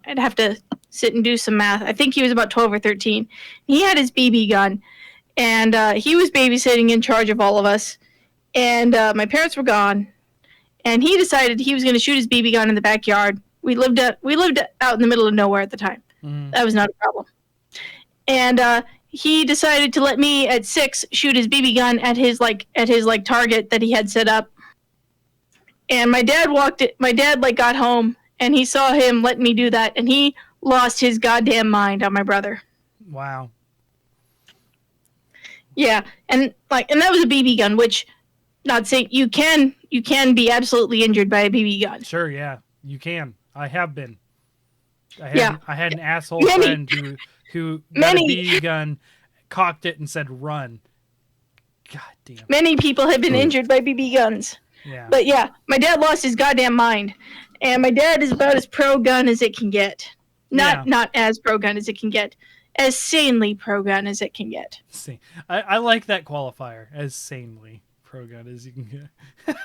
I'd have to sit and do some math. I think he was about 12 or 13. He had his BB gun, and he was babysitting in charge of all of us. And my parents were gone, and he decided he was going to shoot his BB gun in the backyard. We lived out in the middle of nowhere at the time. Mm. That was not a problem. And he decided to let me at 6 shoot his BB gun at his target that he had set up. And my dad got home and he saw him letting me do that, and he lost his goddamn mind on my brother. Wow. Yeah, and that was a BB gun, which, not saying you can be absolutely injured by a BB gun. Sure, yeah, you can. I have been. I had an asshole friend who got a BB gun, cocked it, and said, "Run." God damn. Many people have been injured by BB guns. Yeah. But yeah, my dad lost his goddamn mind, and my dad is about as pro gun as it can get. Not as pro gun as it can get, as sanely pro gun as it can get. See, I like that qualifier, as sanely pro gun as you can get.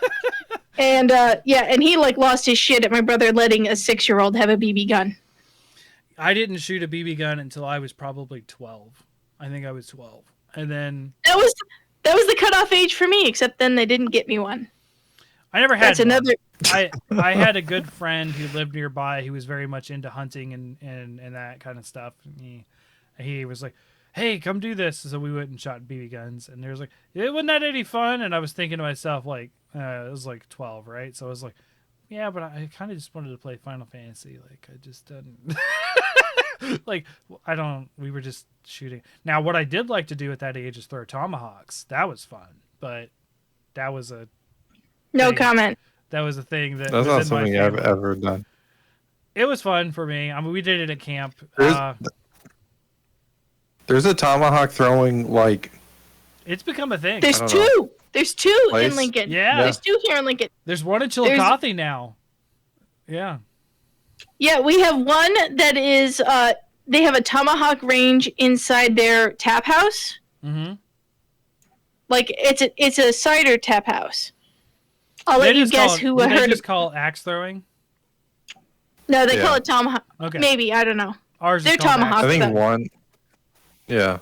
And and he lost his shit at my brother letting a 6-year-old have a BB gun. I didn't shoot a BB gun until I was probably 12. I think I was 12, and then that was the cutoff age for me. Except then they didn't get me one. I never had. That's another. I had a good friend who lived nearby who was very much into hunting and that kind of stuff. And he was like, "Hey, come do this." So we went and shot BB guns, and there was like, "It wasn't that any fun?" And I was thinking to myself, like, it was like 12, right? So I was like, "Yeah, but I kind of just wanted to play Final Fantasy. Like, I just didn't." Like, I don't. We were just shooting. Now, what I did like to do at that age is throw tomahawks. That was fun, but that was a No thing. comment. That was a thing that That's was not in my something I've family. ever done. It was fun for me. I mean, we did it at camp. There's a tomahawk throwing like It's become a thing. There's I don't two. There's two Place? in Lincoln. Yeah. There's two here in Lincoln. There's one in Chillicothe now. Yeah. Yeah, we have one that is. They have a tomahawk range inside their tap house. Mm-hmm. Like it's a cider tap house. I'll let you guess who They heard. just call it axe throwing. No, they Yeah. call it tomahawk. Okay. Maybe, I don't know. Ours is They're called axe tomahawks. I think but- one. Yeah.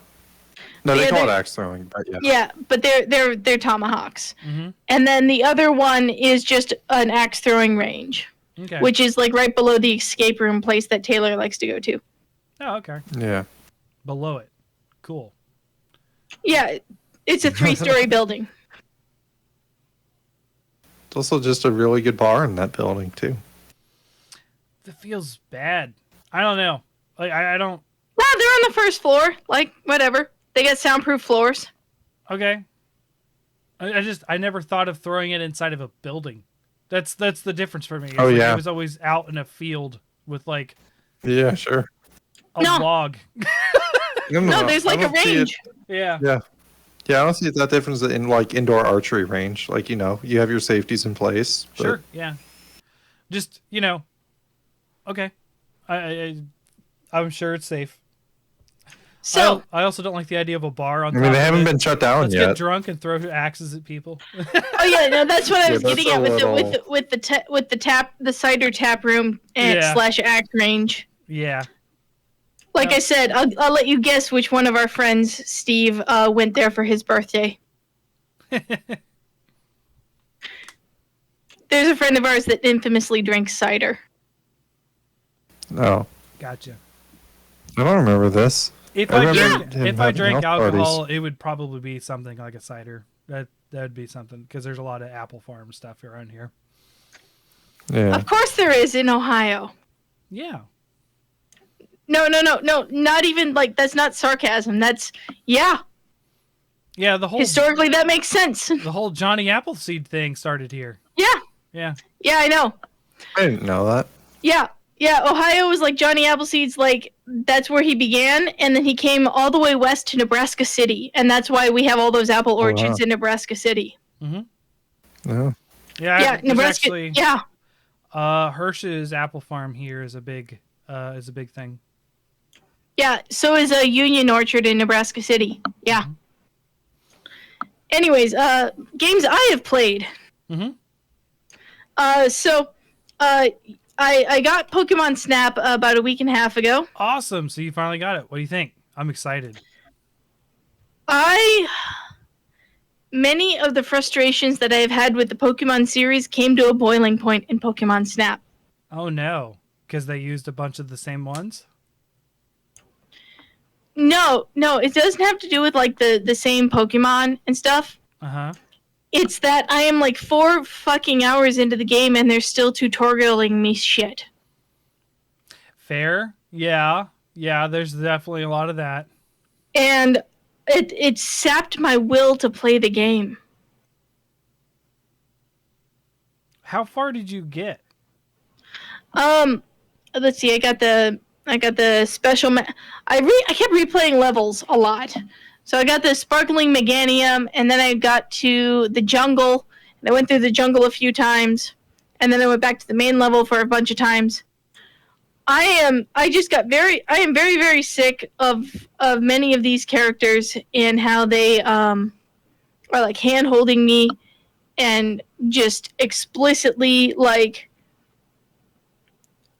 No, they Yeah, call it they're- axe throwing, but yeah. Yeah, but they're tomahawks. Mhm. And then the other one is just an axe throwing range, Okay. which is like right below the escape room place that Taylor likes to go to. Oh, okay. Yeah. Below it. Cool. Yeah, it's a 3-story building. It's also just a really good bar in that building too. That feels bad. I don't know. Like I don't. Wow, they're on the first floor. Like, whatever. They got soundproof floors. Okay. I never thought of throwing it inside of a building. That's the difference for me. It's Oh, like yeah. It was always out in a field with like Yeah, sure. a No. log. No, there's like I a don't see it- range. Yeah. Yeah. Yeah, I don't see that difference in like indoor archery range. Like, you have your safeties in place. but- Sure. Yeah. Just okay. I'm sure it's safe. So, I also don't like the idea of a bar on. I mean, top they of haven't it. been shut down Let's yet. get drunk and throw axes at people. oh yeah, no, that's what I Yeah, was that's getting a at little- with the cider tap room and Yeah. / axe range. Yeah. Like Yeah. I said, I'll let you guess which one of our friends, Steve, went there for his birthday. There's a friend of ours that infamously drinks cider. No. Gotcha. I don't remember this. If I I remember drank, him if I having drank house alcohol, parties. it would probably be something like a cider. That'd be something because there's a lot of apple farm stuff around here. Yeah. Of course there is in Ohio. Yeah. No, not even like that's not sarcasm. That's Yeah. The whole historically that makes sense. the whole Johnny Appleseed thing started here. Yeah, Yeah. yeah, I know. I didn't know that. Yeah, Ohio was like Johnny Appleseed's, like, that's where he began, and then he came all the way west to Nebraska City, and that's why we have all those apple wow. orchards in Nebraska City. No. Yeah. Yeah, there's Nebraska. Actually, Yeah, Hirsch's apple farm here is a big thing. yeah. So is a Union Orchard in Nebraska City. Yeah. Anyways, games I have played. Mm-hmm. I got Pokemon Snap about a week and a half ago. Awesome. So you finally got it. What do you think? I'm excited. Many of the frustrations that I have had with the Pokemon series came to a boiling point in Pokemon Snap. Oh no, because they used a bunch of the same ones. No, it doesn't have to do with like the same Pokemon and stuff. Uh-huh. It's that I am like 4 fucking hours into the game and they're still tutorialing me shit. Fair. Yeah. There's definitely a lot of that. And it sapped my will to play the game. How far did you get? Let's see. I got the special. I kept replaying levels a lot, so I got the sparkling Meganium, and then I got to the jungle, and I went through the jungle a few times, and then I went back to the main level for a bunch of times. I am very, very sick of many of these characters and how they are like hand holding me and just explicitly like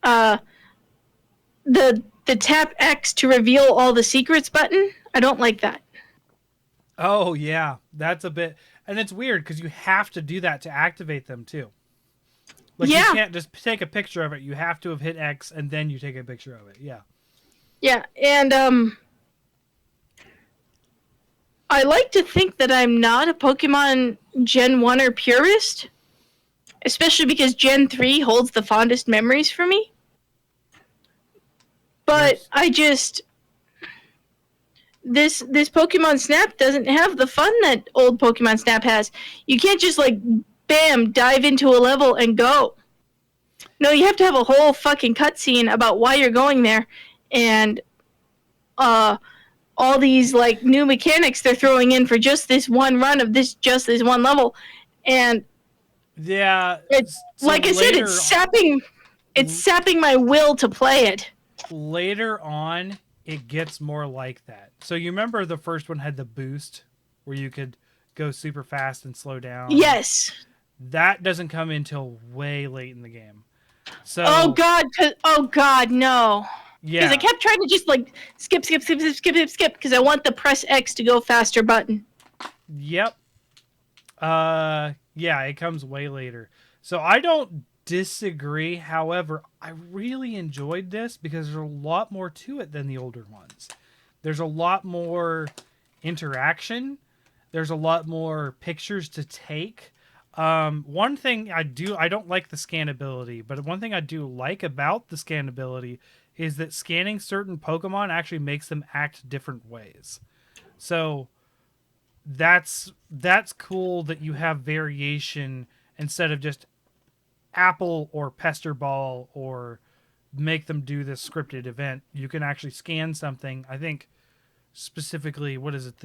the tap X to reveal all the secrets button. I don't like that. Oh yeah, that's a bit. And it's weird because you have to do that to activate them too. Like Yeah. you can't just take a picture of it. You have to have hit X and then you take a picture of it. Yeah. Yeah, and I like to think that I'm not a Pokemon Gen 1 or purist, especially because Gen 3 holds the fondest memories for me. But Yes. I just this Pokemon Snap doesn't have the fun that old Pokemon Snap has. You can't just like bam dive into a level and go. No, you have to have a whole fucking cutscene about why you're going there, and all these like new mechanics they're throwing in for just this one run of this one level, and Yeah. it's so like I said, later- it's sapping my will to play it. Later on, it gets more like that. So you remember the first one had the boost where you could go super fast and slow down? Yes. That doesn't come until way late in the game. So Oh God, no. yeah. Because I kept trying to just like skip because I want the press X to go faster button. Yep. Yeah, it comes way later. So I don't disagree. However, I really enjoyed this because there's a lot more to it than the older ones. There's a lot more interaction. There's a lot more pictures to take. One thing I don't like the scannability, but one thing I do like about the scannability is that scanning certain Pokemon actually makes them act different ways. So that's cool that you have variation instead of just Apple or Pester Ball or make them do this scripted event. You can actually scan something. I think specifically, what is it?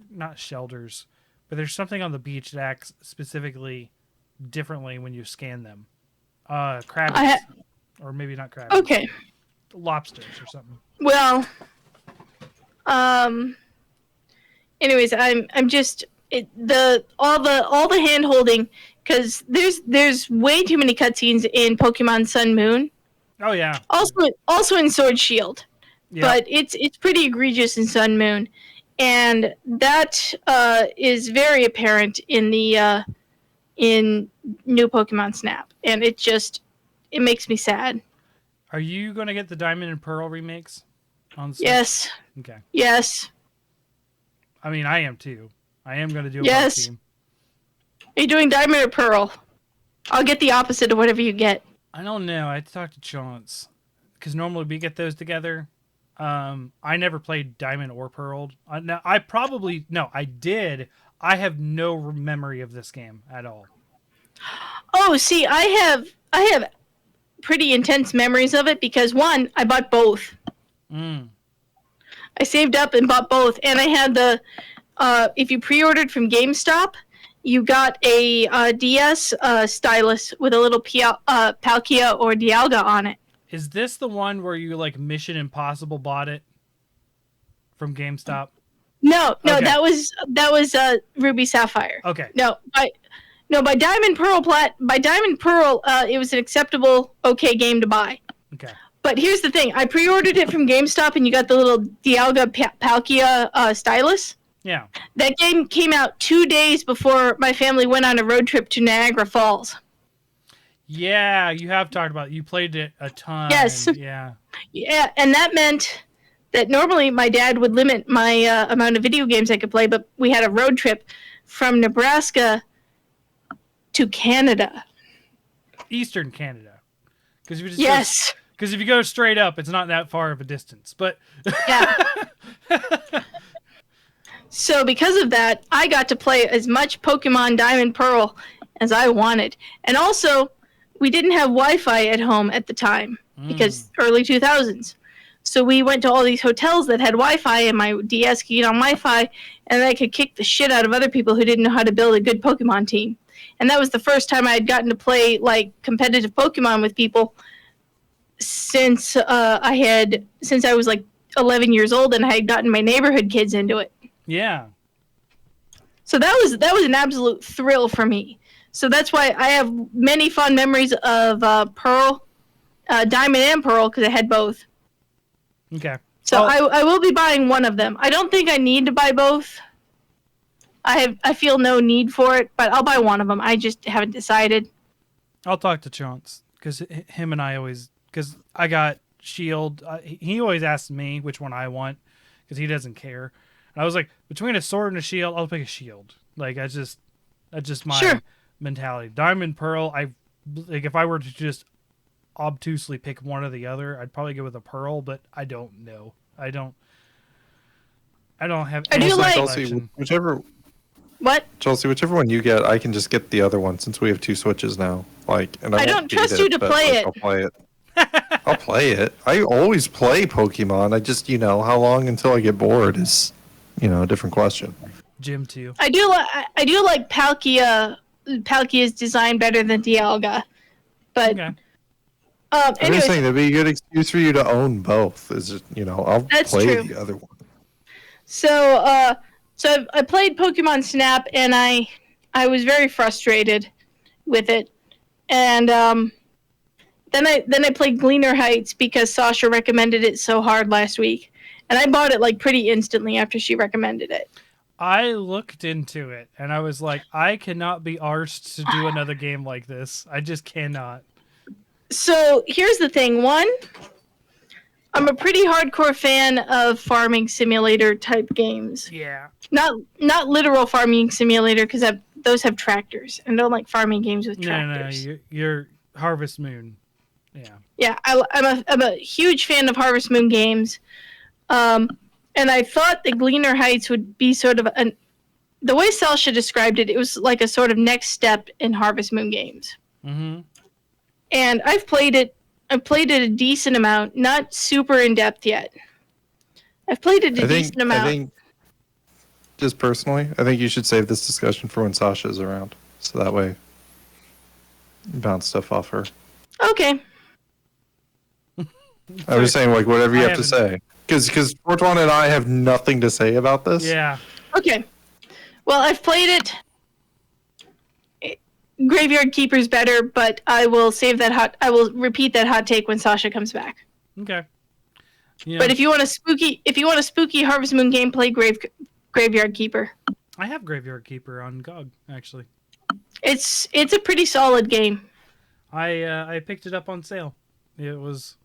Not Shelders, but there's something on the beach that acts specifically differently when you scan them. Crabbies, or maybe not crabbies. Okay. Lobsters or something. Well, anyways, I'm just all the hand holding because there's way too many cutscenes in Pokemon Sun Moon. Oh yeah. Also in Sword Shield, Yep. but it's pretty egregious in Sun Moon, and that is very apparent in the in new Pokemon Snap, and it makes me sad. Are you going to get the Diamond and Pearl remakes on Switch? Yes, Okay. yes. I mean, I am too. I am going to do a Yes. box team. Are you doing Diamond or Pearl? I'll get the opposite of whatever you get. I don't know. I had to talk to Chance because normally we get those together. I never played Diamond or Pearl. I did. I have no memory of this game at all. Oh, see, I have pretty intense memories of it because one, I bought both. Mm. I saved up and bought both, and I had the if you pre-ordered from GameStop, you got a DS stylus with a little Palkia or Dialga on it. Is this the one where you like Mission Impossible bought it from GameStop? No, Okay. that was Ruby Sapphire. Okay. No, by Diamond Pearl it was an acceptable, okay game to buy. Okay. But here's the thing: I pre-ordered it from GameStop, and you got the little Dialga Palkia stylus. Yeah. That game came out 2 days before my family went on a road trip to Niagara Falls. Yeah, you have talked about it. You played it a ton. Yes. Yeah. Yeah, and that meant that normally my dad would limit my amount of video games I could play, but we had a road trip from Nebraska to Canada. Eastern Canada. Because if you just Yes. Because if you go straight up, it's not that far of a distance. But Yeah. So because of that, I got to play as much Pokemon Diamond Pearl as I wanted. And also, we didn't have Wi-Fi at home at the time because early 2000s. So we went to all these hotels that had Wi-Fi, and my DS could get on Wi-Fi, and I could kick the shit out of other people who didn't know how to build a good Pokemon team. And that was the first time I had gotten to play like competitive Pokemon with people since I was like 11 years old, and I had gotten my neighborhood kids into it. yeah. So that was an absolute thrill for me. So that's why I have many fond memories of Pearl, Diamond and Pearl, because I had both. Okay. So Well- I will be buying one of them. I don't think I need to buy both. I feel no need for it, but I'll buy one of them. I just haven't decided. I'll talk to Chance because him and I always because I got Shield. He always asks me which one I want because he doesn't care. And I was like, between a sword and a shield, I'll pick a shield. Like that's just my mentality. Diamond Pearl. Like if I were to just obtusely pick one or the other, I'd probably go with a Pearl, but I don't know. I don't have. I do like Chelsea, whichever one you get, I can just get the other one since we have 2 Switches now. Like, and I don't trust you to play it. I'll play it. I'll play it. I always play Pokemon. I just, how long until I get bored is, a different question. Jim too. I do like Palkia. Palkia's design better than Dialga, but. Okay. I'm Anyways, just saying that'd be a good excuse for you to own both. Is it, I'll play true. the other one. So I played Pokemon Snap, and I was very frustrated with it, and then I played Gleaner Heights because Sasha recommended it so hard last week, and I bought it like pretty instantly after she recommended it. I looked into it, and I was like, I cannot be arsed to do another game like this. I just cannot. So here's the thing. One, I'm a pretty hardcore fan of farming simulator type games. Yeah. Not literal farming simulator because those have tractors, and I don't like farming games with tractors. No, you're Harvest Moon. Yeah. Yeah, I'm a huge fan of Harvest Moon games, and I thought the Gleaner Heights would be sort of the way Sasha described it. It was like a sort of next step in Harvest Moon games. Mm-hmm. And I've played it a decent amount, not super in depth yet. I've played it a decent amount. I think, just personally, I think you should save this discussion for when Sasha is around, so that way you bounce stuff off her. Okay. I was saying, like, whatever you have to say, because Fortuan and I have nothing to say about this. Yeah. Okay. Well, I've played it. Graveyard Keeper's better, but I will I will repeat that hot take when Sasha comes back. Okay. Yeah. But if you want a spooky Harvest Moon game, play Graveyard Keeper. I have Graveyard Keeper on GOG actually. It's a pretty solid game. I picked it up on sale. It was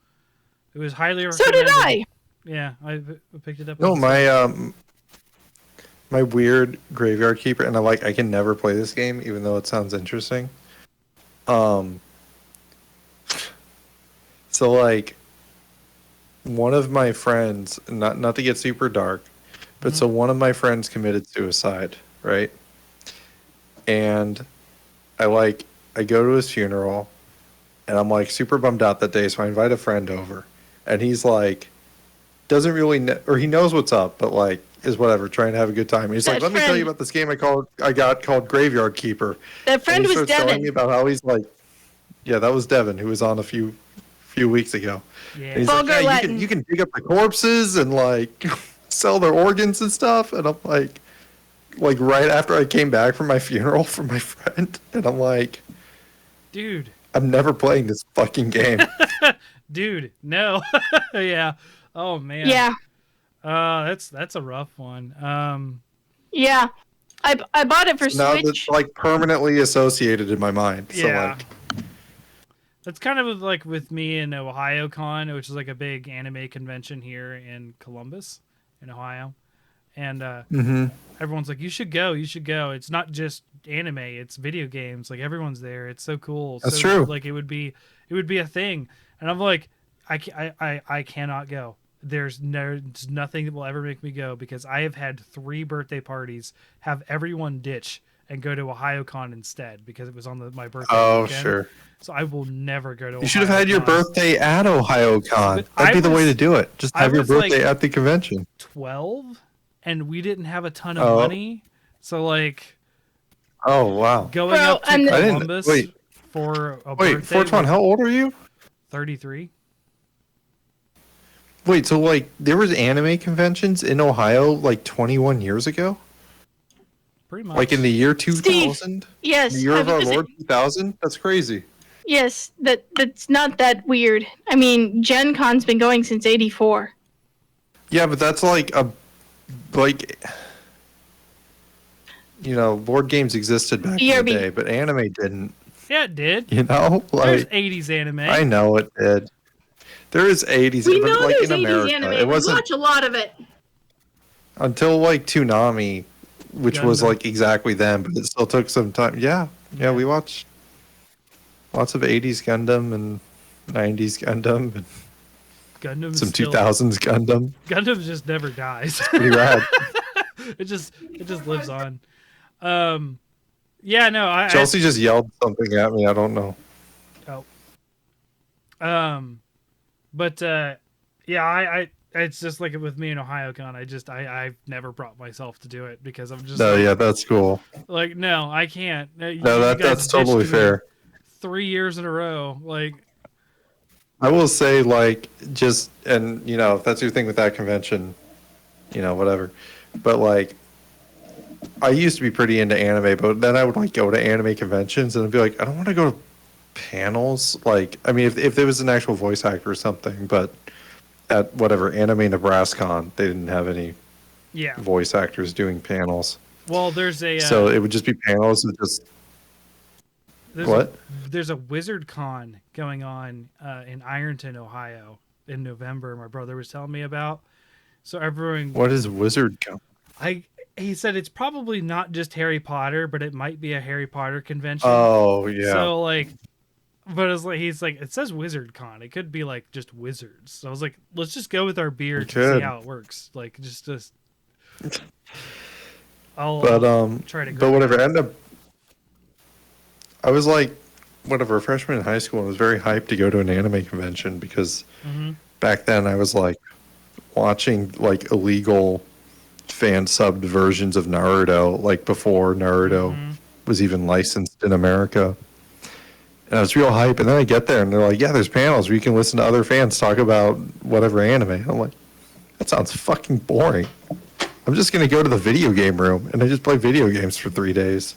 highly recommended. So did I. Yeah, I picked it up. No, my weird Graveyard Keeper, and I can never play this game, even though it sounds interesting. So like, one of my friends, not to get super dark, but so one of my friends committed suicide, right? And I go to his funeral, and I'm like super bummed out that day, so I invite a friend over, and he's like, doesn't really or he knows what's up, but like is whatever, trying to have a good time. And he's like, let me tell you about this game I got called Graveyard Keeper. That friend was Devin. Telling me about how he's like, yeah, that was Devin, who was on a few weeks ago. Yeah. And he's like, yeah, you can dig up the corpses and like sell their organs and stuff. And I'm like right after I came back from my funeral from my friend, and I'm like, dude, I'm never playing this fucking game. Dude, no. Yeah. Oh man. Yeah. That's a rough one. Yeah. I bought it for now Switch. that's like permanently associated in my mind. Yeah. So like, that's kind of like with me in OhioCon, which is like a big anime convention here in Columbus, in Ohio. And everyone's like, you should go. It's not just anime, it's video games. Like everyone's there. It's so cool. That's true. Like it would be a thing. And I'm like, I cannot go. There's nothing that will ever make me go because I have had 3 birthday parties, have everyone ditch and go to OhioCon instead because it was on my birthday weekend. Sure. So I will never go to You should have had your birthday at OhioCon. That'd be the way to do it. Just have your birthday at the convention. 12 and we didn't have a ton of money. So like oh wow. Going up to Columbus for a birthday. Wait, Fortran, how old are you? 33. Wait, so like there was anime conventions in Ohio like 21 years ago? Pretty much. Like in the year 2000? Yes. The year of our Lord 2000? That's crazy. Yes, that's not that weird. I mean, Gen Con's been going since '84. Yeah, but that's like board games existed back in the day, but anime didn't. Yeah, it did. There's 80s anime. I know it did. There is 80s, We but know like there's in 80s America, anime. it wasn't We watch a lot of it. until like Toonami, which was Gundam. like exactly then, but it still took some time. Yeah, we watched lots of 80s Gundam and 90s Gundam and Gundam some 2000s Gundam. Gundam just never dies. Pretty rad. it just lives on. Yeah, no, Chelsea just yelled something at me. I don't know. But yeah, it's just like with me in OhioCon. I've never brought myself to do it because I'm just Yeah, that's cool. like, no, I can't. No, that's totally fair. 3 years in a row, like. I will say, like, and if that's your thing with that convention, whatever. But like, I used to be pretty into anime, but then I would like go to anime conventions and I'd be like, I don't want to go to panels. Like, I mean, if there was an actual voice actor or something, but at whatever Anime NebraskaCon, they didn't have any voice actors doing panels. Well, there's so it would just be panels with just there's a Wizard Con going on in Ironton, Ohio, in November. My brother was telling me about. So everyone. What is Wizard Con? He said it's probably not just Harry Potter, but it might be a Harry Potter convention. Oh yeah. So like, but it's like he's like it says Wizard Con. It could be like just wizards. So I was like, let's just go with our beards and see how it works. Like just. I'll try to. But whatever. I was like, whatever, freshman in high school, and was very hyped to go to an anime convention because back then I was like watching like illegal fan subbed versions of Naruto, like before Naruto was even licensed in America. And I was real hype. And then I get there and they're like, yeah, there's panels where you can listen to other fans talk about whatever anime. I'm like, that sounds fucking boring. I'm just going to go to the video game room and I just play video games for 3 days.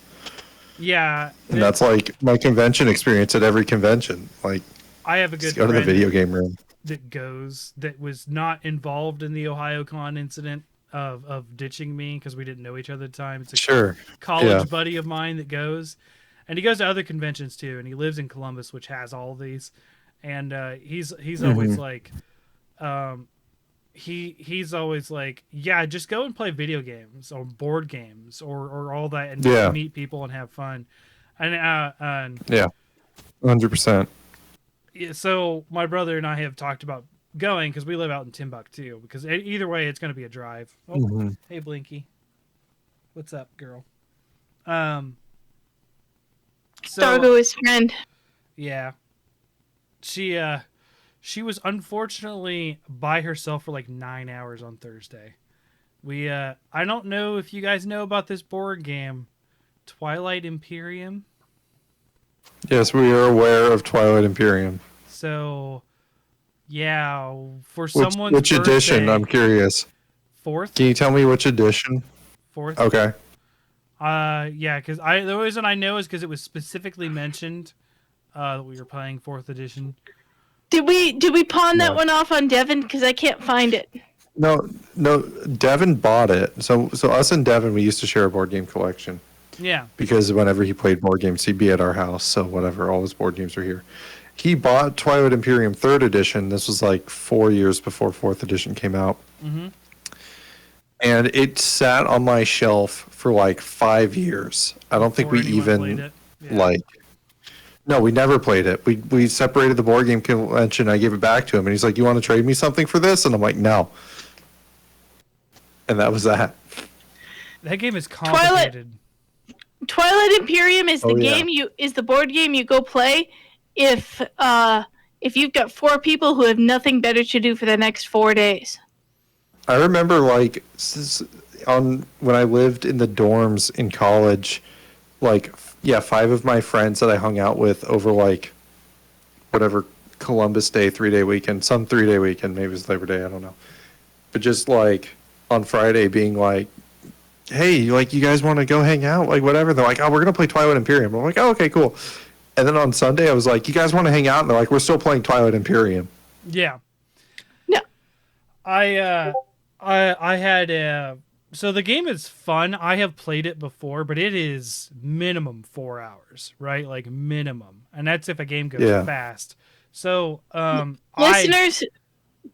Yeah. And that's like my convention experience at every convention. Like, I have a good go to the video game room. That was not involved in the OhioCon incident of ditching me because we didn't know each other at the time. It's a college buddy of mine that goes, and he goes to other conventions too, and he lives in Columbus, which has all of these, and he's always like, he's always like, yeah, just go and play video games or board games or all that, and just meet people and have fun, and 100%. So my brother and I have talked about going because we live out in Timbuktu. Because either way, it's going to be a drive. Oh, hey Blinky, what's up, girl? Stargo is friend. Yeah, she was unfortunately by herself for like 9 hours on Thursday. I don't know if you guys know about this board game, Twilight Imperium. Yes, we are aware of Twilight Imperium. So, yeah, for someone's which edition? I'm curious. 4th. Can you tell me which edition? 4th. Okay. Yeah, because the reason I know is because it was specifically mentioned that we were playing 4th edition. Did we pawn that one off on Devin? Because I can't find it. No, Devin bought it. So us and Devin, we used to share a board game collection. Yeah. Because whenever he played board games, he'd be at our house. So whatever, all his board games were here. He bought Twilight Imperium 3rd edition. This was like 4 years before 4th edition came out. Mm-hmm. And it sat on my shelf for like 5 years. I don't think we even No, we never played it. We separated the board game convention. I gave it back to him, and he's like, "You want to trade me something for this?" And I'm like, "No." And that was that. That game is complicated. Twilight Imperium is the board game you go play if you've got 4 people who have nothing better to do for the next 4 days. I remember when I lived in the dorms in college, 5 of my friends that I hung out with over whatever Columbus Day 3-day weekend, some 3-day weekend, maybe it was Labor Day, I don't know. But just on Friday being like, hey, you guys want to go hang out? Whatever. They're like, oh, we're going to play Twilight Imperium. I'm like, oh, okay, cool. And then on Sunday, I was like, you guys want to hang out? And they're like, we're still playing Twilight Imperium. Yeah. No. I had So the game is fun. I have played it before, but it is minimum 4 hours, right? Like minimum, and that's if a game goes fast. So, listeners,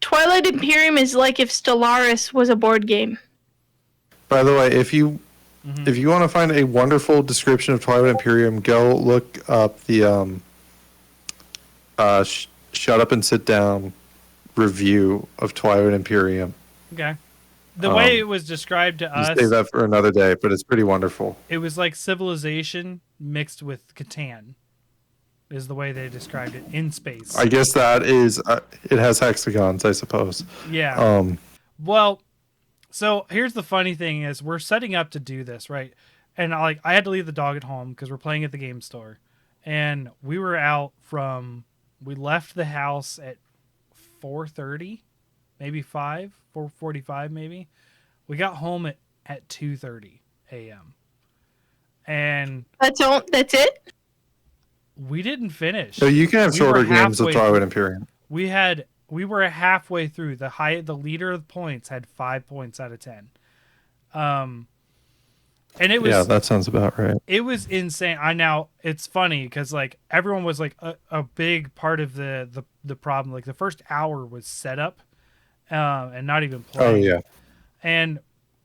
Twilight Imperium is like if Stellaris was a board game. By the way, if you want to find a wonderful description of Twilight Imperium, go look up the Shut Up and Sit Down review of Twilight Imperium. Okay. The way it was described to us, save that for another day, but it's pretty wonderful. It was like Civilization mixed with Catan, is the way they described it in space. I guess that is it has hexagons, I suppose. Yeah. Well, so here's the funny thing: is we're setting up to do this, right? And I had to leave the dog at home because we're playing at the game store, and we were out from. We left the house at 4:30, maybe 4:45 maybe. We got home at 2:30 a.m. And that's it? We didn't finish. So you can have shorter games of Twilight Imperium. We were halfway through. The leader of the points had 5 points out of 10. And it was that sounds about right. It was insane. It's funny because like everyone was like a big part of the problem. Like the first hour was setup, and not even playing. Oh yeah. And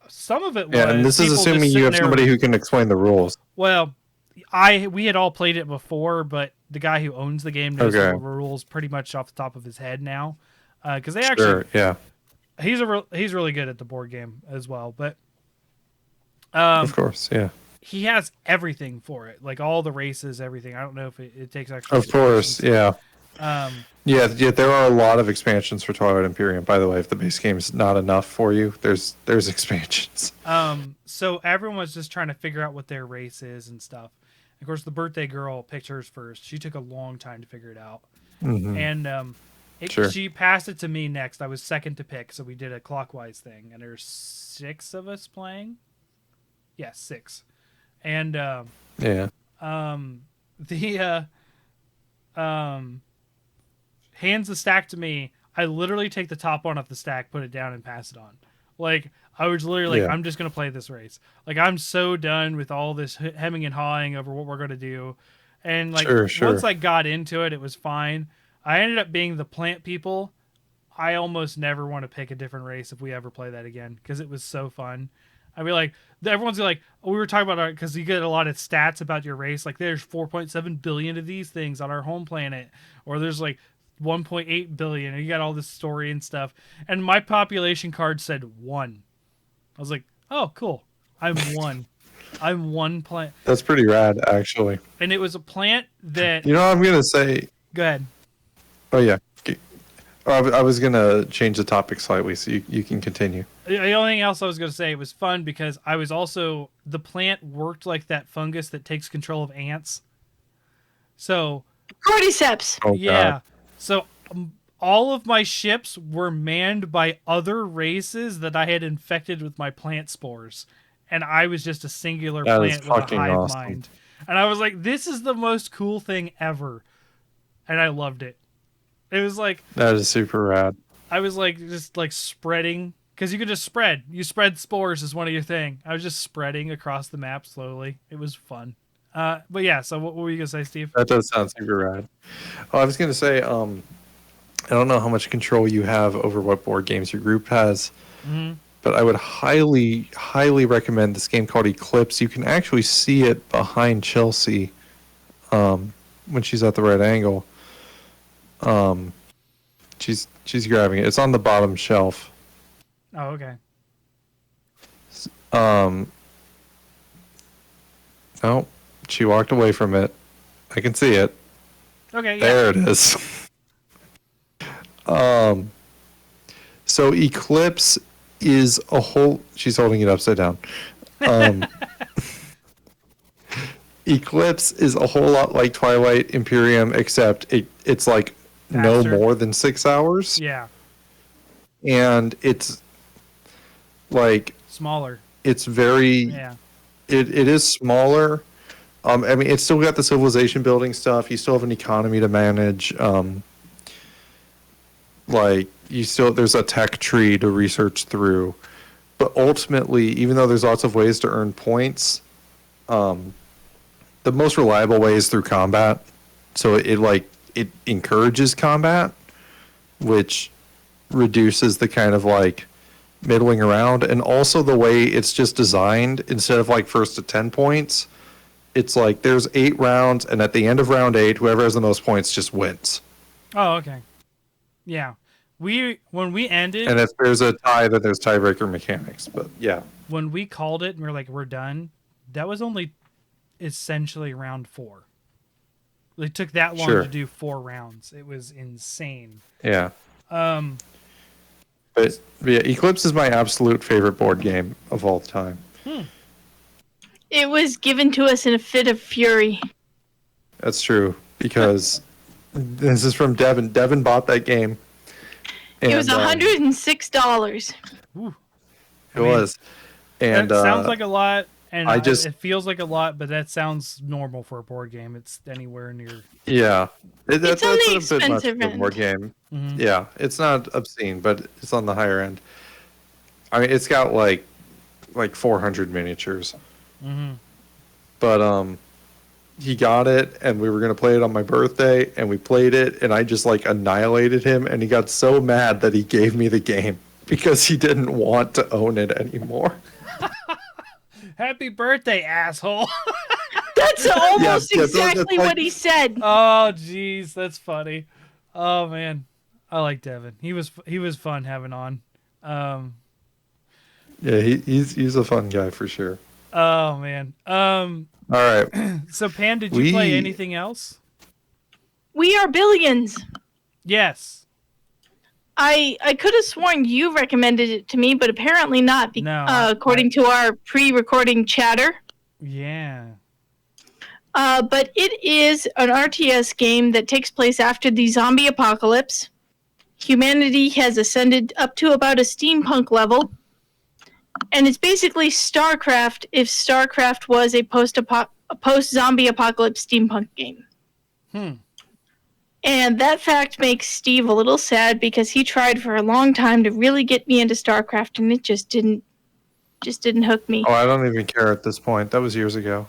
some of it was and this is assuming you have somebody who can explain the rules. Well, we had all played it before, but the guy who owns the game knows the rules pretty much off the top of his head now, because they actually he's really good at the board game as well, but. Of course, yeah. He has everything for it, like all the races, everything. I don't know if it takes extra. Of course, yeah. There are a lot of expansions for Twilight Imperium. By the way, if the base game is not enough for you, there's expansions. So everyone was just trying to figure out what their race is and stuff. Of course, the birthday girl picked hers first. She took a long time to figure it out, and she passed it to me next. I was second to pick, so we did a clockwise thing, and there's 6 of us playing. Yes, 6. And hands the stack to me. I literally take the top one off the stack, put it down, and pass it on. Like I was literally like, I'm just gonna play this race. Like I'm so done with all this hemming and hawing over what we're gonna do. And like once I got into it, it was fine. I ended up being the plant people. I almost never want to pick a different race if we ever play that again because it was so fun. I'd be like, everyone's like, we were talking about because you get a lot of stats about your race. Like, there's 4.7 billion of these things on our home planet, or there's like 1.8 billion, and you got all this story and stuff. And my population card said 1. I was like, oh, cool. I'm 1. I'm 1 plant. That's pretty rad, actually. And it was a plant that. You know what I'm gonna say? Go ahead. Oh yeah. I was gonna change the topic slightly, so you can continue. The only thing else I was gonna say, it was fun because I was also the plant worked like that fungus that takes control of ants. So cordyceps. Oh, yeah. God. So all of my ships were manned by other races that I had infected with my plant spores, and I was just a singular plant with a hive mind. And I was like, "This is the most cool thing ever," and I loved it. It was like that is super rad. I was like just like spreading because you could just spread. You spread spores as one of your thing. I was just spreading across the map slowly. It was fun. But yeah. So what were you gonna say, Steve? That does sound super rad. Oh, I was gonna say I don't know how much control you have over what board games your group has, but I would highly recommend this game called Eclipse. You can actually see it behind Chelsea when she's at the right angle. She's grabbing it. It's on the bottom shelf. Oh, okay. No, she walked away from it. I can see it. Okay. There it is. So Eclipse is a whole. She's holding it upside down. Eclipse is a whole lot like Twilight Imperium, except it's like faster. No more than 6 hours. Yeah. And it's like smaller. It's very. Yeah. It is smaller. I mean, it's still got the civilization building stuff. You still have an economy to manage. Like there's a tech tree to research through. But ultimately, even though there's lots of ways to earn points, the most reliable way is through combat. So it encourages combat, which reduces the kind of like middling around. And also the way it's just designed, instead of like first to 10 points, it's like there's 8 rounds, and at the end of round 8, whoever has the most points just wins. Oh, okay. Yeah. When we ended, And if there's a tie, then there's tiebreaker mechanics. But yeah. when we called it and we were like, we're done, that was only essentially round 4. It took that long to do 4 rounds. It was insane. Yeah. But yeah, Eclipse is my absolute favorite board game of all time. It was given to us in a fit of fury. That's true, because this is from Devin. Devin bought that game. It was $106. Ooh. It was. And that sounds like a lot, and it feels like a lot, but that sounds normal for a board game. It's anywhere near. Yeah. It's on the a bit much expensive for a end. board game. Mhm. Yeah, it's not obscene, but it's on the higher end. I mean, it's got like 400 miniatures. Mhm. But he got it, and we were gonna play it on my birthday, and we played it, and I just like annihilated him, and he got so mad that he gave me the game because he didn't want to own it anymore. Happy birthday, asshole! That's almost Yeah, exactly like- what he said. Oh, jeez, that's funny. Oh man, I like Devin. He was fun having on. Yeah, he's a fun guy for sure. Oh man. All right. So Pan, did you play anything else? We Are Billions. Yes. I could have sworn you recommended it to me, but apparently not. No, according to our pre-recording chatter. Yeah. But it is an RTS game that takes place after the zombie apocalypse. Humanity has ascended up to about a steampunk level. And it's basically StarCraft if StarCraft was a post-zombie apocalypse steampunk game. And that fact makes Steve a little sad because he tried for a long time to really get me into StarCraft, and it just didn't hook me. Oh, I don't even care at this point. That was years ago.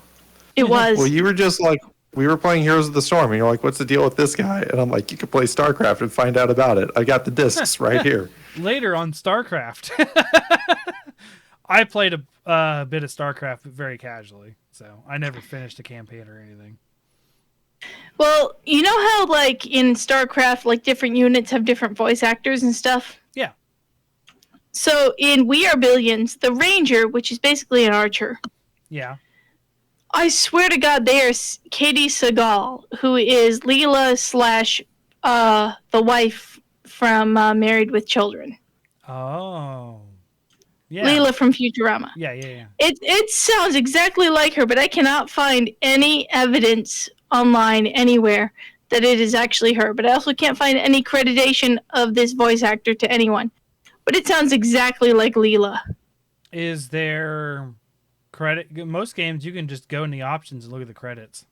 It was. Well, you were just like, we were playing Heroes of the Storm, and you're like, what's the deal with this guy? And I'm like, you could play StarCraft and find out about it. I got the discs right here. Later on StarCraft. I played a bit of StarCraft very casually, so I never finished a campaign or anything. Well, you know how, like, in StarCraft, like, different units have different voice actors and stuff? Yeah. So, in We Are Billions, the Ranger, which is basically an archer, Yeah. I swear to God, there's Katie Seagal, who is Leela / the wife from Married with Children. Oh. Yeah. Leela from Futurama. Yeah. It sounds exactly like her, but I cannot find any evidence online anywhere that it is actually her. But I also can't find any creditation of this voice actor to anyone. But it sounds exactly like Leela. Is there credit? Most games you can just go in the options and look at the credits.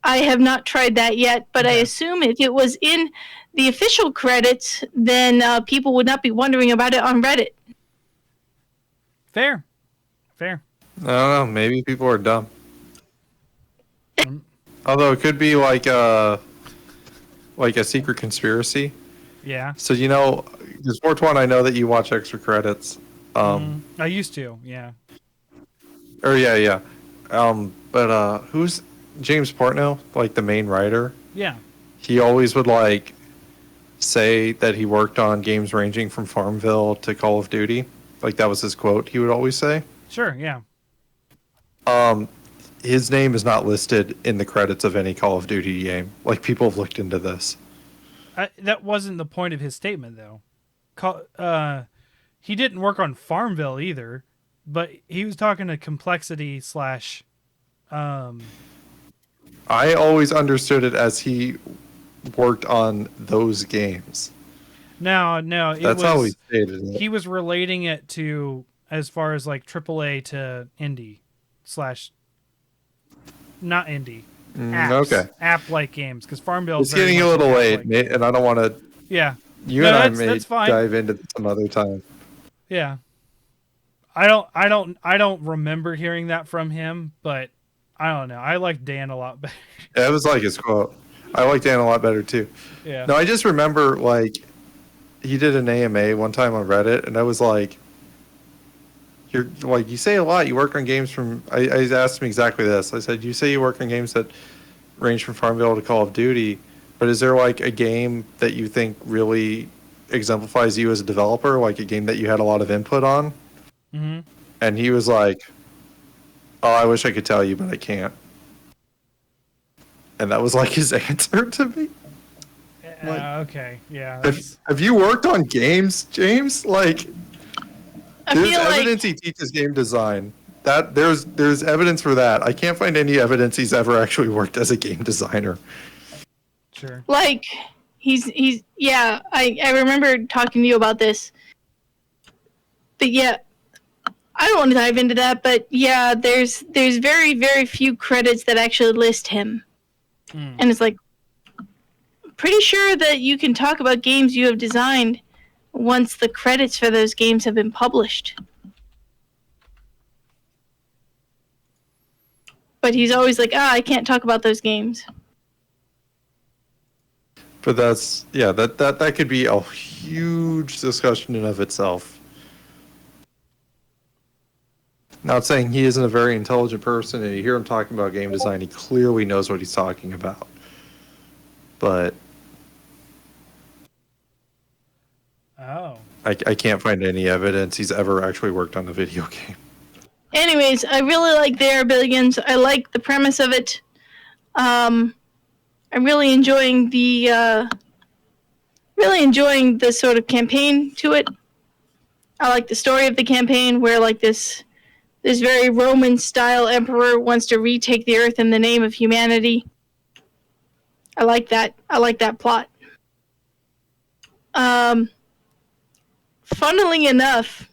I have not tried that yet, but I Okay. assume if it was in the official credits, then people would not be wondering about it on Reddit. Fair. I don't know. Maybe people are dumb. Although it could be like a secret conspiracy. Yeah. So, because 420, I know that you watch extra credits. I used to. Yeah. Or yeah. But who's James Portnow, like the main writer? Yeah. He always would like say that he worked on games ranging from Farmville to Call of Duty. Like that was his quote he would always say. Sure. Yeah. His name is not listed in the credits of any Call of Duty game. Like people have looked into this. That wasn't the point of his statement, though. He didn't work on Farmville either, but he was talking to Complexity / I always understood it as he worked on those games. No, That's how he stated it. He was relating it to as far as like AAA to indie / not indie. Apps, okay. App-like games, because Farmville. It's getting a little late, mate, and I don't want to. Yeah. You No, and I that's may fine. dive into this some other time. Yeah. I don't remember hearing that from him, but I don't know. I like Dan a lot better. That was like his quote. I like Dan a lot better too. Yeah. No, I just remember like he did an AMA one time on Reddit, and I was like, "You're like you say a lot. You work on games from." I asked him exactly this. I said, "You say you work on games that range from Farmville to Call of Duty, but is there like a game that you think really exemplifies you as a developer, like a game that you had a lot of input on?" Mm-hmm. And he was like, "Oh, I wish I could tell you, but I can't." And that was like his answer to me. Okay, yeah. Have you worked on games, James? Like, I there's feel evidence like he teaches game design. That there's evidence for that. I can't find any evidence he's ever actually worked as a game designer. Sure. like he's yeah. I remember talking to you about this, but yeah. I don't want to dive into that, but yeah, there's very, very few credits that actually list him. And it's like, pretty sure that you can talk about games you have designed once the credits for those games have been published. But he's always like, I can't talk about those games. But that's that could be a huge discussion in of itself. Not saying he isn't a very intelligent person, and you hear him talking about game design, he clearly knows what he's talking about. But I can't find any evidence he's ever actually worked on a video game. Anyways, I really like They Are Billions. I like the premise of it. I'm really enjoying the sort of campaign to it. I like the story of the campaign where like this very Roman style emperor wants to retake the earth in the name of humanity. I like that. I like that plot. Funnily enough,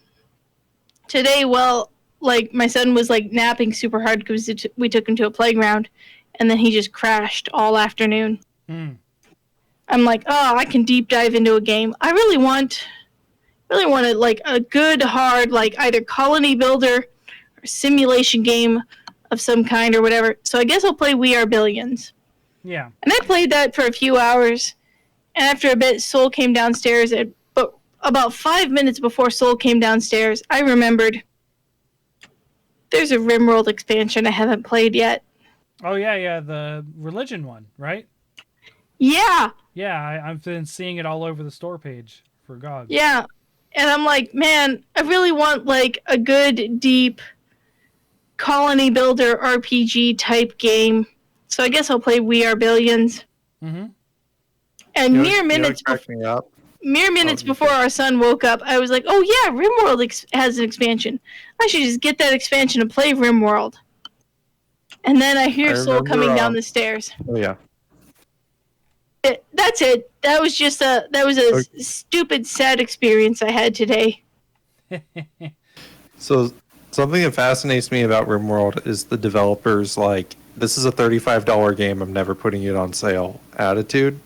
today, like my son was like napping super hard because we took him to a playground, and then he just crashed all afternoon. I'm like, I can deep dive into a game. I really wanted like a good hard like either colony builder or simulation game of some kind or whatever. So I guess I'll play We Are Billions. Yeah. And I played that for a few hours, and after a bit, Soul came downstairs. But about 5 minutes before Soul came downstairs, I remembered there's a RimWorld expansion I haven't played yet. Oh yeah, the religion one, right? Yeah. Yeah, I've been seeing it all over the store page for GOG. Yeah. And I'm like, man, I really want like a good, deep colony builder RPG type game. So I guess I'll play We Are Billions. Mm-hmm. And mere minutes before our son woke up, I was like, oh yeah, RimWorld has an expansion. I should just get that expansion and play RimWorld. And then I hear Soul coming down the stairs. Oh yeah. That's it. That was just a stupid, sad experience I had today. So something that fascinates me about RimWorld is the developers like, this is a $35 game, I'm never putting it on sale attitude.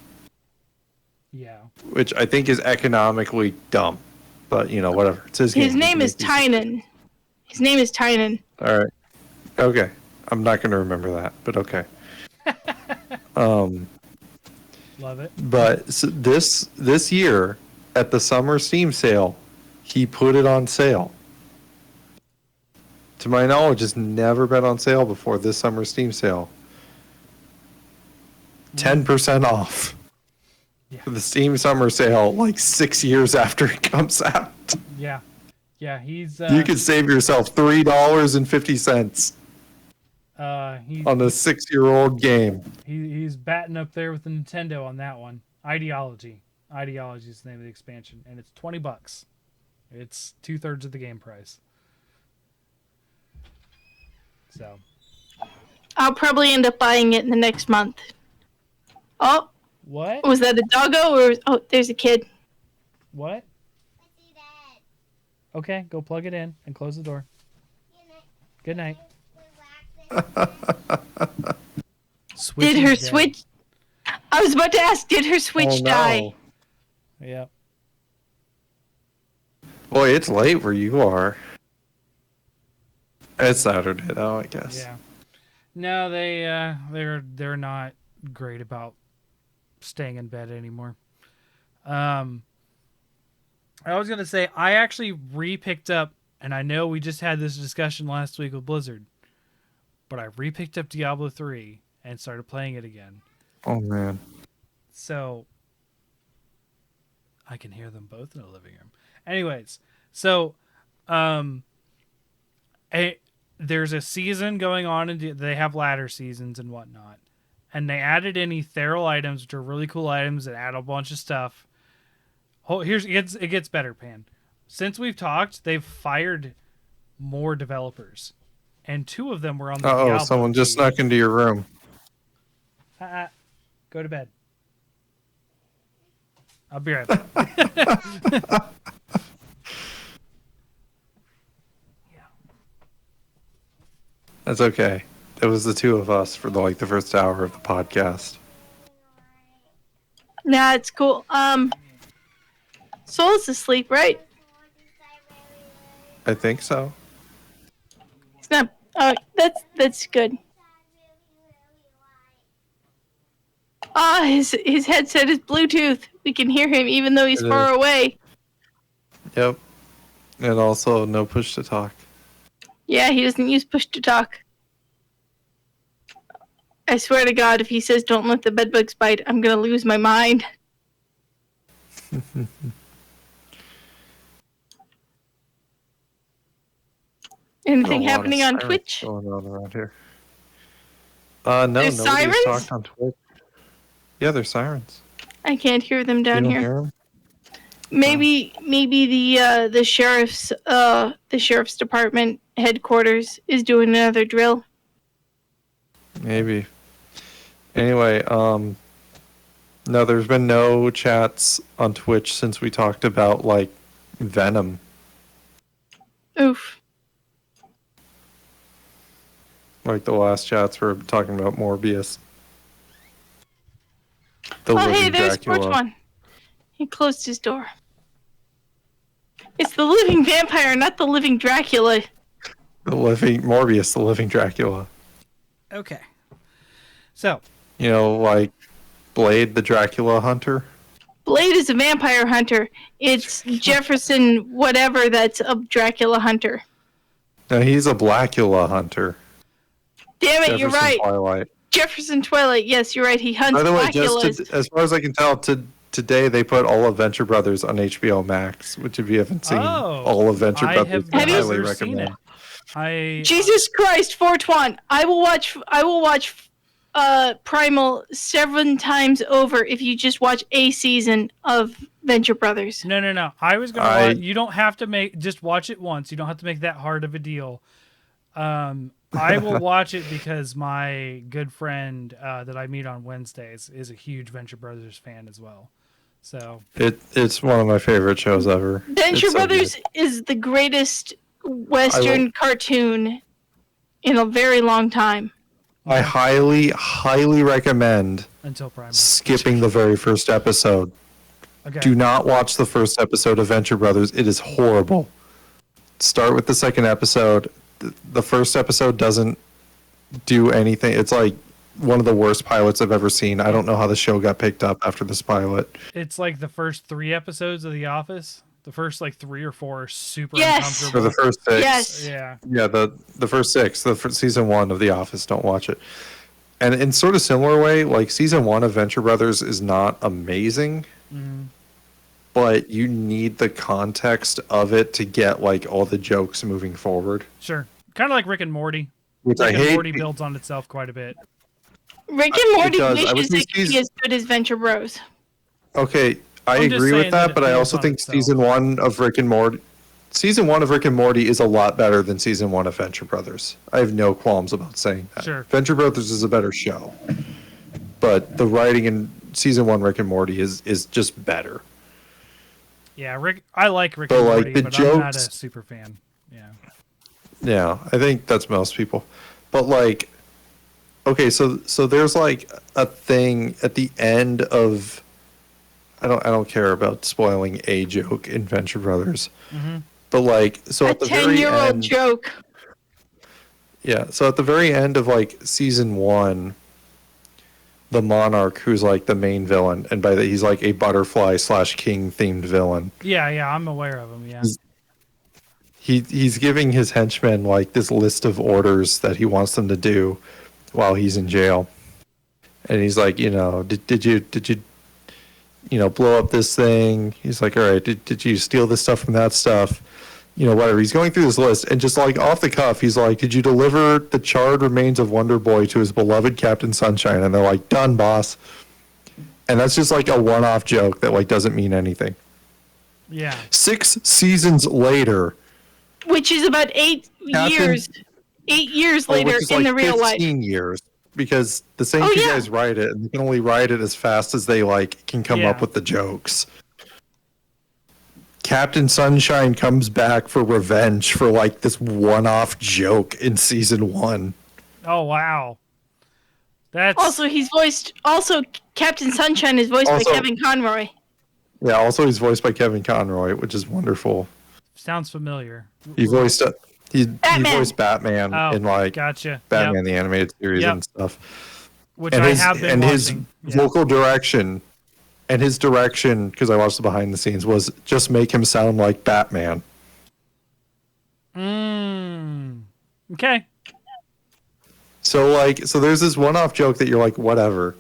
Yeah. Which I think is economically dumb. But, whatever. It's his game. His name is Tynan. His name is Tynan. All right. Okay. I'm not going to remember that, but okay. Love it. But so this year at the summer Steam sale, he put it on sale. To my knowledge, it's never been on sale before this summer Steam sale. 10% off. Yeah. The Steam summer sale, like 6 years after it comes out. Yeah. Yeah, he's You could save yourself $3.50 on a 6-year-old game. He's batting up there with the Nintendo on that one. Ideology is the name of the expansion, and it's $20. It's 2/3 of the game price. So I'll probably end up buying it in the next month. Oh, what? Was that a doggo or there's a kid? What? Okay, go plug it in and close the door. Good night. Did her Switch? I was about to ask, did her Switch die? Yeah. Boy, it's late where you are. It's Saturday though, I guess. Yeah. No, they're not great about staying in bed anymore. I was gonna say I actually re-picked up, and I know we just had this discussion last week with Blizzard, but I re-picked up Diablo 3 and started playing it again. Oh man. So I can hear them both in the living room. Anyways, so there's a season going on, and they have ladder seasons and whatnot. And they added in ethereal items, which are really cool items that add a bunch of stuff. Oh, it gets better, Pan. Since we've talked, they've fired more developers, and 2 of them were on the Diablo Someone just team. snuck into your room. Go to bed. I'll be right back. That's okay. It was the 2 of us for the first hour of the podcast. Nah, it's cool. Soul's asleep, right? I think so. It's not. Oh, that's good. His headset is Bluetooth. We can hear him even though he's It far is. away. Yep. And also no push to talk. Yeah, he doesn't use push to talk. I swear to God, if he says don't let the bedbugs bite, I'm gonna lose my mind. Anything A lot of happening on sirens Twitch? Going on around here. No, There's nobody's sirens? talked on Twitch. Yeah, there's sirens. I can't hear them You down don't here. hear 'em? Maybe the sheriff's department headquarters is doing another drill. Maybe. Anyway, no, there's been no chats on Twitch since we talked about Venom. Oof. The last chats were talking about Morbius. The Oh, living hey, there's Dracula. Fortune. He closed his door. It's the living vampire, not the living Dracula. The living Morbius, the living Dracula. Okay. So, You know, Blade, the Dracula hunter. Blade is a vampire hunter. It's Jefferson whatever that's a Dracula hunter. No, he's a Blackula hunter. Damn it, you're Jefferson right. Twilight. Jefferson Twilight. Yes, you're right. He hunts By the way, Blackulas. as far as I can tell, today they put all of Venture Brothers on HBO Max, which if you haven't seen all of Venture I Brothers, have I highly never seen recommend. it. Jesus Christ, Fortuan! I will watch Primal 7 times over if you just watch a season of Venture Brothers. No. I was gonna watch. You don't have to just watch it once. You don't have to make that hard of a deal. I will watch it because my good friend that I meet on Wednesdays is a huge Venture Brothers fan as well. So It's one of my favorite shows ever. Venture It's so Brothers good. is the greatest Western cartoon in a very long time. I highly recommend until Prime. skipping the very first episode. Okay. Do not watch the first episode of Venture Brothers. It is horrible. Start with the second episode. The first episode doesn't do anything. It's one of the worst pilots I've ever seen. I don't know how the show got picked up after this pilot. It's like the first 3 episodes of The Office. The first 3 or 4 are super Yes. For uncomfortable. the first 6. Yes. Yeah. Yeah, the first 6, the first, season 1 of The Office. Don't watch it. And in sort of similar way, season 1 of Venture Brothers is not amazing, but you need the context of it to get all the jokes moving forward. Sure. Kind of like Rick and Morty. Which Rick I and hate. Morty builds on itself quite a bit. Rick and Morty does. I wishes would it could be as good as Venture Bros. Okay, I I'm just agree saying with that that, it but I builds also on think itself. season 1 of Rick and Morty is a lot better than season 1 of Venture Brothers. I have no qualms about saying that. Sure. Venture Brothers is a better show, but the writing in season 1 Rick and Morty is just better. Yeah, I like Rick But, and like, Morty, the but I'm not a jokes- super fan. Yeah. Yeah, I think that's most people. But okay, so there's a thing at the end of I don't care about spoiling a joke in Venture Brothers. But so A at the very 10-year-old end, joke. Yeah. So at the very end of like season 1, the Monarch, who's like the main villain, and by that he's like a butterfly / king themed villain. Yeah, I'm aware of him. Yeah. He's giving his henchmen like this list of orders that he wants them to do while he's in jail, and he's like, did you blow up this thing? He's like, all right, did you steal this stuff from that stuff? Whatever. He's going through this list, and just like off the cuff, he's like, did you deliver the charred remains of Wonder Boy to his beloved Captain Sunshine? And they're like, done, boss. And that's just like a one-off joke that like doesn't mean anything. Yeah. 6 seasons later, which is about 8 years. 8 years later in the real life. 15 years, because the same two guys write it, and they can only write it as fast as they like can come up with the jokes. Captain Sunshine comes back for revenge for like this one-off joke in season 1. Oh wow. That's also Captain Sunshine is voiced by Kevin Conroy. Yeah, also he's voiced by Kevin Conroy, which is wonderful. Sounds familiar. He voiced he voiced Batman in like gotcha. Batman the animated series and stuff. Which I have been watching. His vocal direction and his direction, because I watched the behind the scenes, was just make him sound like Batman. Okay. So there's this one-off joke that you're like, whatever,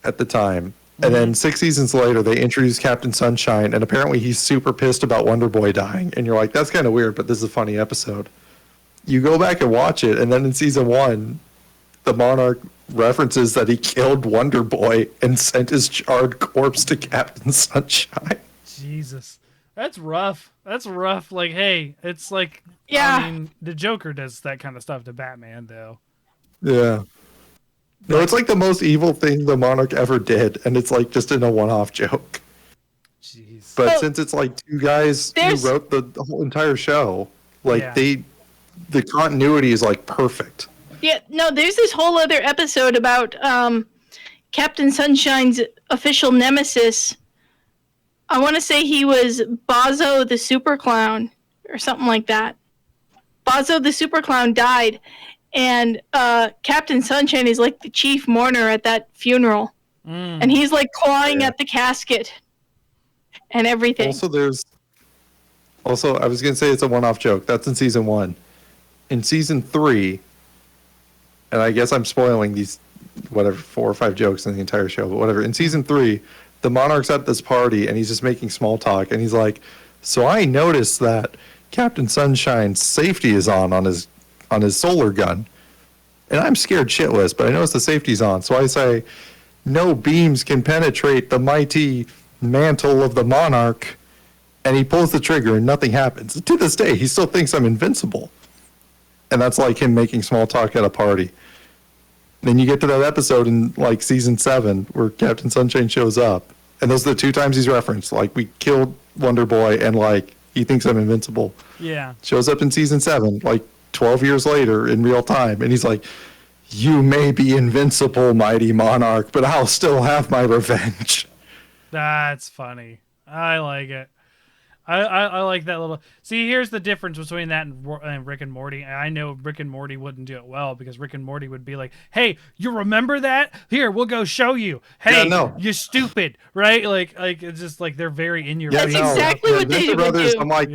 at the time. And then 6 seasons later, they introduce Captain Sunshine, and apparently he's super pissed about Wonder Boy dying. And you're like, that's kind of weird, but this is a funny episode. You go back and watch it, and then in season 1, the Monarch references that he killed Wonder Boy and sent his charred corpse to Captain Sunshine. Jesus. That's rough. That's rough. Like, hey, it's like, yeah. I mean, the Joker does that kind of stuff to Batman, though. Yeah. No, it's like the most evil thing the Monarch ever did, and it's like just in a one-off joke. Jeez. But since it's like two guys who wrote the whole entire show, like the continuity is like perfect. Yeah, no, there's this whole other episode about Captain Sunshine's official nemesis. I want to say he was Bozo the Super Clown or something like that. Bozo the Super Clown died, and Captain Sunshine is like the chief mourner at that funeral. And he's like clawing at the casket and everything. Also, I was going to say it's a one-off joke. That's in season 1. In season 3, and I guess I'm spoiling these, 4 or 5 jokes in the entire show, but whatever. In season 3, the Monarch's at this party, and he's just making small talk, and he's like, so I noticed that Captain Sunshine's safety is on his solar gun. And I'm scared shitless, but I notice the safety's on. So I say, no beams can penetrate the mighty mantle of the Monarch. And he pulls the trigger and nothing happens. To this day, he still thinks I'm invincible. And that's like him making small talk at a party. Then you get to that episode in like season 7 where Captain Sunshine shows up. And those are the 2 times he's referenced. Like, we killed Wonder Boy and like he thinks I'm invincible. Yeah. Shows up in season 7, like 12 years later in real time. And he's like, you may be invincible, mighty Monarch, but I'll still have my revenge. That's funny. I like it. I like that little. See, here's the difference between that and Rick and Morty. I know Rick and Morty wouldn't do it well because Rick and Morty would be like, "Hey, you remember that? Here, we'll go show you. Hey, you're stupid, right? Like it's just like they're very in your face. That's exactly what they would do. I'm like,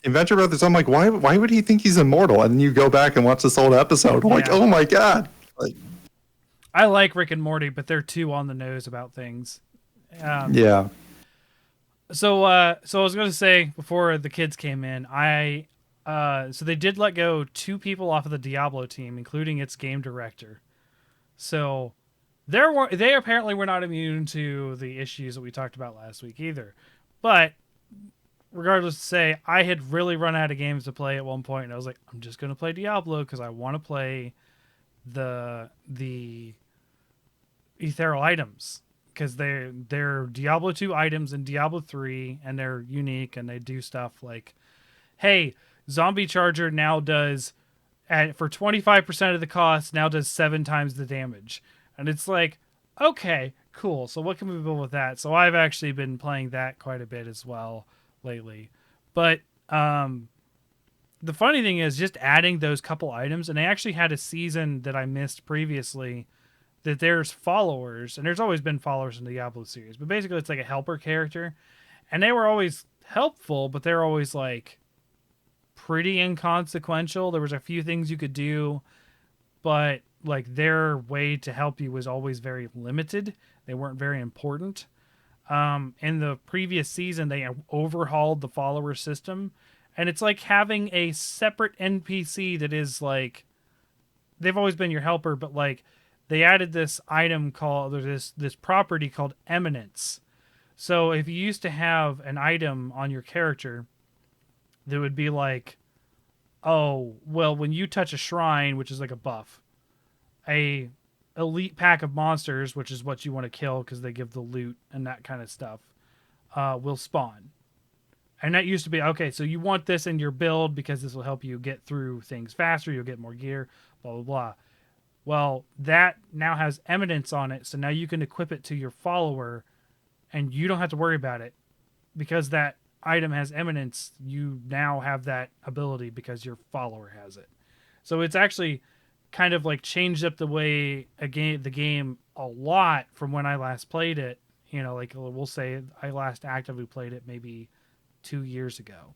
Adventure Brothers. I'm like, why would he think he's immortal? And then you go back and watch this old episode. I'm like, oh my god. Like, I like Rick and Morty, but they're too on the nose about things. Yeah. So I was going to say before the kids came in, so they did let go 2 people off of the Diablo team, including its game director. So they apparently were not immune to the issues that we talked about last week either. But regardless to say, I had really run out of games to play at one point, and I was like, I'm just going to play Diablo because I want to play the ethereal items. Because they're Diablo 2 items in Diablo 3, and they're unique, and they do stuff like, hey, Zombie Charger now does, for 25% of the cost, now does 7 times the damage. And it's like, okay, cool. So what can we build with that? So I've actually been playing that quite a bit as well lately. But the funny thing is just adding those couple items, and they actually had a season that I missed previously that there's followers, and there's always been followers in the Diablo series, but basically it's like a helper character, and they were always helpful, but they're always like pretty inconsequential. There was a few things you could do, but like their way to help you was always very limited. They weren't very important. In the previous season, they overhauled the follower system, and it's like having a separate NPC that is like, they've always been your helper, but like they added this item called, there's this property called Eminence. So if you used to have an item on your character that would be like, oh, well, when you touch a shrine, which is like a buff, a elite pack of monsters, which is what you want to kill because they give the loot and that kind of stuff, will spawn. And that used to be, okay, so you want this in your build because this will help you get through things faster, you'll get more gear, blah, blah, blah. Well, that now has Eminence on it, so now you can equip it to your follower, and you don't have to worry about it. Because that item has Eminence, you now have that ability because your follower has it. So it's actually kind of like changed up the way the game a lot from when I last played it. You know, like we'll say I last actively played it maybe 2 years ago.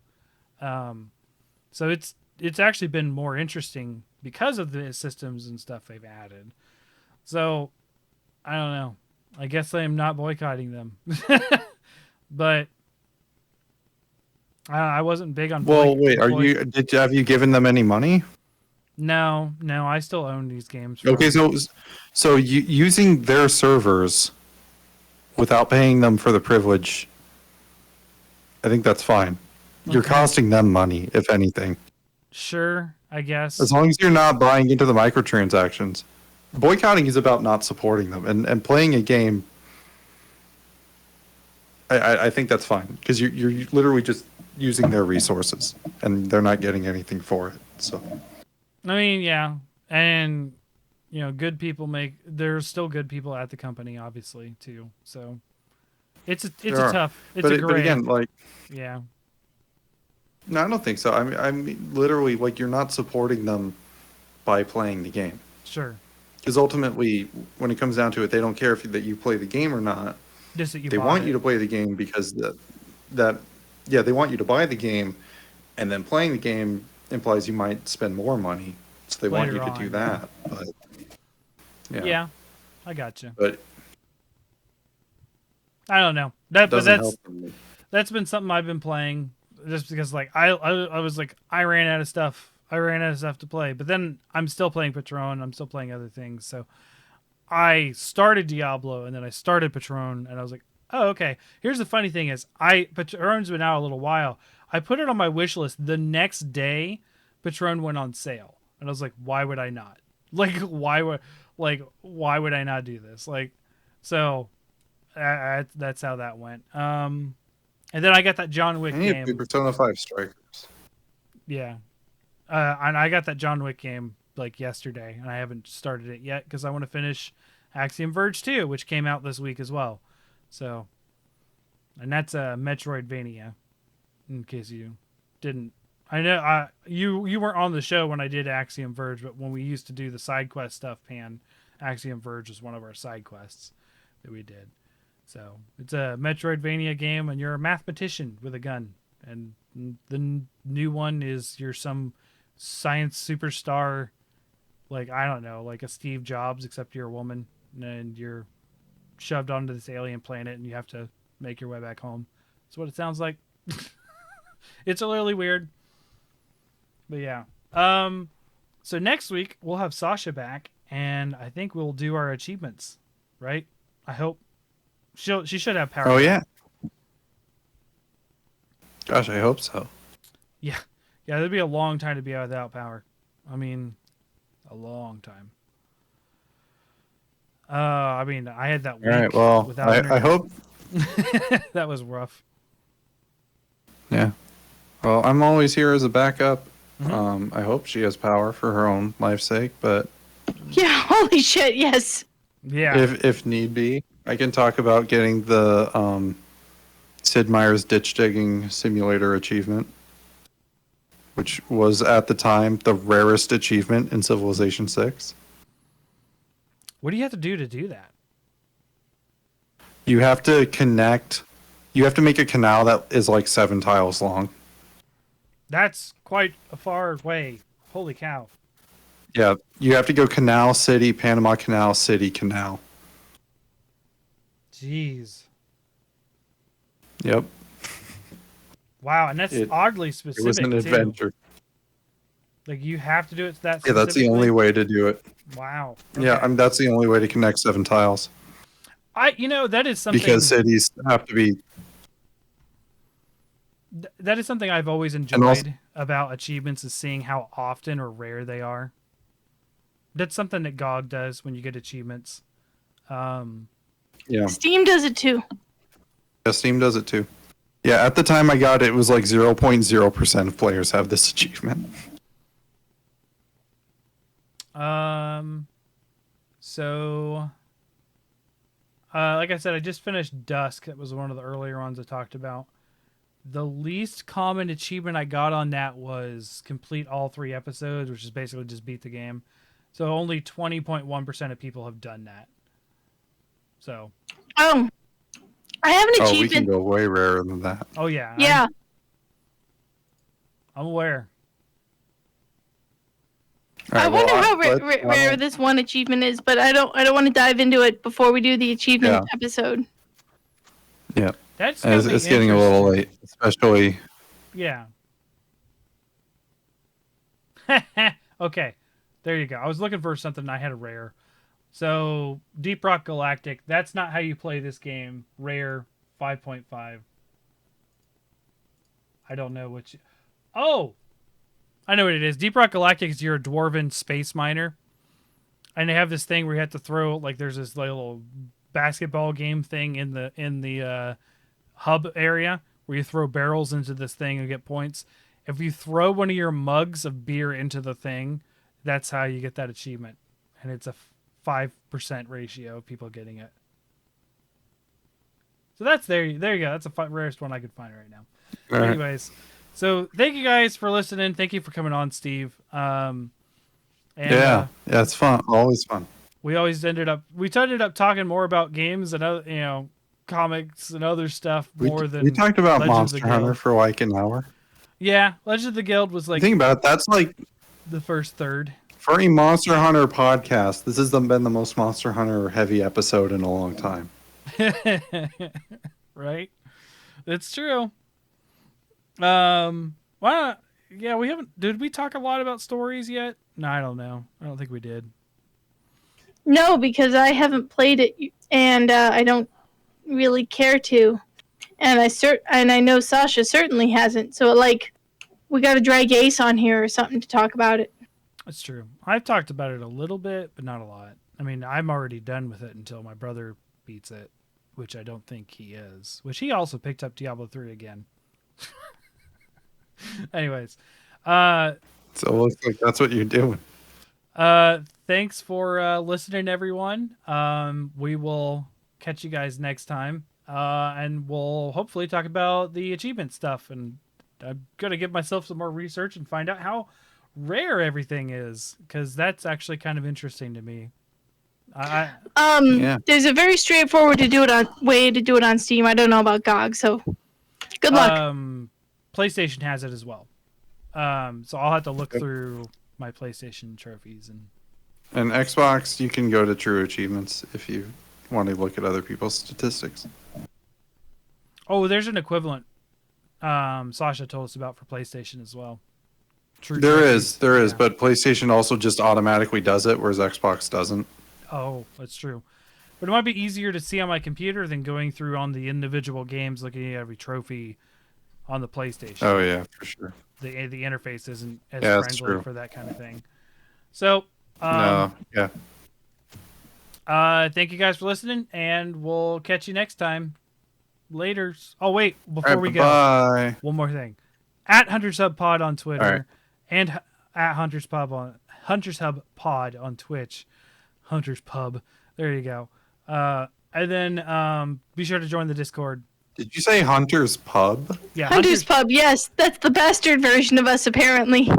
So it's actually been more interesting because of the systems and stuff they've added. So I don't know. I guess I am not boycotting them, but I wasn't big on. Well, wait, have you given them any money? No, I still own these games. Okay, so using their servers without paying them for the privilege, I think that's fine. Okay. You're costing them money, if anything. Sure, I guess. As long as you're not buying into the microtransactions. Boycotting is about not supporting them and playing a game. I think that's fine because you're literally just using their resources and they're not getting anything for it. So, I mean, yeah, and you know, good people there's still good people at the company, obviously too. So, it's a tough. It's a gray. But again, like, yeah. No, I don't think so. I mean, literally, like, you're not supporting them by playing the game. Sure. Because ultimately, when it comes down to it, they don't care that you play the game or not. Just that you they want you to play the game because they want you to buy the game, and then playing the game implies you might spend more money, so they want you to do that. But yeah, I got you. But I don't know that's been something I've been playing just because like I was like I ran out of stuff to play, but then I'm still playing Patron. I'm still playing other things. So I started Diablo and then I started Patron and I was like, oh, okay. Here's the funny thing is Patron's been out a little while. I put it on my wish list. The next day, Patron went on sale. And I was like, why would I not? Like, why would I not do this? Like, so that's how that went. And then I got that John Wick game. Persona 5 Strikers. Yeah. And I got that John Wick game like yesterday, and I haven't started it yet because I want to finish Axiom Verge 2, which came out this week as well. So, and that's a Metroidvania. In case you didn't, I know you weren't on the show when I did Axiom Verge, but when we used to do the side quest stuff, Axiom Verge was one of our side quests that we did. So it's a Metroidvania game, and you're a mathematician with a gun, and the new one is you're some science superstar, like I don't know, like a Steve Jobs, except you're a woman and you're shoved onto this alien planet and you have to make your way back home. That's what it sounds like. It's a really weird, but yeah. So next week we'll have Sasha back, and I think we'll do our achievements, right? I hope she should have power. Oh yeah. Gosh, I hope so. Yeah. Yeah, it'd be a long time to be without power. I mean, a long time. I mean, I had that week. All right, well, I hope. That was rough. Yeah. Well, I'm always here as a backup. Mm-hmm. I hope she has power for her own life's sake, but... Yeah, holy shit, yes. Yeah. If need be. I can talk about getting the Sid Meier's Ditch Digging Simulator achievement. which was at the time the rarest achievement in Civilization 6. What do you have to do that? You have to make a canal that is like 7 tiles long. That's quite a far way. Holy cow. Yeah, you have to go Canal City, Panama Canal, City, Canal. Jeez. Yep. Wow, and that's oddly specific. It was an adventure. Like you have to do it that. Yeah, that's the only way to do it. Wow. Okay. Yeah, that's the only way to connect 7 tiles. That is something because cities have to be. That is something I've always enjoyed about achievements is seeing how often or rare they are. That's something that GOG does when you get achievements. Yeah. Steam does it too. Yeah, Steam does it too. Yeah, at the time I got it, it was like 0.0% of players have this achievement. So, like I said, I just finished Dusk. That was one of the earlier ones I talked about. The least common achievement I got on that was complete all 3 episodes, which is basically just beat the game. So only 20.1% of people have done that. So. Oh, I have an achievement. Oh, we can go way rarer than that. Oh yeah. Yeah. I'm aware. Right, I wonder how rare this one achievement is, but I don't want to dive into it before we do the achievement episode. Yeah. It's getting a little late, especially. Yeah. Okay. There you go. I was looking for something. I had a rare. So, Deep Rock Galactic. That's not how you play this game. Rare 5.5. I don't know which. Oh! I know what it is. Deep Rock Galactic is your dwarven space miner. And they have this thing where you have to throw, like, there's this little basketball game thing in the hub area where you throw barrels into this thing and get points. If you throw one of your mugs of beer into the thing, that's how you get that achievement. And it's a 5% ratio of people getting it. So that's there you go. That's the rarest one I could find right now. Right. Anyways, so thank you guys for listening. Thank you for coming on, Steve. It's fun. Always fun. We ended up talking more about games and other, comics and other stuff more than we talked about Legend Monster Hunter for like an hour. Yeah, Legend of the Guild was like. Think about it. That's like the first third. For a Monster Hunter podcast, this has been the most Monster Hunter heavy episode in a long time. Right? It's true. Well, yeah, we haven't. Did we talk a lot about stories yet? No, I don't know. I don't think we did. No, because I haven't played it, and I don't really care to. And I know Sasha certainly hasn't. So we got to drag Ace on here or something to talk about it. That's true. I've talked about it a little bit, but not a lot. I mean, I'm already done with it until my brother beats it, which I don't think he is. Which he also picked up Diablo 3 again. Anyways, so it looks like that's what you're doing. Thanks for listening, everyone. We will catch you guys next time, and we'll hopefully talk about the achievement stuff. And I'm gonna give myself some more research and find out how rare everything is, because that's actually kind of interesting to me. There's a very straightforward way to do it on Steam. I don't know about GOG, so good luck. PlayStation has it as well. So I'll have to look through my PlayStation trophies and Xbox. You can go to True Achievements if you want to look at other people's statistics. Oh, there's an equivalent. Sasha told us about for PlayStation as well. There is, but PlayStation also just automatically does it, whereas Xbox doesn't. Oh, that's true. But it might be easier to see on my computer than going through on the individual games, looking at every trophy on the PlayStation. Oh yeah, for sure. The interface isn't as friendly for that kind of thing. So thank you guys for listening, and we'll catch you next time. Later. Oh wait, before we go, one more thing. At Hunters Hub Pod on Twitter, and at Hunters Hub Pod on Twitch. Hunters Pub. There you go. And then be sure to join the Discord. Did you say Hunter's Pub? Yeah, Hunter's Pub, yes, that's the bastard version of us, apparently.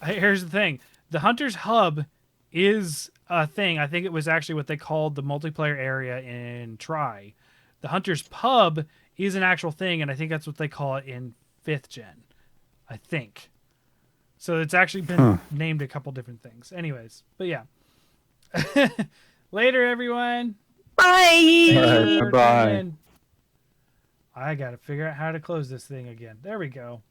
Here's the thing: the Hunter's Hub is a thing. I think it was actually what they called the multiplayer area in Tri. The Hunter's Pub is an actual thing, and I think that's what they call it in 5th gen. I think. So it's actually been named a couple different things. Anyways, but yeah. Later, everyone. Bye. Bye. I gotta figure out how to close this thing again. There we go.